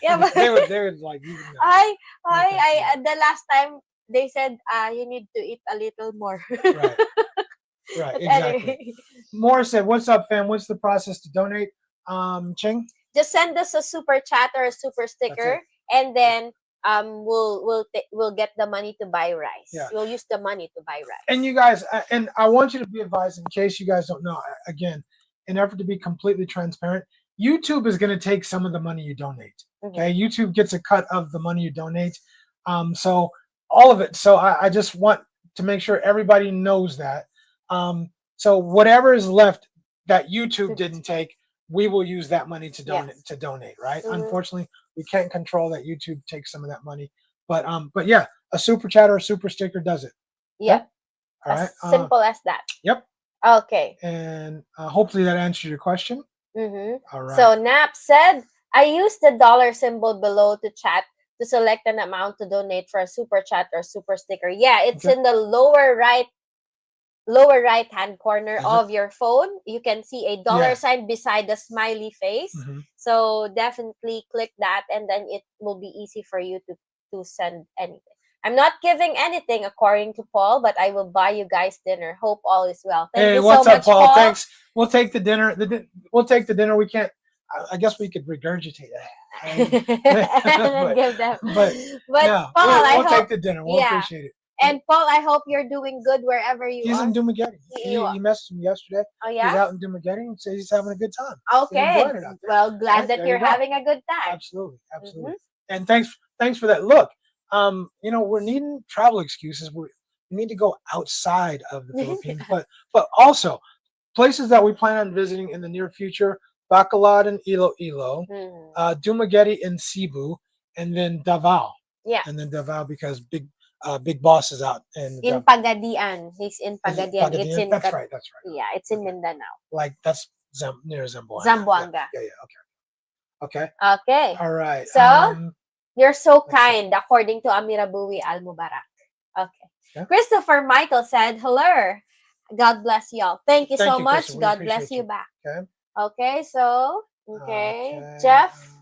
Yeah, but they would like you. The last time they said you need to eat a little more. Right, exactly. Anyway. More said, "What's up, fam? What's the process to donate?" Ching, just send us a super chat or a super sticker, and then we'll get the money to buy rice. Yeah. We'll use the money to buy rice. And you guys, and I want you to be advised in case you guys don't know. Again, in effort to be completely transparent, YouTube is going to take some of the money you donate. Okay, YouTube gets a cut of the money you donate. So all of it. So I just want to make sure everybody knows that. So whatever is left that YouTube didn't take, we will use that money to donate. Right? Unfortunately, we can't control that YouTube takes some of that money. But yeah, a super chat or a super sticker does it. Yeah. All right. Simple as that. Yep. Okay. And hopefully that answers your question. All right. So Nap said, I use the dollar symbol below to chat to select an amount to donate for a super chat or super sticker. Yeah, it's in the lower right hand corner of your phone. You can see a dollar sign beside the smiley face. So definitely click that, and then it will be easy for you to send anything. I'm not giving anything according to Paul, but I will buy you guys dinner. Hope all is well. Thank you what's so up, much, Paul? Thanks. We'll take the dinner. We'll take the dinner. We can't. I guess we could regurgitate that. Give them. But no, Paul, we'll take the dinner. We'll appreciate it. And Paul, I hope you're doing good wherever you are. He's in Dumaguete. He messaged me yesterday. Oh, yeah? He's out in Dumaguete and says he's having a good time. Okay. Well, glad that you're having a good time. Absolutely. And thanks for that. Look, we're needing travel excuses. We need to go outside of the Philippines, but also places that we plan on visiting in the near future: Bacolod and Iloilo, Dumaguete and Cebu, and then Davao. Yeah. And then Davao because Big Boss is out in Pagadian. He's in Pagadian. It's in That's right. Yeah, it's in Mindanao. Like that's near Zamboanga. Zamboanga. Yeah. Okay. All right. So you're so kind, according to Amirabui Al Mubarak. Okay. Christopher Michael said, hello. God bless y'all. Thank you so much. God bless you back. Okay. So, Jeff.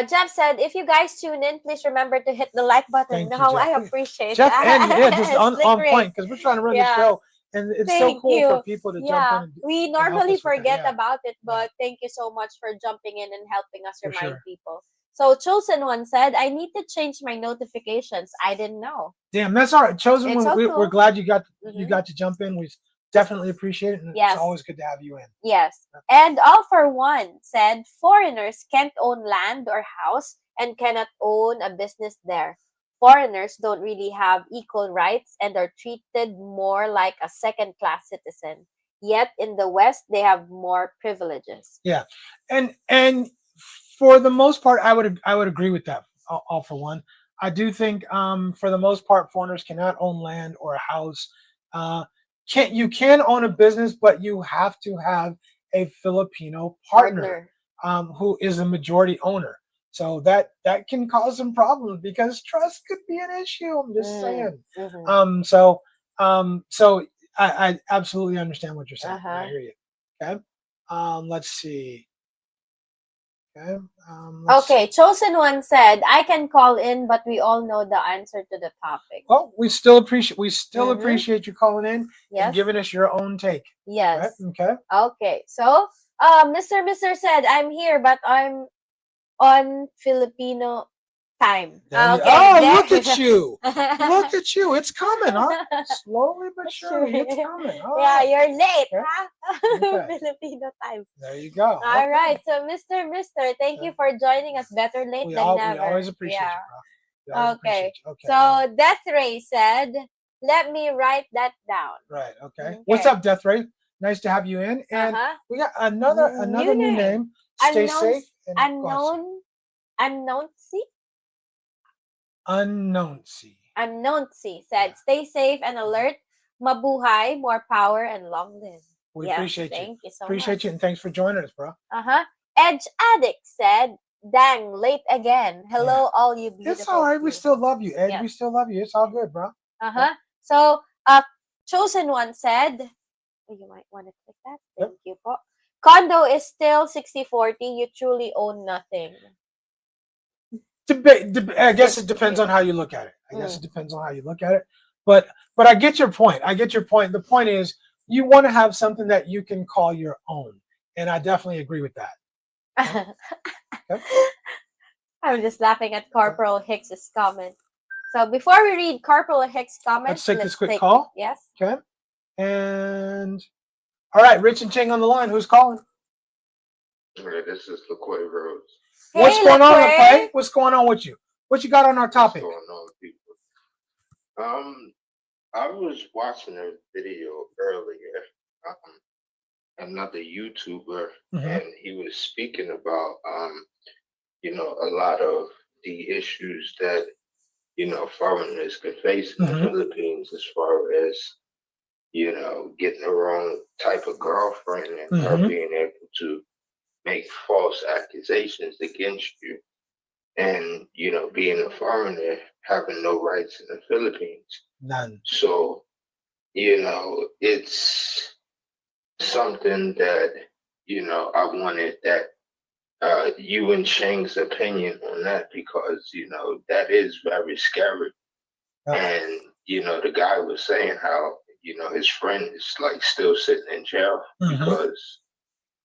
Jeff said, if you guys tune in, please remember to hit the like button. I appreciate Jeff that. And just on point, because we're trying to run the show. And it's so cool for people to jump in. We normally forget about it, but thank you so much for jumping in and helping us remind people. So Chosen One said, I need to change my notifications. I didn't know. Damn, that's all right. Chosen One, we're glad you got to jump in. We definitely appreciate it. And it's always good to have you in. Yes. And All for One said, foreigners can't own land or house and cannot own a business there. Foreigners don't really have equal rights and are treated more like a second-class citizen. Yet in the West, they have more privileges. Yeah, and for the most part, I would agree with that. All for One, I do think for the most part, foreigners cannot own land or a house. You can own a business, but you have to have a Filipino partner. Who is a majority owner. So that can cause some problems because trust could be an issue. I'm just saying. So I absolutely understand what you're saying. I hear you. Okay. Let's see. Okay. Let's Okay, chosen one said, I can call in, but we all know the answer to the topic. Well, we still appreciate Mhm. you calling in and Yes. giving us your own take. Right? Yes. Okay. Okay. So, Mr. said, I'm here, but I'm on Filipino time. There you, Okay. oh, there. look at you! Look at you! It's coming, huh? Slowly but surely, it's coming. All Yeah, right. you're late, Okay. huh? Okay. Filipino time. There you go. All Okay. right. So, Mr., thank you for joining us. Better late We than never. always appreciate Yeah. you, bro. We always Okay. appreciate you. Okay. So, Death Ray said, let me write that down. Right. Okay. Okay. What's up, Death Ray? Nice to have you in. And Uh-huh. we got another New new name. name. Stay Unknown, safe and go ahead, unknown, see? Unknowncy. Unknowncy said, stay safe and alert. Mabuhay, more power, and long live. We Yes, appreciate you. thank you so Appreciate much. you, and thanks for joining us, bro. Uh-huh. Edge Addict said, dang, late again. Hello, all you beautiful It's all right. We still people. love you, Ed. Yes. We still love you. It's all good, bro. Uh-huh. So, Chosen One said, oh, you might want to click that. Yep. Thank you po. Condo is still 60-40. You truly own nothing. I guess it depends on how you look at it. I guess it depends on how you look at it. But I get your point. I get your point. The point is you want to have something that you can call your own. And I definitely agree with that. Okay. I'm just laughing at Corporal Hicks's comment. So before we read Corporal Hicks' comment, Let's take this quick call. Yes. Okay. And all right, Rich and Ching on the line. Who's calling? Okay, this is LaQuay Rose. Hey, What's going on, LaQuay? LaQuay? What's going on with you? What you got on our topic? What's going on, people? I was watching a video earlier. Another YouTuber, and he was speaking about a lot of the issues that foreigners can face in the Philippines as far as getting the wrong type of girlfriend and her being able to make false accusations against you, and being a foreigner having no rights in the Philippines. None. So it's something that I wanted that you and Cheng's opinion on that, because that is very scary. And the guy was saying how his friend is like still sitting in jail because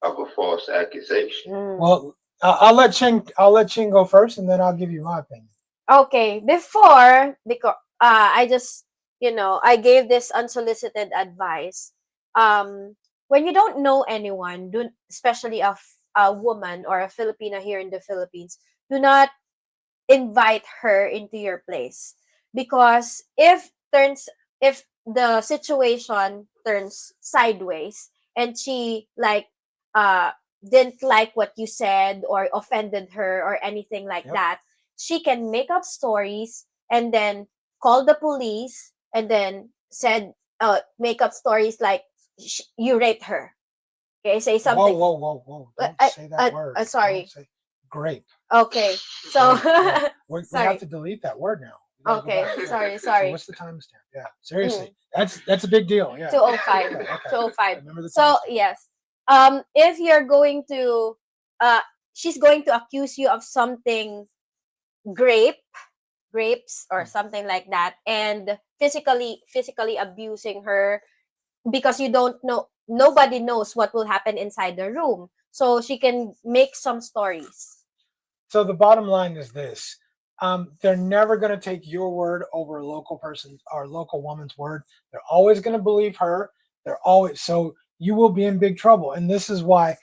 of a false accusation. Well, I'll let Ching go first, and then I'll give you my opinion. Okay, because I just I gave this unsolicited advice. When you don't know anyone, especially a woman or a Filipina here in the Philippines, do not invite her into your place, because if the situation turns sideways and she didn't like what you said or offended her or anything like that, she can make up stories and then call the police and then make up stories like you raped her. Okay, say something. Whoa! Don't say that word. Sorry. Don't say grape. Okay, so we have to delete that word now. Okay, sorry. So what's the timestamp? Yeah, seriously, that's a big deal. Yeah, 205. Okay. 205. Remember the So timestamp. yes, if you're going to, she's going to accuse you of something grapes or something like that, and physically abusing her, because you don't know, nobody knows what will happen inside the room, so she can make some stories. So the bottom line is this: they're never going to take your word over a local person's or local woman's word. They're always going to believe her. So you will be in big trouble. And this is why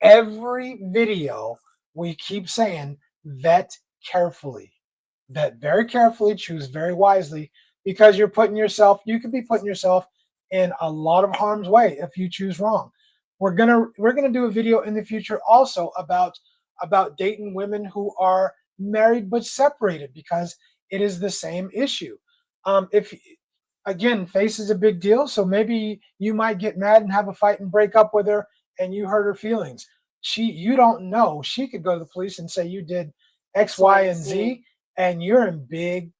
every video we keep saying, vet carefully, vet very carefully, choose very wisely, because you could be putting yourself in a lot of harm's way if you choose wrong. We're gonna do a video in the future also about dating women who are married but separated, because it is the same issue. If again, face is a big deal, so maybe you might get mad and have a fight and break up with her, and you hurt her feelings. You don't know. She could go to the police and say you did X, Y, and Z, and you're in big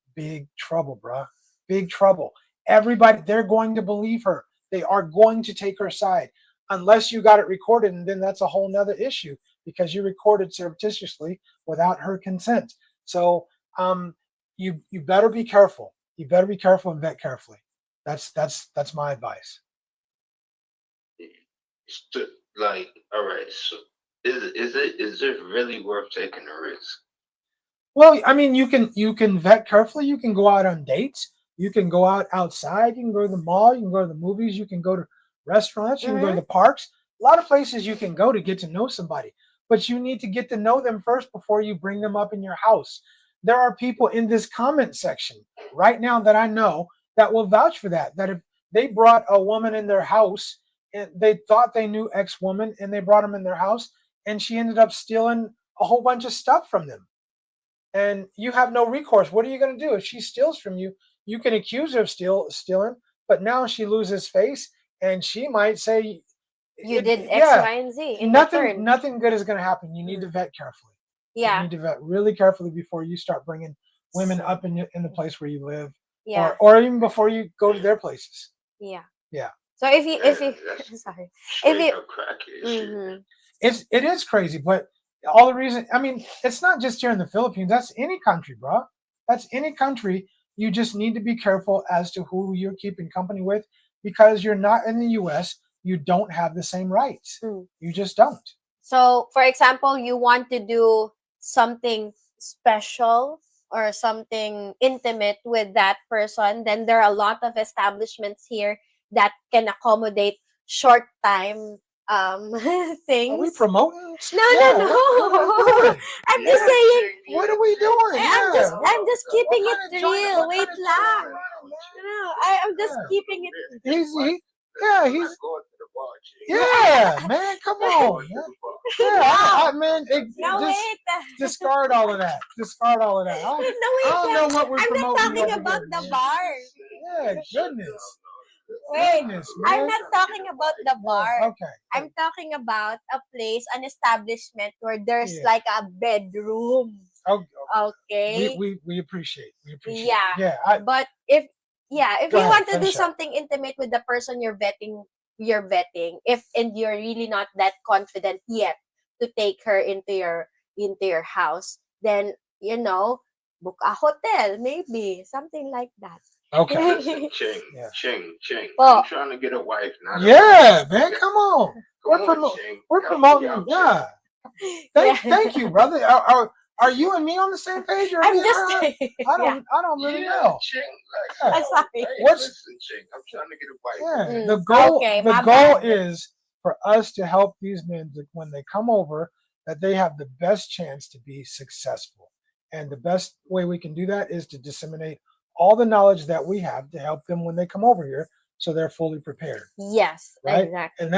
trouble, bruh. Big trouble. Everybody, they're going to believe her. They are going to take her side, unless you got it recorded, and then that's a whole nother issue. because you recorded surreptitiously without her consent. So you better be careful. You better be careful and vet carefully. That's my advice. So, like, all right, so is it really worth taking the risk? Well, I mean, you can vet carefully. You can go out on dates. You can go out outside. You can go to the mall. You can go to the movies. You can go to restaurants. You can go to Mm-hmm. the parks. A lot of places you can go to get to know somebody. But you need to get to know them first before you bring them up in your house. There are people in this comment section right now that I know that will vouch for that. That if they brought a woman in their house and they thought they knew X woman and they brought them in their house and she ended up stealing a whole bunch of stuff from them, and you have no recourse. What are you going to do if she steals from you? You can accuse her of stealing, but now she loses face, and she might say, You did X, "Yeah, Y, and Z in nothing, return. nothing good is going to happen." You need to Mm. vet carefully. You Yeah, need to vet really carefully before you start bringing women up in the place where you live, yeah, or even before you go to their places. yeah. Yeah, So if you That's sorry, if straight you up crackhead shit. mm-hmm. it is crazy, but all the reason. I mean, it's not just here in the Philippines. That's any country, bro. That's any country. You just need to be careful as to who you're keeping company with, because you're not in the U.S. You don't have the same rights. Mm. You just don't. So, for example, you want to do something special or something intimate with that person, then there are a lot of establishments here that can accommodate short time Are we things. promoting? No, Yeah, no, what are we no. doing? I'm just Yeah, saying. Ching, What yeah, are we Ching. doing? I'm just Yeah. I'm just keeping What it kind of joint? real. What Wait kind of lang. joint running, man? No, I'm just Yeah. keeping it. Yeah, I'm he's not going to the bar, Ching. yeah, man. Come I'm on, going to man. the bar. Yeah, man. No, Just wait. discard all of that. Discard all of that. No, I wait don't know lang. what we're I'm not promoting talking over about here, the man. bar. Yeah, goodness. Wait, Goodness, I'm man. not talking about the bar. Okay. I'm talking about a place, an establishment where there's Yeah. like a bedroom. Oh, Okay. we appreciate. We appreciate. Yeah. Yeah. But if Go you ahead, want to do finish up. something intimate with the person you're vetting, if and you're really not that confident yet to take her into your house, then book a hotel, maybe something like that. Okay. Listen, Ching, Yeah. Ching. Well, I'm trying to get a wife, not a Yeah, wife. man. Come on. Come We're on, Ching. we're Help me promoting. out, Yeah. Yeah. Thank you, brother. Are you and me on the same page? Or I'm we- just I yeah. don't really Yeah, know. Ching. Yeah. Like, I'm sorry. hey, What's- listen, Ching. I'm trying to get a wife. Yeah. Mm, The goal okay, the my goal bad. is for us to help these men that when they come over, that they have the best chance to be successful. And the best way we can do that is to disseminate all the knowledge that we have to help them when they come over here, so they're fully prepared. Yes, Right? exactly. And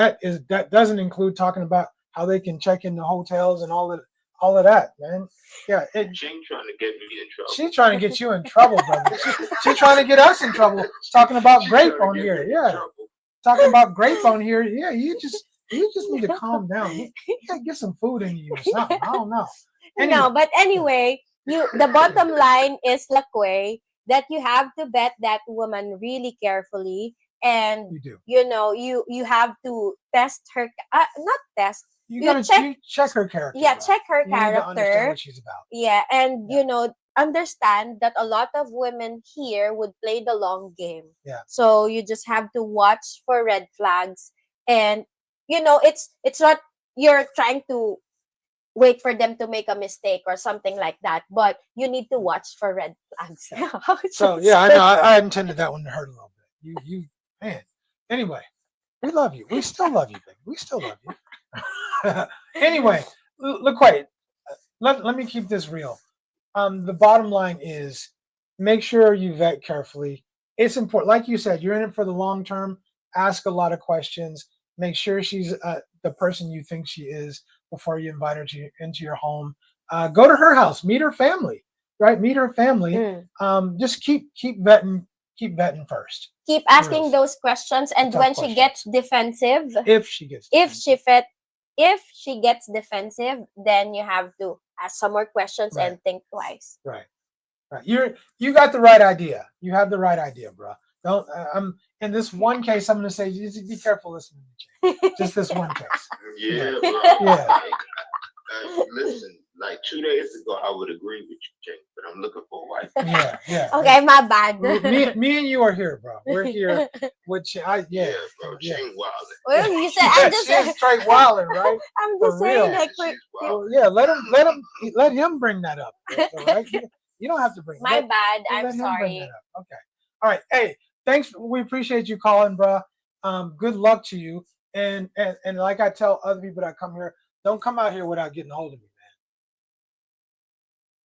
that doesn't include talking about how they can check into hotels and all of that, man. Yeah, Ching trying to get me in trouble. she's trying to get you in trouble, brother. She's trying to get us in trouble. Talking about She grape trying on to get here, me in yeah. trouble. Talking about grape on here, yeah. You just need to calm down. You gotta get some food in you or something. I don't know. Anyway. No, but anyway, the bottom line is, Lakwe, that you have to vet that woman really carefully, and You do. you have to test her, not test. You You gotta check- check her character. Yeah, bro. check her You need to understand character. what she's about. Yeah, and Yeah. understand that a lot of women here would play the long game. Yeah. So you just have to watch for red flags, and it's not you're trying to wait for them to make a mistake or something like that, but you need to watch for red flags. So yeah, I know. I intended that one to hurt a little bit. You man. Anyway, we love you. We still love you, baby. We still love you. Anyway, look, wait. Let me keep this real. The bottom line is, make sure you vet carefully. It's important. Like you said, you're in it for the long term. Ask a lot of questions. Make sure she's the person you think she is before you invite her into your home. Go to her house. Meet her family. Right? Meet her family. Mm. Just keep vetting. Keep vetting first. Keep asking Yes. those questions, and Tough when questions. she gets defensive, If she gets if she gets defensive, then you have to ask some more questions Right. and think twice. right. You got the right idea. You have the right idea, bro. Don't. I'm in this one case. I'm going to say, just be careful listening to Jay. Just this one case. Yeah, Yeah. bro. Listen, like 2 days ago, I would agree with you, Jake, but I'm looking for a wife. Yeah. Okay, my bad. Me and you are here, bro. We're here. Which Yeah, bro, she ain't wilding. Well, you said Yeah, I'm just she's straight wilding, right? I'm For just saying real. like She's Well, wilding. yeah, let him bring that up. All right, you don't have to bring. my bad. I'm Let him bring sorry. that up. Okay. All right. Hey, thanks. We appreciate you calling, bro. Good luck to you. And like I tell other people that come here, don't come out here without getting a hold of me,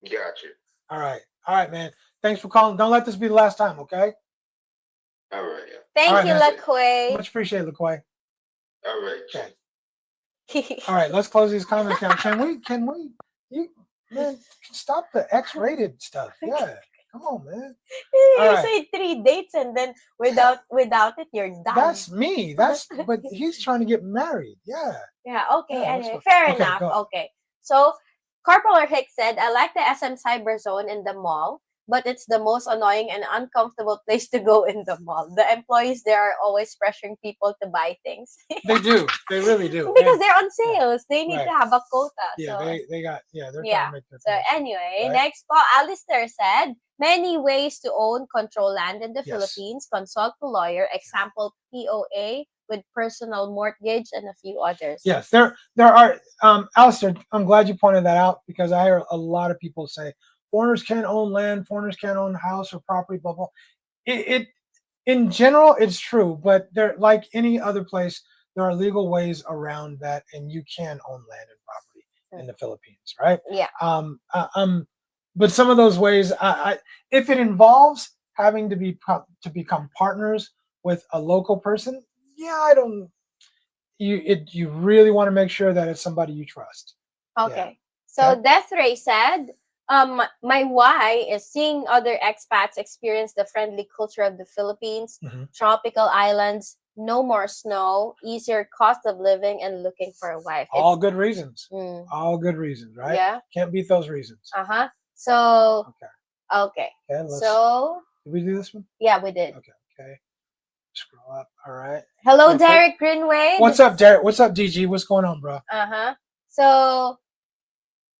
man. Gotcha. All right, man. Thanks for calling. Don't let this be the last time, okay? All right. Thank All right, you, man. LaQuay. Much appreciated, LaQuay. All right. Okay. All right, let's close these comments down. Can we you man stop the X-rated stuff? Yeah. Come on, man. You All right. say 3 dates and then without it you're done. That's me. But he's trying to get married. Yeah. Yeah, okay, Yeah, anyway, that's fair okay, enough. go. Okay. So Corporal Hicks said, I like the SM Cyber Zone in the mall, but it's the most annoying and uncomfortable place to go in the mall. The employees there are always pressuring people to buy things. They do. They really do. Because And, they're on sales. They need right. to have a quota. yeah, So they got they're trying yeah. to make their So commission, anyway, right? next po, Alistair said, many ways to own, control land in the Yes. Philippines. Consult a lawyer. Example, POA with personal mortgage and a few others. Yes, there are. Alistair, I'm glad you pointed that out because I hear a lot of people say foreigners can't own land, foreigners can't own house or property, blah blah. It in general it's true, but there, like any other place, there are legal ways around that, and you can own land and property in the Philippines, right? Yeah. But some of those ways, if it involves having to become partners with a local person, yeah, I don't. You really want to make sure that it's somebody you trust. Okay. So Okay. Death Ray said, my why is seeing other expats experience the friendly culture of the Philippines, Mhm. tropical islands, no more snow, easier cost of living, and looking for a wife. All good reasons. Mm, All good reasons, right? yeah. Can't beat those reasons. Uh-huh. So Okay. okay. Let's, So did we do this one? yeah, we did. Okay. Scroll up. All right. Hello, Okay. Derek Greenway. What's up, Derek? What's up, DG? What's going on, bro? Uh-huh. So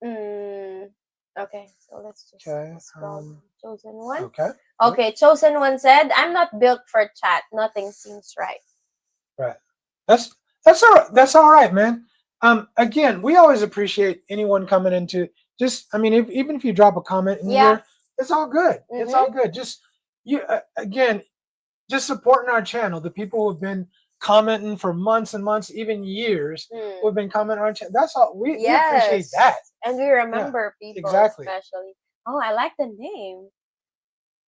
okay, so let's just Okay. scroll. Chosen one. Okay. Okay, Chosen one said, I'm not built for chat. Nothing seems right. Right. That's all right. That's all right, man. Again, we always appreciate anyone coming into just. I mean, even if you drop a comment in here, it's all good. It's all good. Just you again, just supporting our channel. The people who have been commenting for months and months, even years, who have been commenting on our channel. That's all. We appreciate that. And we remember people exactly. especially. Oh, I like the name.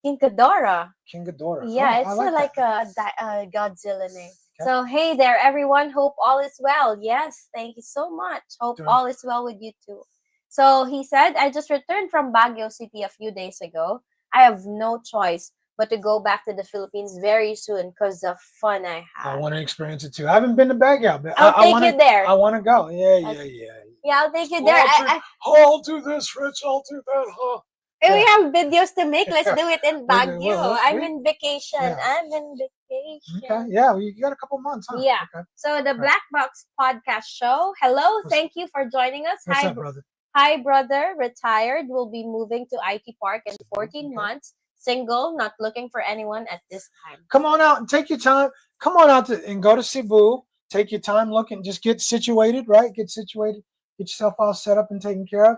King Ghidorah. King Ghidorah. Yeah, Oh, it's I like a Godzilla name. Okay. So, hey there, everyone. Hope all is well. Yes, thank you so much. Hope all is well with you too. So, he said, I just returned from Baguio City a few days ago. I have no choice but to go back to the Philippines very soon because the fun I had. I want to experience it too. I haven't been to Baguio, but I'll take you there. I want to go. Yeah. Yeah, I'll take you there. I'll do this, Rich. I'll do that, huh? We have videos to make. Let's do it in Baguio. Well, I'm in vacation. Yeah. I'm in vacation. Okay. Yeah, well, you got a couple months, huh? Yeah. Okay. So the Black Box Podcast Show. Hello. Thank you for joining us. What's up, brother? Hi, brother. Retired. Will be moving to IT Park in 14 months. Single. Not looking for anyone at this time. Come on out and take your time. Come on out and go to Cebu. Take your time looking. Just get situated, right? Get situated. Get yourself all set up and taken care of.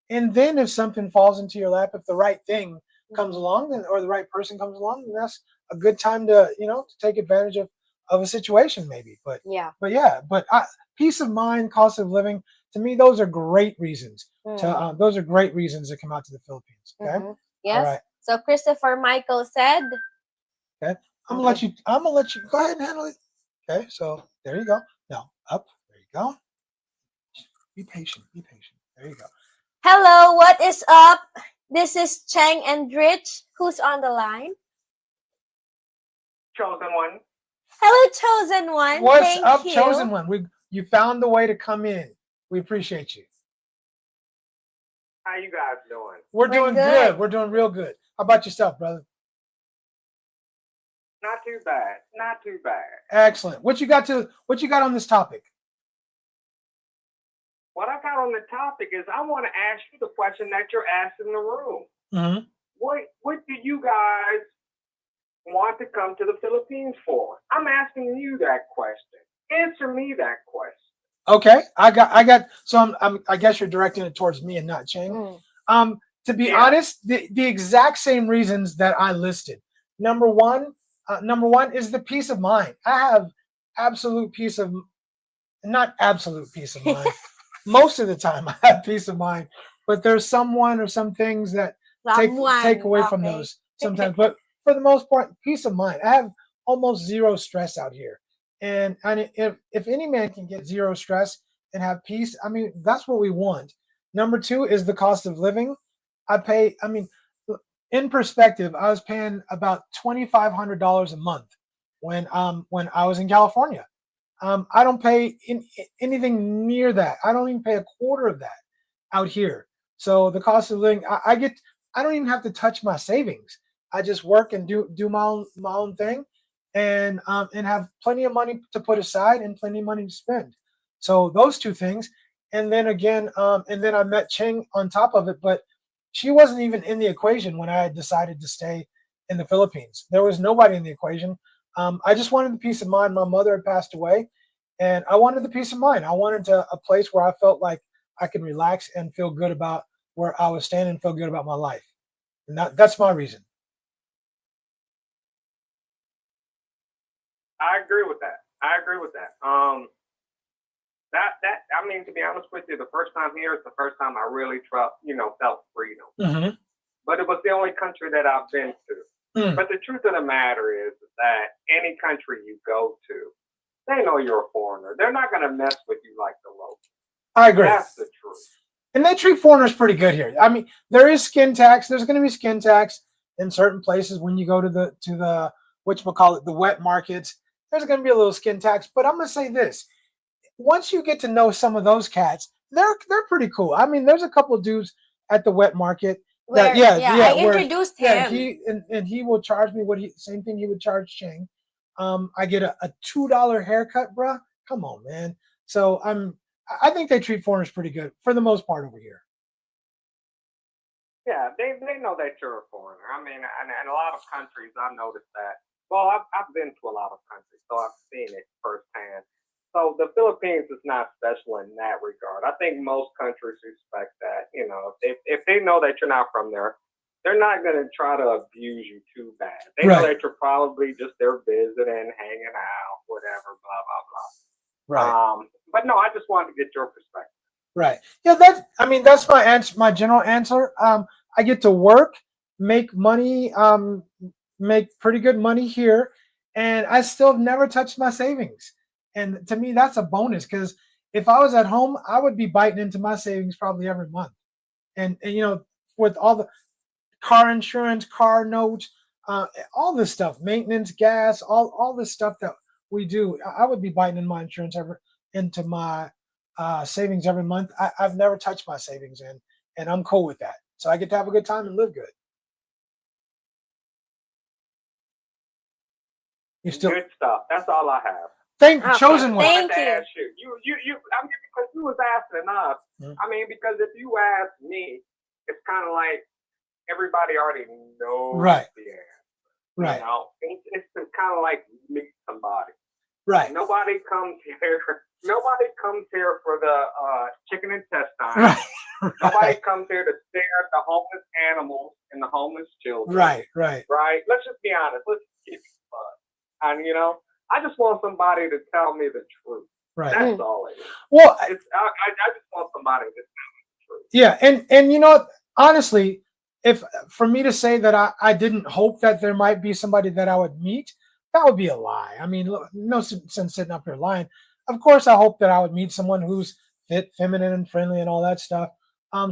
And then if something falls into your lap, if the right thing comes along, then or the right person comes along, then that's a good time to to take advantage of a situation maybe. But peace of mind, cost of living, to me, those are great reasons. Those are great reasons to come out to the Philippines. Okay. Yes. All right. So Christopher Michael said. Okay. I'm gonna let you go ahead and handle it. Okay. So there you go. Now up. There you go. Be patient. Be patient. There you go. Hello, what is up? This is Chang and Rich. Who's on the line? Chosen one. Hello, Chosen one. What's Thank up, you. Chosen one? You found the way to come in. We appreciate you. How you guys doing? We're doing good. We're doing real good. How about yourself, brother? Not too bad. Not too bad. Excellent. What you got on this topic? what I got on the topic is I want to ask you the question that you're asking in the room. Mhm. What do you guys want to come to the Philippines for? I'm asking you that question. Answer me that question. Okay, I got. So I guess you're directing it towards me and not Cheng. Mm. To be Yeah. honest, the exact same reasons that I listed. Number one is the peace of mind. I have absolute peace of, not absolute peace of mind. Most of the time, I have peace of mind, but there's someone or some things that take Someone. away from Okay. those sometimes. But for the most part, peace of mind. I have almost zero stress out here, and if any man can get zero stress and have peace, I mean that's what we want. Number two is the cost of living. I pay. I mean, in perspective, I was paying about $2,500 a month when I was in California. I don't pay anything near that. I don't even pay a quarter of that out here. So the cost of living, I get, I don't even have to touch my savings. I just work and do my own thing, and have plenty of money to put aside and plenty of money to spend. So those two things, and then again, and then I met Ching on top of it, but she wasn't even in the equation when I had decided to stay in the Philippines. There was nobody in the equation. I just wanted the peace of mind. My mother had passed away, and I wanted the peace of mind. I wanted a place where I felt like I could relax and feel good about where I was standing, feel good about my life. And that's my reason. I agree with that. I agree with that. That I mean, to be honest with you, the first time here is the first time I really felt freedom. Mm-hmm. But it was the only country that I've been to. Mm. But the truth of the matter is that any country you go to, they know you're a foreigner. They're not going to mess with you like the locals. I agree. That's the truth. And they treat foreigners pretty good here. I mean, there is skin tax. There's going to be skin tax in certain places when you go to the whatchamacallit, the wet markets. There's going to be a little skin tax. But I'm going to say this: once you get to know some of those cats, they're pretty cool. I mean, there's a couple of dudes at the wet market that I where introduced yeah him. he will charge me what he same thing he would charge Cheng. I get a $2 haircut, bruh. Come on, man. So I think they treat foreigners pretty good for the most part over here. Yeah, they know that you're a foreigner. I mean, and a lot of countries, I've noticed that. Well, I've been to a lot of countries, so I've seen it firsthand. So the Philippines is not special in that regard. I think most countries respect that. If they know that you're not from there, they're not going to try to abuse you too bad. They know Right. that you're probably just there visiting, hanging out, whatever, blah blah blah. Right. But no, I just wanted to get your perspective. Right. Yeah, that's my answer, my general answer. I get to work, make money, make pretty good money here, and I still have never touched my savings. And to me, that's a bonus because if I was at home, I would be biting into my savings probably every month. And with all the car insurance, car notes, all this stuff, maintenance, gas, all this stuff that we do, I would be biting in my insurance into my savings every month. I've never touched my savings, and I'm cool with that. So I get to have a good time and live good. You still Good stuff. That's all I have. thank Okay, chosen one. thank I you. ask you. I mean, because you was asking us. Mhm. I mean, because if you ask me, it's kind of like everybody already knows Right. the answer. Right. It's kind of like meet somebody. Right. Nobody comes here. Nobody comes here for the chicken intestine. Right. Nobody Right. comes here to stare at the homeless animals and the homeless children. Right. Right. Right. Let's just be honest. Let's keep it fun. And I just want somebody to tell me the truth. Right. That's all it is. Well, I just want somebody to tell me the truth. yeah, and honestly, if for me to say that I didn't hope that there might be somebody that I would meet, that would be a lie. I mean, look, no sense sitting up here lying. Of course, I hope that I would meet someone who's fit, feminine, and friendly, and all that stuff.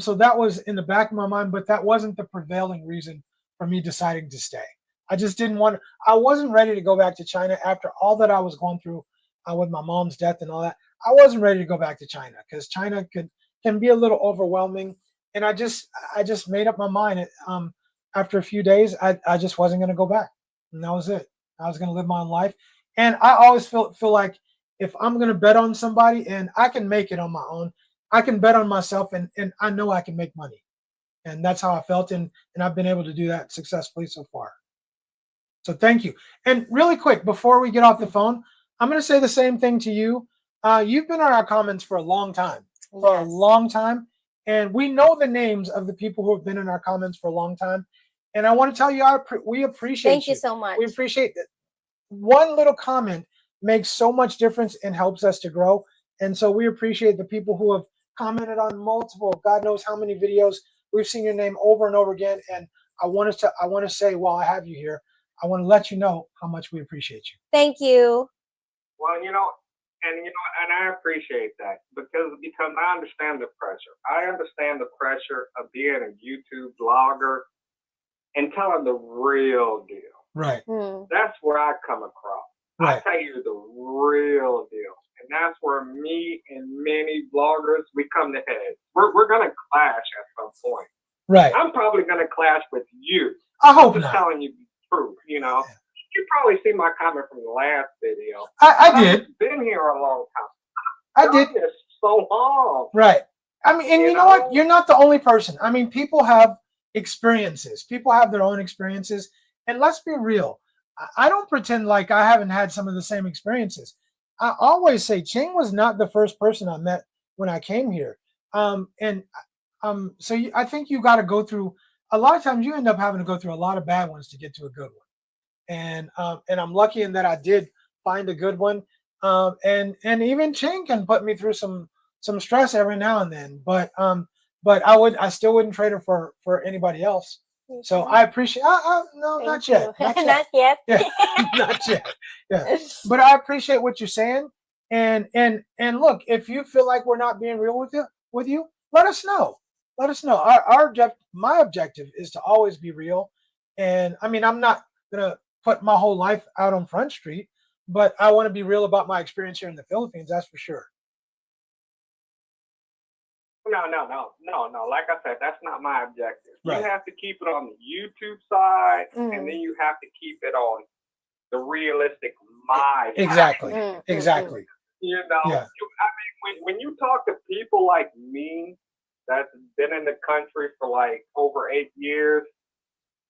So that was in the back of my mind, but that wasn't the prevailing reason for me deciding to stay. I just didn't want. I wasn't ready to go back to China after all that I was going through with my mom's death and all that. I wasn't ready to go back to China because China can be a little overwhelming. And I just made up my mind. After a few days, I just wasn't going to go back, and that was it. I was going to live my own life, and I always feel like if I'm going to bet on somebody and I can make it on my own, I can bet on myself, and I know I can make money. And that's how I felt, and I've been able to do that successfully so far. So thank you. And really quick, before we get off the phone, I'm going to say the same thing to you. You've been on our comments for a long time, and we know the names of the people who have been in our comments for a long time. And I want to tell you, we appreciate Thank you so much. We appreciate that. One little comment makes so much difference and helps us to grow. And so we appreciate the people who have commented on multiple, God knows how many videos. We've seen your name over and over again. And I want to say, while I have you here, I want to let you know how much we appreciate you. Thank you. Well, and I appreciate that because I understand the pressure. I understand the pressure of being a YouTube blogger and telling the real deal. Right. That's where I come across. Right. I tell you the real deal. And that's where me and many bloggers, we come to heads. We're going to clash at some point. Right. I'm probably going to clash with you. I hope I'm just not. telling you the truth, You probably see my comment from the last video. I did. I've been here a long time. I did. This so long. Right. I mean, and you know what? You're not the only person. I mean, people have experiences. People have their own experiences. And let's be real. I don't pretend like I haven't had some of the same experiences. I always say Ching was not the first person I met when I came here. So I think you got to go through, a lot of times you end up having to go through a lot of bad ones to get to a good one. And I'm lucky in that I did find a good one. And even Ching can put me through some stress every now and then. But I still wouldn't trade her for anybody else. So I appreciate. No, not yet. Not yet. Not yet. Yeah, not yet. Yeah, but I appreciate what you're saying. And look, if you feel like we're not being real with you, let us know. Let us know. My objective is to always be real. And I mean, I'm not gonna put my whole life out on Front Street, but I want to be real about my experience here in the Philippines. That's for sure. No. Like I said, that's not my objective. Right. You have to keep it on the YouTube side, and then you have to keep it on the realistic my Exactly. side. Exactly. Yeah. I mean, when you talk to people like me that's been in the country for like over 8 years,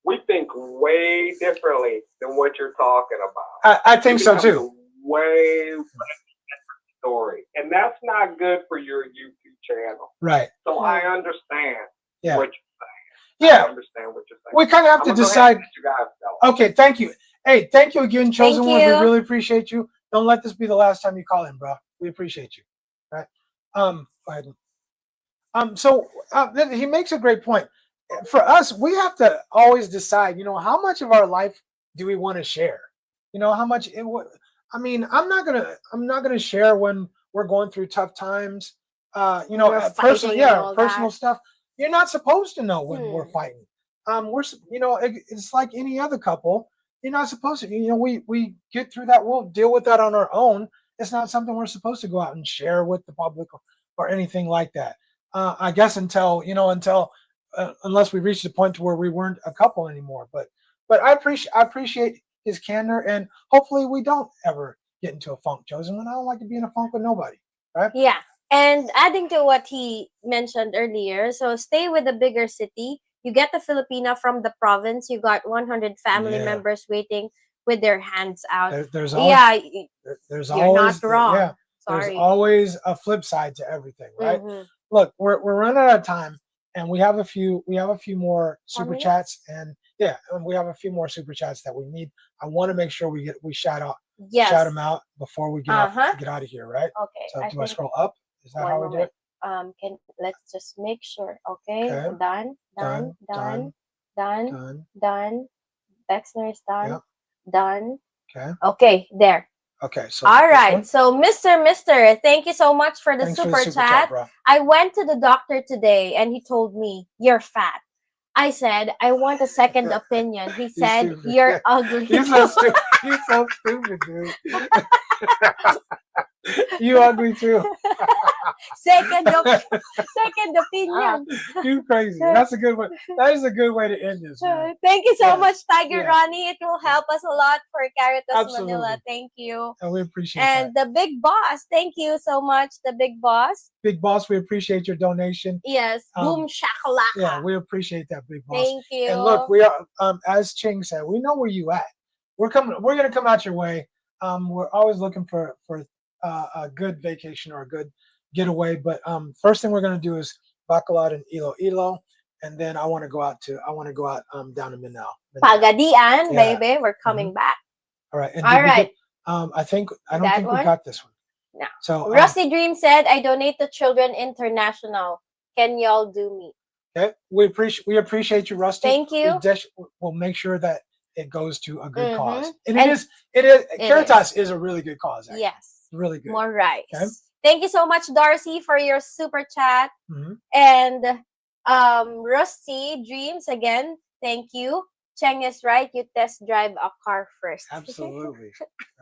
we think way differently than what you're talking about. I think so too. Way different story, and that's not good for your YouTube channel. Right. So I understand what you're saying. Yeah. I understand what you're saying. We kind of have to decide. You guys know. Okay, thank you. Hey, thank you again, Chosen One. We you. really appreciate you. Don't let this be the last time you call in, bro. We appreciate you. All right. Go ahead. So he makes a great point. For us, we have to always decide, how much of our life do we want to share? How much I mean, I'm not gonna share when we're going through tough times. Personal stuff. You're not supposed to know when we're fighting. It's like any other couple. You're not supposed to. We get through that. We'll deal with that on our own. It's not something we're supposed to go out and share with the public or anything like that. I guess until unless we reach the point to where we weren't a couple anymore. But I appreciate his candor, and hopefully we don't ever get into a funk, Chosen One. I don't like to be in a funk with nobody, right? Yeah. And adding to what he mentioned earlier, so stay with the bigger city. You get the Filipina from the province. You got 100 family members waiting with their hands out. There's you're always not wrong. Yeah, sorry. There's always a flip side to everything, right? Look, we're running out of time, and we have a few more super chats, and we have a few more super chats that we need. I want to make sure we shout them out before we get out of here, right? Okay. So do I scroll up? Is that how we do it? Let's just make sure. Okay. Done. Bexner is done. Yep. Done. Okay. Okay, there. Okay. So all right. So Mr. Thank you so much for the Thanks super for the chat. bro. I went to the doctor today and he told me you're fat. I said, I want a second opinion. He said, you're ugly. He's so stupid. He's so stupid, dude. You ugly too. Second opinion. You crazy. That's a good way. That is a good way to end this. Man. Thank you so Yeah. much, Tiger Yeah. Ronnie. It will help us a lot for Caritas Absolutely. Manila. Thank you. And we appreciate And that. the big boss, thank you so much, the big boss. Big boss, we appreciate your donation. Yes, boom shakalaka. Yeah, we appreciate that, big boss. Thank you. And look, we are as Ching said, we know where you at. We're gonna come out your way. We're always looking for a good vacation or a good getaway. But first thing we're gonna do is Bacolod and Iloilo, and then I want to go out down to Mindanao. Pagadian, Yeah. baby, we're coming back. All right. And All did we right. get, I don't That think one? we got this one. No. So Rusty Dream said, I donate to Children International. Can y'all do me? okay, we appreciate you, Rusty. Thank you. We'll make sure that it goes to a good cause. And And it is Caritas is a really good cause, actually. Yes. Really good. More rice. Okay. Thank you so much, Darcy, for your super chat. Mhm. And Rusty Dreams again. Thank you. Cheng is right. You test drive a car first. Absolutely.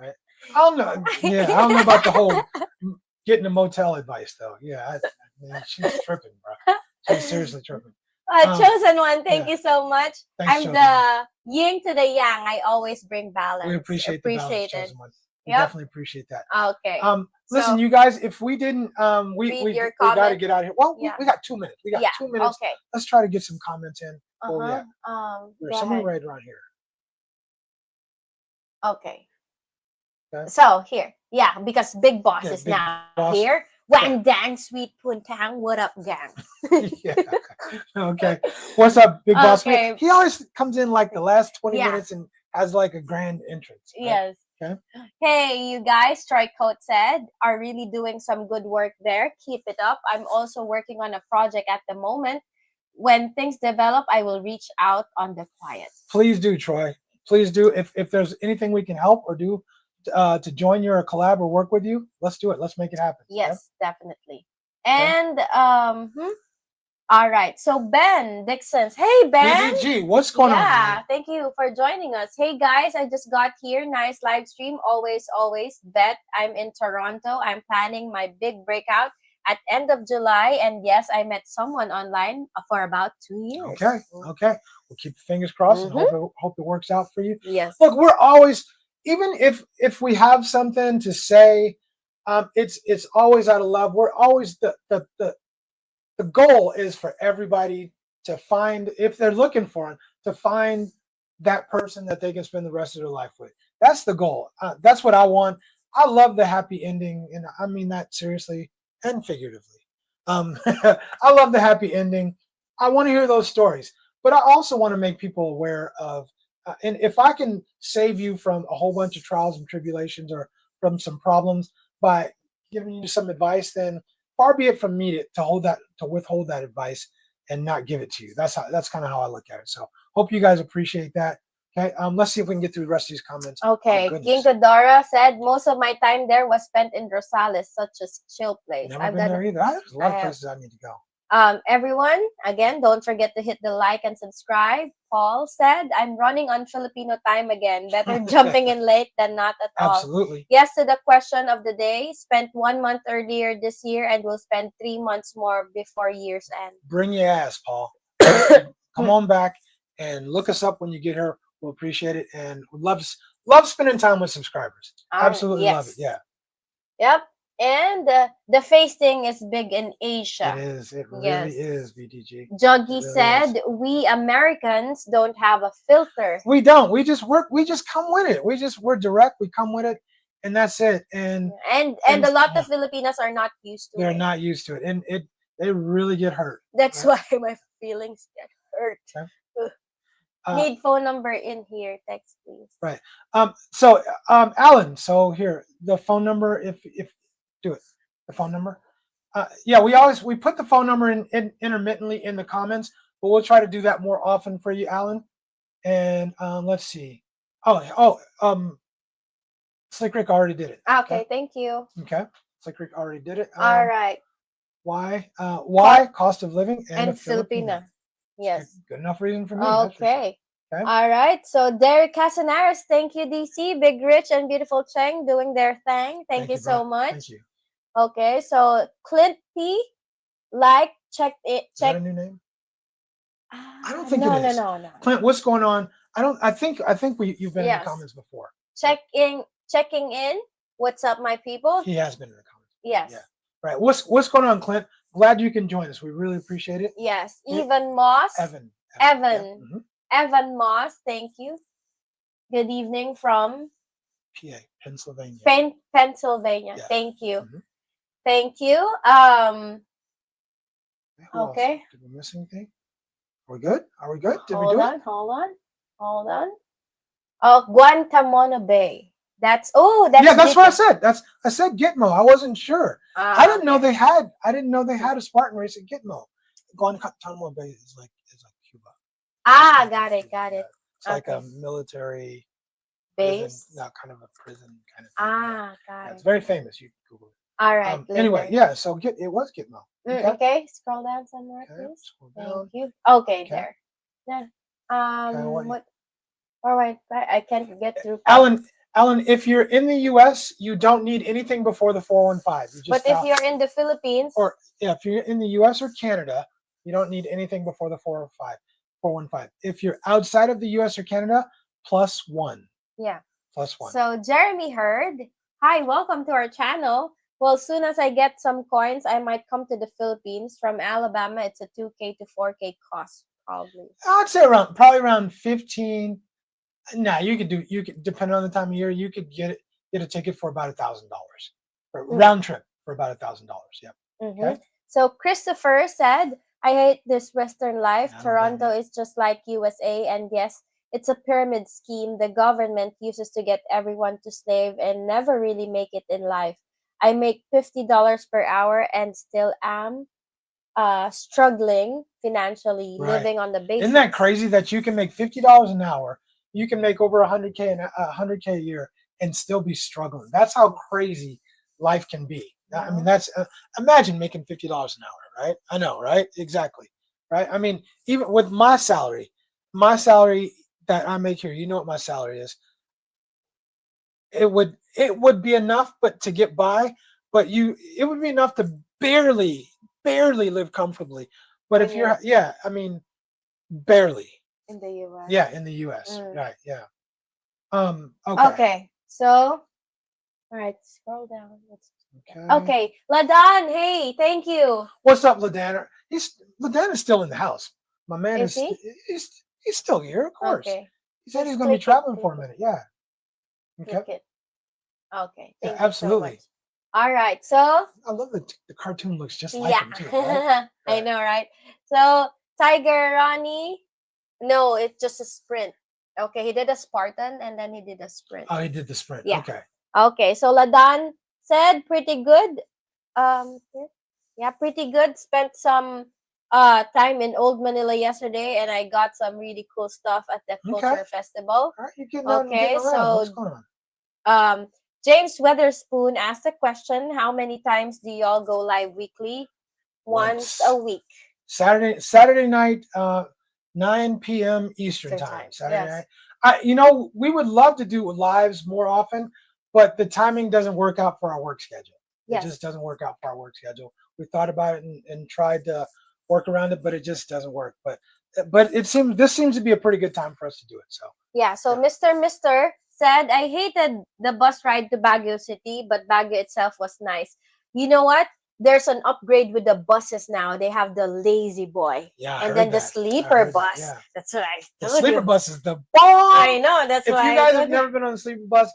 Right. I don't know about the whole getting a motel advice though. Yeah, man, she's tripping, bro. She's seriously tripping. Chosen one, thank yeah. you so much. Thanks, I'm Chosen the yin to the yang. I always bring balance. We appreciate the balance, it. Chosen one. We Yep. definitely appreciate that. Okay. Listen, So- you guys, if we didn't, we Read your got to comment. get out of here. Well, Yeah. we got 2 minutes. We got 2 minutes. Okay. Let's try to get some comments in. Where we at? There's Go someone ahead. right around here. Okay. Okay. So here, yeah, because Big Boss Yeah, is Big now Boss. here. Wang dang, sweet puntang. What up, gang? Yeah. Okay. What's up, Big Boss? Okay. He always comes in like the last 20 Yeah. minutes and has like a grand entrance. Right? Yes. Okay. Hey, you guys, Troy Coat said, are really doing some good work there. Keep it up. I'm also working on a project at the moment. When things develop, I will reach out on the quiet. Please do, Troy. Please do. If there's anything we can help or do to join your collab or work with you, let's do it. Let's make it happen. Yes, definitely. And all right. So Ben Dixon's, hey Ben. BGG, what's going on? Yeah, Man? thank you for joining us. Hey guys, I just got here. Nice live stream. Always bet. I'm in Toronto. I'm planning my big breakout at end of July. And yes, I met someone online for about 2 years. Okay. We'll keep the fingers crossed and hope it works out for you. Yes. Look, we're always, even if we have something to say, it's always out of love. We're always the goal is for everybody to find, if they're looking for it, to find that person that they can spend the rest of their life with. That's the goal. That's what I want. I love the happy ending, and I mean that seriously and figuratively. I love the happy ending. I want to hear those stories, but I also want to make people aware of, and if I can save you from a whole bunch of trials and tribulations or from some problems by giving you some advice, then far be it from me to withhold that advice and not give it to you. That's kind of how I look at it. So hope you guys appreciate that. Okay, let's see if we can get through the rest of these comments. Okay, Oh, King Dora said most of my time there was spent in Rosales, such a chill place. Never been there either. There's a lot of places I need to go. Everyone, again, don't forget to hit the like and subscribe. Paul said, I'm running on Filipino time again. Better jumping in late than not at all. Absolutely. Yes to the question of the day. Spent 1 month earlier this year and will spend 3 months more before year's end. Bring your ass, Paul. Come on back and look us up when you get here. We'll appreciate it and love spending time with subscribers. Absolutely love it. Yeah. Yep. And the face thing is big in Asia. It is. It really is, BDG. Juggy really said, we Americans don't have a filter. We don't. We just work. We just come with it. We're direct. We come with it, and that's it. And a lot of Filipinos are not used to it. They're not used to it, and they really get hurt. That's why my feelings get hurt. Okay. Need phone number in here. Text, please. Right. So, Alan. So here, the phone number. If do it, the phone number. Yeah, we put the phone number in intermittently in the comments, but we'll try to do that more often for you, Alan. And let's see. Slick Rick already did it. Okay, thank you. Okay, Slick Rick already did it. All right. Why? Why cost of living and a Filipina. Yes. Good enough reason for me. Okay. Okay. All right. So Derek Casanares, thank you, DC. Big Rich and Beautiful Cheng doing their thing. Thank you so bro. much. Thank you. Okay. So Clint P, check it. Is that a Check. new name? I don't think No, it is. no. Clint, what's going on? I think you've been in the Yes. comments before. Checking in. What's up, my people? He has been in the comments. Yes. Yeah. Right. What's going on, Clint? Glad you can join us. We really appreciate it. Yes. Yeah. Evan Moss. Evan. Evan. Evan Moss, thank you. Good evening from PA, Pennsylvania. Pennsylvania. Yeah. Thank you. Mhm. Thank you. Who else? Okay. Did we miss anything? Are we good? Are we good? Did we Hold do on, it? hold on. Oh, Guantanamo Bay. That's Yeah, that's what I said. I said Gitmo. I wasn't sure. I didn't know okay. they had. I didn't know they had a Spartan race at Gitmo. Guantanamo Bay is like Cuba. Got it. Yeah. It's like a Okay. military prison, Base. not kind of a prison kind of thing. Yeah. Got Yeah, it. it's very famous. You can Google it. All right. Anyway, later. yeah. So it was Gitmo. Okay. Scroll down some more, Okay, please. scroll Thank down. you. Okay, Okay. there. Yeah. what- What? All right. I can't get through. Alan, if you're in the U.S., you don't need anything before the 415. You just But if you're in the Philippines, if you're in the U.S. or Canada, you don't need anything before the 415. If you're outside of the U.S. or Canada, +1. yeah. +1. So Jeremy Heard, hi, welcome to our channel. Well, soon as I get some coins, I might come to the Philippines. From Alabama, it's a 2K to 4K cost, probably. I'd say probably around 15. Nah, you could depending on the time of year, you could get a ticket for about $1,000 round trip for about $1,000. Yep. Okay. So Christopher said, I hate this Western life. I know that, Toronto man. is just like USA, and yes, it's a pyramid scheme the government uses to get everyone to slave and never really make it in life. I make $50 per hour and still am struggling financially, Right. living on the basics. Isn't that crazy that you can make $50 an hour, you can make over 100K a year, and still be struggling? That's how crazy life can be. I mean, that's imagine making $50 an hour, right? I know, right? Exactly, right? I mean, even with my salary that I make here, you know what my salary is. It would be enough, but to get by, but it would be enough to barely live comfortably. But if you're, I mean, barely. In the US. Yeah, in the US. Right, yeah. Okay. Okay. So, all right, scroll down. Okay. Ladan, hey, thank you. What's up, Ladan? Ladan is still in the house. My man Is he? He's still here, of course. Okay. He said Just he's going to be click it, traveling for a click minute. Yeah. Click it. Okay. Yeah, Thank you absolutely. so much. All right. So, I love the cartoon looks just like him too. Right? I Right. know, right? So, Tiger Ronnie, no, it's just a sprint. Okay, he did a Spartan and then he did a sprint. Oh, he did the sprint. Yeah. Okay. Okay, so Ladan said pretty good. Yeah, pretty good. Spent some time in Old Manila yesterday, and I got some really cool stuff at the culture festival. All right, you're getting out and getting around. So What's going on? James Weatherspoon asked a question: how many times do y'all go live weekly? Once a week. Saturday night, 9 p.m. Eastern time. Saturday night. We would love to do lives more often, but the timing doesn't work out for our work schedule. It just doesn't work out for our work schedule. We thought about it and tried to work around it, but it just doesn't work. But this seems to be a pretty good time for us to do it. So Mr. said, I hated the bus ride to Baguio City, but Baguio itself was nice. You know what? There's an upgrade with the buses now. They have the lazy boy. Yeah. And then the sleeper bus. Yeah. That's right. The sleeper bus is the bomb. I know. That's why. If you guys have never been on the sleeper bus,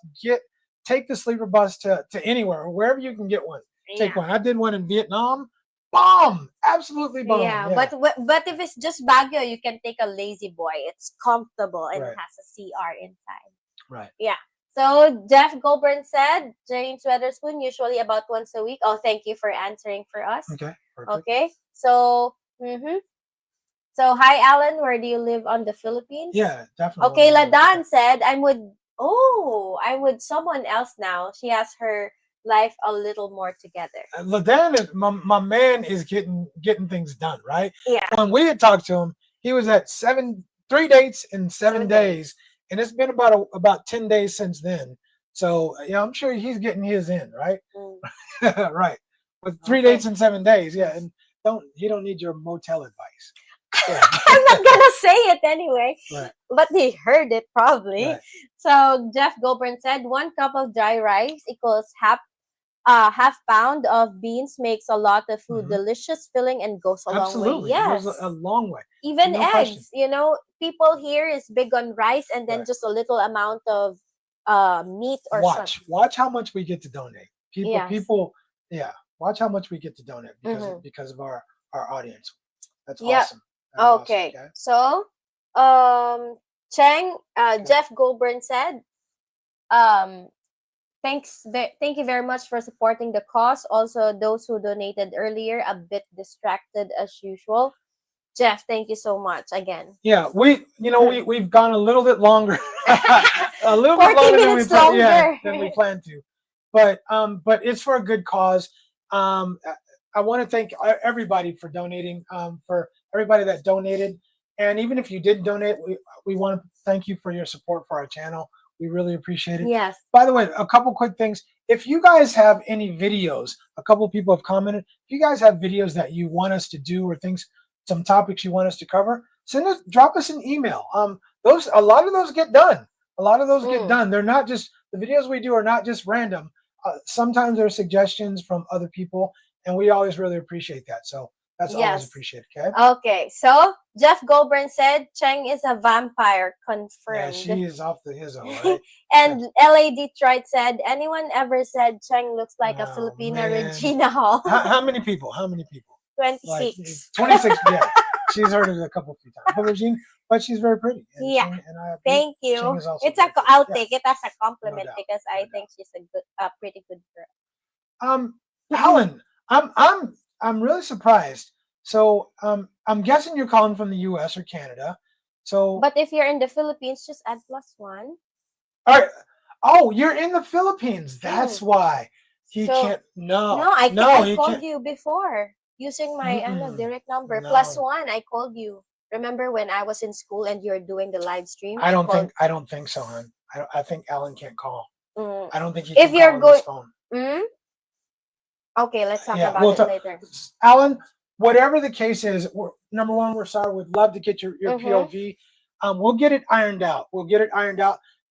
take the sleeper bus to anywhere, wherever you can get one. Take one. I did one in Vietnam. Bomb. Absolutely bomb. Yeah. But if it's just Baguio, you can take a lazy boy. It's comfortable and it has a CR inside. Right. Yeah. So Jeff Goldburn said, James Weatherspoon, usually about once a week. Oh, thank you for answering for us. Okay. Perfect. Okay. So, So, hi, Alan. Where do you live on the Philippines? Yeah, definitely. Okay, Ladan said, I'm with someone else now. She has her life a little more together. Ladan, my man is getting things done, right? Yeah. When we had talked to him, he was at 17 3 dates in 7 7 days, and it's been about 10 days since then. So yeah, I'm sure he's getting his in, right? Mm. Right. With 3 Okay. dates in 7 days, yeah, and he don't need your motel advice. Yeah. I'm not gonna say it anyway, Right. but he heard it probably. Right. So Jeff Goburn said 1 cup of dry rice equals half pound of beans makes a lot of food Mhm. delicious, filling, and goes a long way. Absolutely. It Yes. goes a long way. Even No eggs, question. people here is big on rice and then Right. just a little amount of meat or Watch how much we get to donate. Yes. People, yeah. Watch how much we get to donate Mhm. because of our audience. That's Yep. awesome. That is awesome, Okay. So, Cheng, Jeff Goburn said, um, thank you very much for supporting the cause. Also, those who donated earlier, a bit distracted as usual. Jeff, thank you so much again. Yeah, we've gone a little bit longer, a little 40 bit longer minutes longer. than we planned to, but it's for a good cause. I want to thank everybody for donating, for everybody that donated, and even if you didn't donate, we want to thank you for your support for our channel. We really appreciate it. Yes. By the way, a couple quick things. If you guys have any videos, a couple people have commented. If you guys have videos that you want us to do or things, some topics you want us to cover, drop us an email. A lot of those get done. A lot of those get done. They're not just the videos we do are not just random. Sometimes there are suggestions from other people, and we always really appreciate that. So that's always appreciated. Okay. Okay. So Jeff Goburn said Cheng is a vampire. Confirmed. Yeah, she is off the hizzo, right? And LA Detroit said, anyone ever said Cheng looks like a Oh, Filipina man. Regina Hall? How many people? 26. Like 26. Yeah, she's heard it a couple few times. But she's very pretty. And Yeah. Cheng, and I Thank you. Cheng is also It's very pretty. I'll Yeah. take it as a compliment doubt, because no I doubt. think she's a pretty good girl. Helen, I'm really surprised. So I'm guessing you're calling from the U.S. or Canada. So But if you're in the Philippines, just add +1. all right. Oh, you're in the Philippines. That's why he So- can't. No, I he called can't. you before using my direct number. No. +1, I called you. Remember when I was in school and you're doing the live stream? I don't think so, hon. I think Alan can't call. Mm. I don't think he If can you're call on his phone. Mm? Okay, let's talk Yeah, about we'll it talk- later. Alan, whatever the case is, number one, we're sorry. We'd love to get your POV. We'll get it ironed out.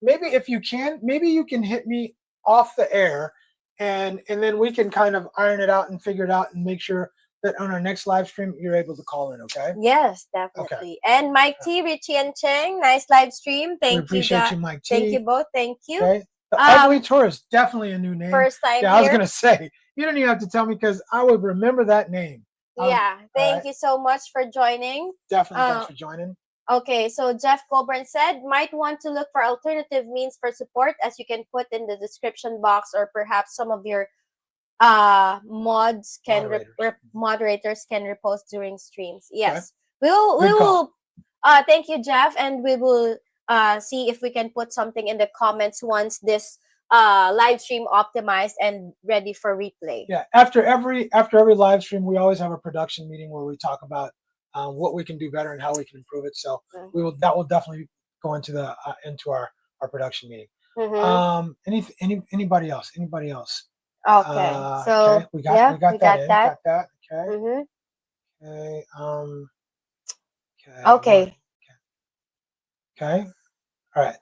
Maybe if you can, maybe you can hit me off the air, and then we can kind of iron it out and figure it out and make sure that on our next live stream you're able to call in. Okay. Yes, definitely. And Mike T, Richie, and Cheng, nice live stream. We Thank you, appreciate guys. you, Mike T. Thank you both. Thank you. Okay. The Ugly Tourist, definitely a new name. First time Yeah, I was here. gonna say you don't even have to tell me because I would remember that name. Yeah, thank right. you so much for joining. Definitely, thanks for joining. Okay, so Jeff Coburn said, might want to look for alternative means for support, as you can put in the description box, or perhaps some of your moderators can repost during streams. Yes, we will. Thank you, Jeff, and we will see if we can put something in the comments once this live stream optimized and ready for replay. Yeah, after every live stream, we always have a production meeting where we talk about what we can do better and how we can improve it. So that will definitely go into the into our production meeting. Anybody else? Okay, so okay. we got that. Okay. Okay. Okay. All right.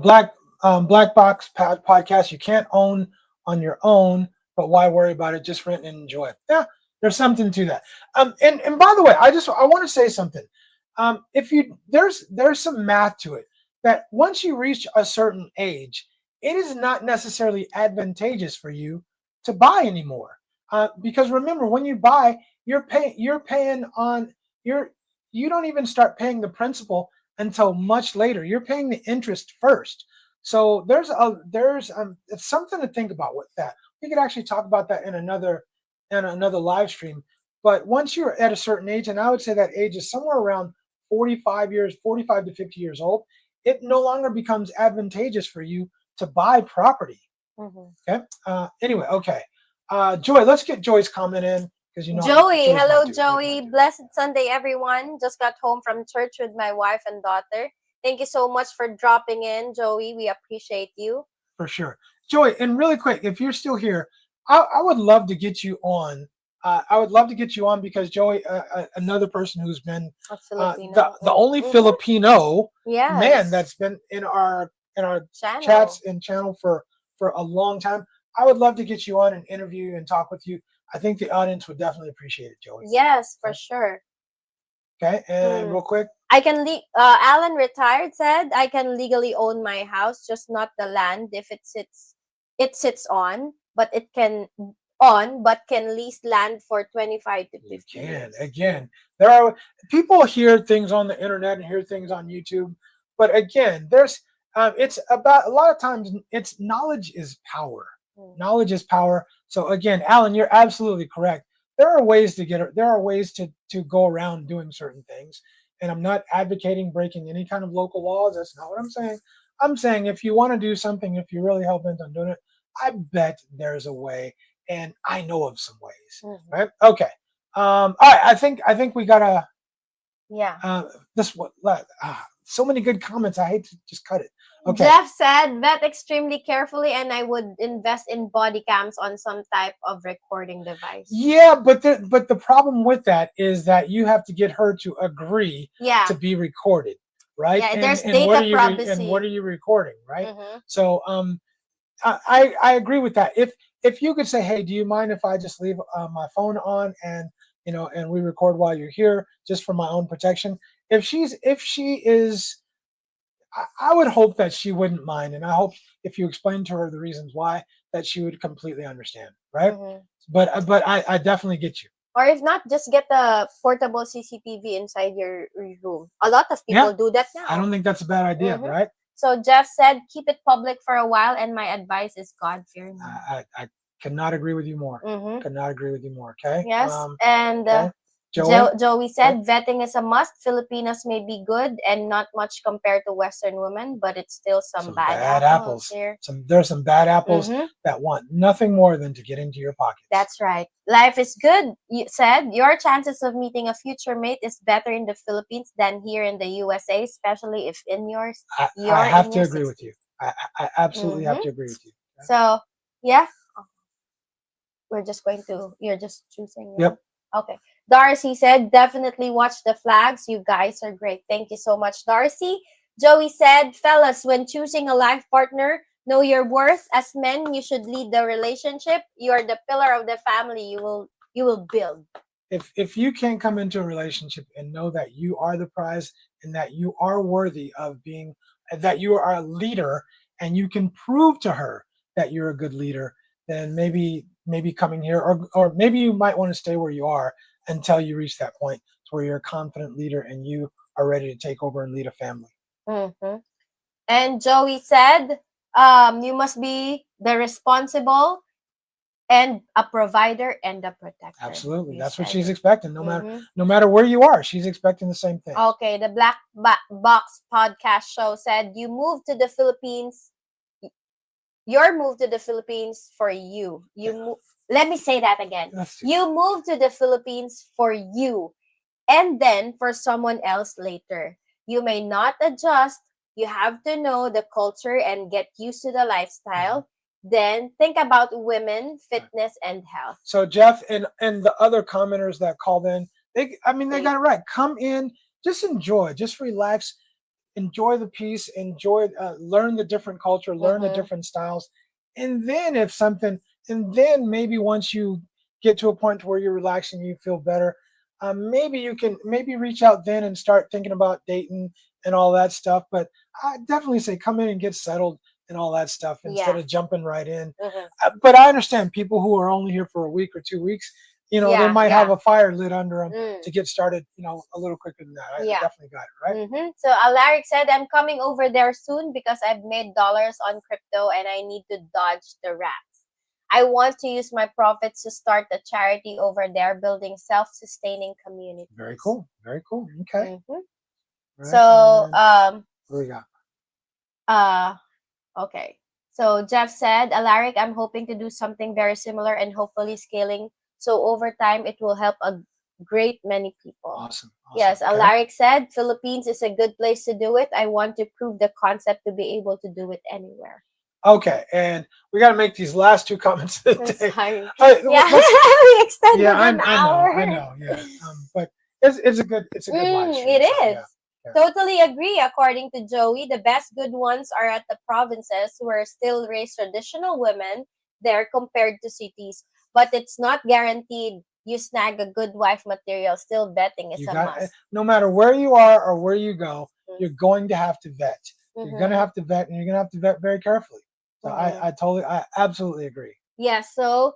Black Box Podcast. You can't own on your own, but why worry about it? Just rent and enjoy it. Yeah, there's something to that. And by the way, I want to say something. There's some math to it that once you reach a certain age, it is not necessarily advantageous for you to buy anymore. Because remember, when you buy, you don't even start paying the principal until much later. You're paying the interest first. So there's it's something to think about with that. We could actually talk about that in another live stream. But once you're at a certain age, and I would say that age is somewhere around 45 to 50 years old, it no longer becomes advantageous for you to buy property. Okay. Anyway, okay. Joy, let's get Joy's comment in because you know Joey, Joey's hello my dude. Joey. Blessed Sunday, everyone. Just got home from church with my wife and daughter. Thank you so much for dropping in, Joey. We appreciate you. For sure, Joey. And really quick, if you're still here, I would love to get you on. I would love to get you on because Joey, another person who's been A Filipino. the only Mhm. Filipino Yes. man that's been in our channel. chats and channel for a long time. I would love to get you on and interview you and talk with you. I think the audience would definitely appreciate it, Joey. Yes, for sure. Okay, and real quick, I can Alan retired said I can legally own my house, just not the land if it sits on, but it can but can lease land for 25 to 50 can years. again. There are people hear things on the internet and hear things on YouTube, but again, there's it's about a lot of times it's knowledge is power. Knowledge is power. So again, Alan, you're absolutely correct. There are ways to go around doing certain things, and I'm not advocating breaking any kind of local laws. That's not what I'm saying. I'm saying if you want to do something, if you're really hell bent on doing it, I bet there's a way, and I know of some ways. Right? Okay. All right. I think we gotta. Yeah. This one. So many good comments. I hate to just cut it. Okay. Jeff said, vet extremely carefully, and I would invest in body cams on some type of recording device. Yeah, but the problem with that is that you have to get her to agree to be recorded, right? Yeah, and, there's and data what are you privacy. and what are you recording, right? Mm-hmm. So I agree with that. If you could say, hey, do you mind if I just leave my phone on and and we record while you're here just for my own protection? If she is, I would hope that she wouldn't mind, and I hope if you explain to her the reasons why, that she would completely understand, right? Mm-hmm. But I definitely get you. Or if not, just get the portable CCTV inside your room. A lot of people do that now. I don't think that's a bad idea, right? So Jeff said, keep it public for a while, and my advice is God-fearing. I cannot agree with you more. Cannot agree with you more. Okay. Yes, and okay. Joey said, vetting is a must. Filipinos may be good and not much compared to Western women, but it's still some bad apples here. There's some bad apples that want nothing more than to get into your pockets. That's right. Life is good, you said. Your chances of meeting a future mate is better in the Philippines than here in the USA, especially if in yours. I have to agree with you. I absolutely have to agree with you. Okay? So, yeah. You're just choosing. Yep. Okay. Darcy said, definitely watch the flags. You guys are great. Thank you so much, Darcy. Joey said, fellas, when choosing a life partner, know your worth. As men, you should lead the relationship. You are the pillar of the family you will build. If you can't come into a relationship and know that you are the prize and that you are worthy of being, that you are a leader, and you can prove to her that you're a good leader, then maybe coming here, or maybe you might want to stay where you are until you reach that point where you're a confident leader and you are ready to take over and lead a family. And Joey said, you must be the responsible and a provider and a protector. Absolutely. That's what she's expecting. No matter where you are, she's expecting the same thing. Okay. The Black Box podcast show said, you moved to the Philippines. Your move to the Philippines for you. Let me say that again. You moved to the Philippines for you, and then for someone else later. You may not adjust. You have to know the culture and get used to the lifestyle. Then think about women, fitness, and health. So Jeff and the other commenters that called in, they got it right. Come in, just enjoy, just relax. Enjoy the peace, learn the different culture, learn the different styles. And then then maybe once you get to a point where you're relaxing, you feel better, maybe you can reach out then and start thinking about dating and all that stuff. But I definitely say come in and get settled and all that stuff instead of jumping right in. But I understand people who are only here for a week or 2 weeks, they might have a fire lit under them to get started, a little quicker than that. I definitely got it, right? So Alaric said, I'm coming over there soon because I've made dollars on crypto and I need to dodge the rats. I want to use my profits to start a charity over there, building self-sustaining communities. Very cool. Very cool. Okay. Right. So, what do we got? Okay. So Jeff said, Alaric, I'm hoping to do something very similar and hopefully scaling So over time, it will help a great many people. Awesome. Yes, Okay. Alaric said, Philippines is a good place to do it. I want to prove the concept to be able to do it anywhere. Okay, and we got to make these last two comments I'm today. sorry. All right, Yeah, let's- we extended yeah, an hour. I know, yeah. But it's a good live stream. It so, is. yeah. Yeah. Totally agree. According to Joey, the best good ones are at the provinces where still raise traditional women there compared to cities. But it's not guaranteed you snag a good wife material. Still vetting is You a got must. no matter where you are or where you go, Mhm. you're going to have to vet. You're going to have to vet, and you're going to have to vet very carefully. So I absolutely agree. Yeah, so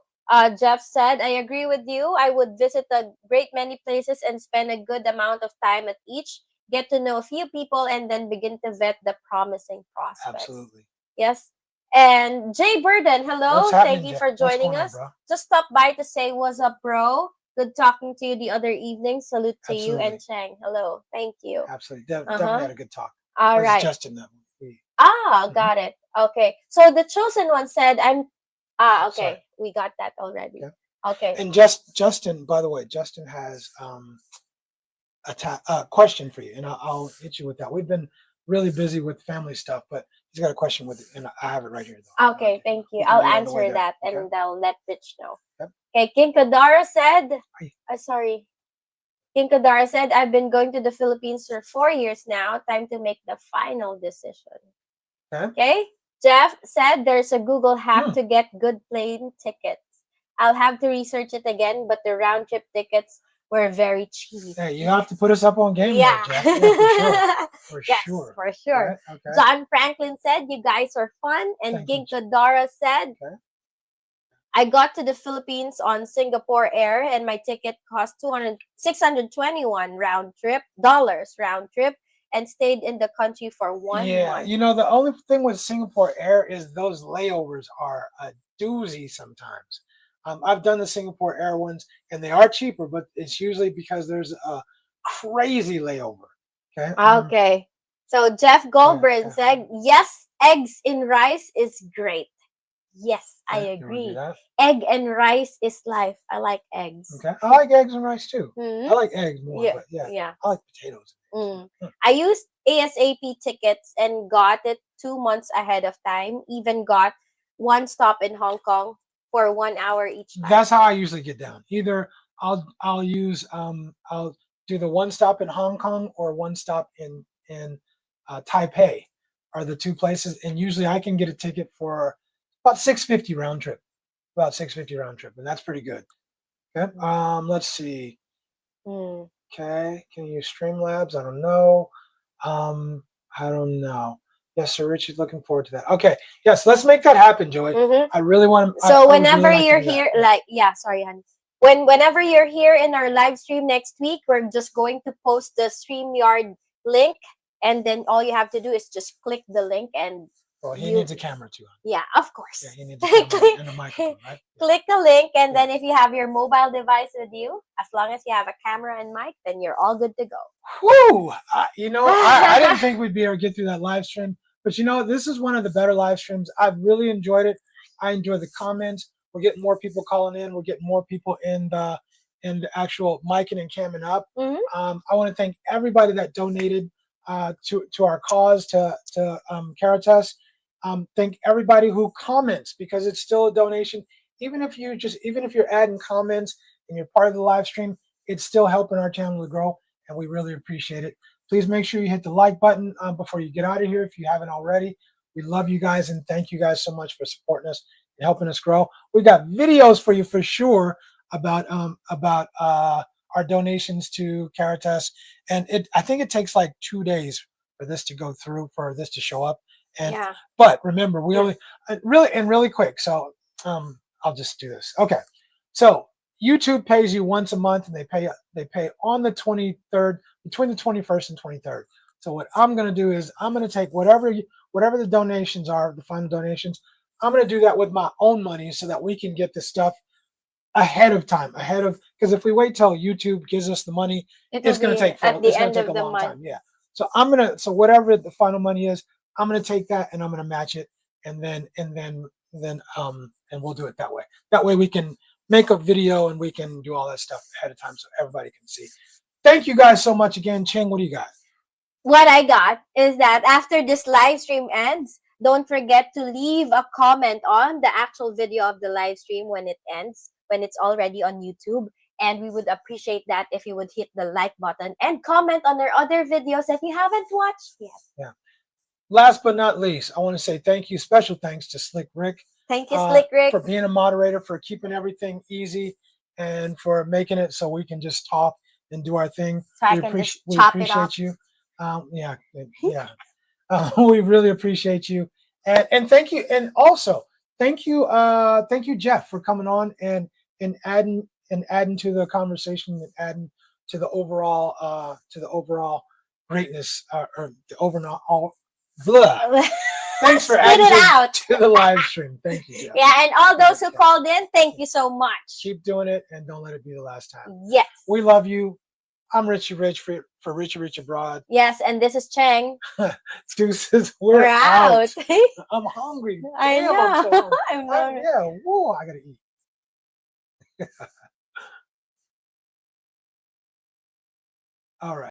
Jeff said, I agree with you. I would visit a great many places and spend a good amount of time at each, get to know a few people, and then begin to vet the promising prospects. Absolutely. Yes. And Jay Burden, hello. What's happening, Thank you Jay? for What's joining going on, us. bro? Just stop by to say what's up, bro. Good talking to you the other evening. Salute to you and Absolutely. Chang. Hello. Thank you. Absolutely. Definitely had a good talk. All That's right. Justin that we Got it. Okay. So the chosen one said, okay. Sorry. We got that already. Okay. Okay. And Justin, by the way, Justin has a question for you, and I'll hit you with that. We've been really busy with family stuff, but he's got a question with it, and I have it right here. Though. Okay, thank you. We can I'll do it on the way answer there, that, okay? and I'll let Rich know. Yep. Okay, King Kadara said, Hi. sorry. King Kadara said, I've been going to the Philippines for 4 years now. Time to make the final decision. Okay. Jeff said there's a Google hack to get good plane tickets. I'll have to research it again, but the round trip tickets were very cheap. Hey, you have to put us up on game, Yeah. there, Jeff. Yeah, for sure. For sure. Right? Okay. John Franklin said, you guys are fun. And Thank you, King Kadara said, I got to the Philippines on Singapore Air and my ticket cost $621 dollars round trip and stayed in the country for 1 month. You know, the only thing with Singapore Air is those layovers are a doozy sometimes. I've done the Singapore Air ones, and they are cheaper, but it's usually because there's a crazy layover. Okay. Okay. So Jeff Goldberg said, yes, eggs in rice is great. Yes, I agree. Egg and rice is life. I like eggs. Okay. I like eggs and rice too. I like eggs more, but yeah. I like potatoes. I used ASAP tickets and got it 2 months ahead of time. Even got one stop in Hong Kong for 1 hour each time. That's how I usually get down. Either I'll use I'll do the one stop in Hong Kong or one stop in Taipei are the two places, and usually I can get a ticket for about $650 round trip. About $650 round trip, and that's pretty good. Okay. Let's see. Okay. Can you use Streamlabs? I don't know. I don't know. Yes, Sir Richard's looking forward to that. Okay. Yes, let's make that happen, Joey. I really want to. So whenever you're here, sorry, honey. Whenever you're here in our live stream next week, we're just going to post the StreamYard link, and then all you have to do is just click the link and. Well, he needs a camera too. Yeah, of course. Yeah, he needs a camera and a microphone, right? Click the link, and then if you have your mobile device with you, as long as you have a camera and mic, then you're all good to go. Woo! You know, I didn't think we'd be able to get through that live stream, but you know, this is one of the better live streams. I've really enjoyed it. I enjoy the comments. We're getting more people calling in. We're getting more people in the actual micing and camming up. I want to thank everybody that donated to our cause to Caritas. Thank everybody who comments, because it's still a donation. Even if you're adding comments and you're part of the live stream, it's still helping our channel to grow, and we really appreciate it. Please make sure you hit the like button before you get out of here if you haven't already. We love you guys, and thank you guys so much for supporting us and helping us grow. We got videos for you for sure about our donations to Caritas, and I think it takes like 2 days for this to go through, for this to show up. And but remember, we only really quick. So I'll just do this. Okay. So YouTube pays you once a month, and they pay on the 23rd, between the 21st and 23rd. So what I'm going to do is I'm going to take whatever the donations are, the final donations. I'm going to do that with my own money so that we can get this stuff ahead of time, because if we wait till YouTube gives us the money, it's going to take a long time. Yeah. So so whatever the final money is, I'm going to take that and I'm going to match it, and then we'll do it that way. That way we can make a video and we can do all that stuff ahead of time so everybody can see. Thank you guys so much again. Ching, what do you got? What I got is that after this live stream ends, don't forget to leave a comment on the actual video of the live stream when it ends, when it's already on YouTube. And we would appreciate that if you would hit the like button and comment on our other videos that you haven't watched yet. Yeah. Last but not least, I want to say thank you, special thanks to Slick Rick. Thank you, Slick Rick. For being a moderator, for keeping everything easy, and for making it so we can just talk and do our thing. So I can just chop it off. Appreciate you. Yeah. We really appreciate you, and thank you, and also thank you, Jeff, for coming on and adding to the conversation and adding to the overall greatness or the overall blah. Thanks for adding to the live stream. Thank you, Jeff. Yeah, and all those who called in, thank you so much. Keep doing it, and don't let it be the last time. Yes. We love you. I'm Richie Rich for Richie Rich Abroad. Yes, and this is Cheng. Deuces, we're out. I'm hungry. I know. I'm so hungry. I'm hungry. Yeah, whoa, I gotta eat. All right.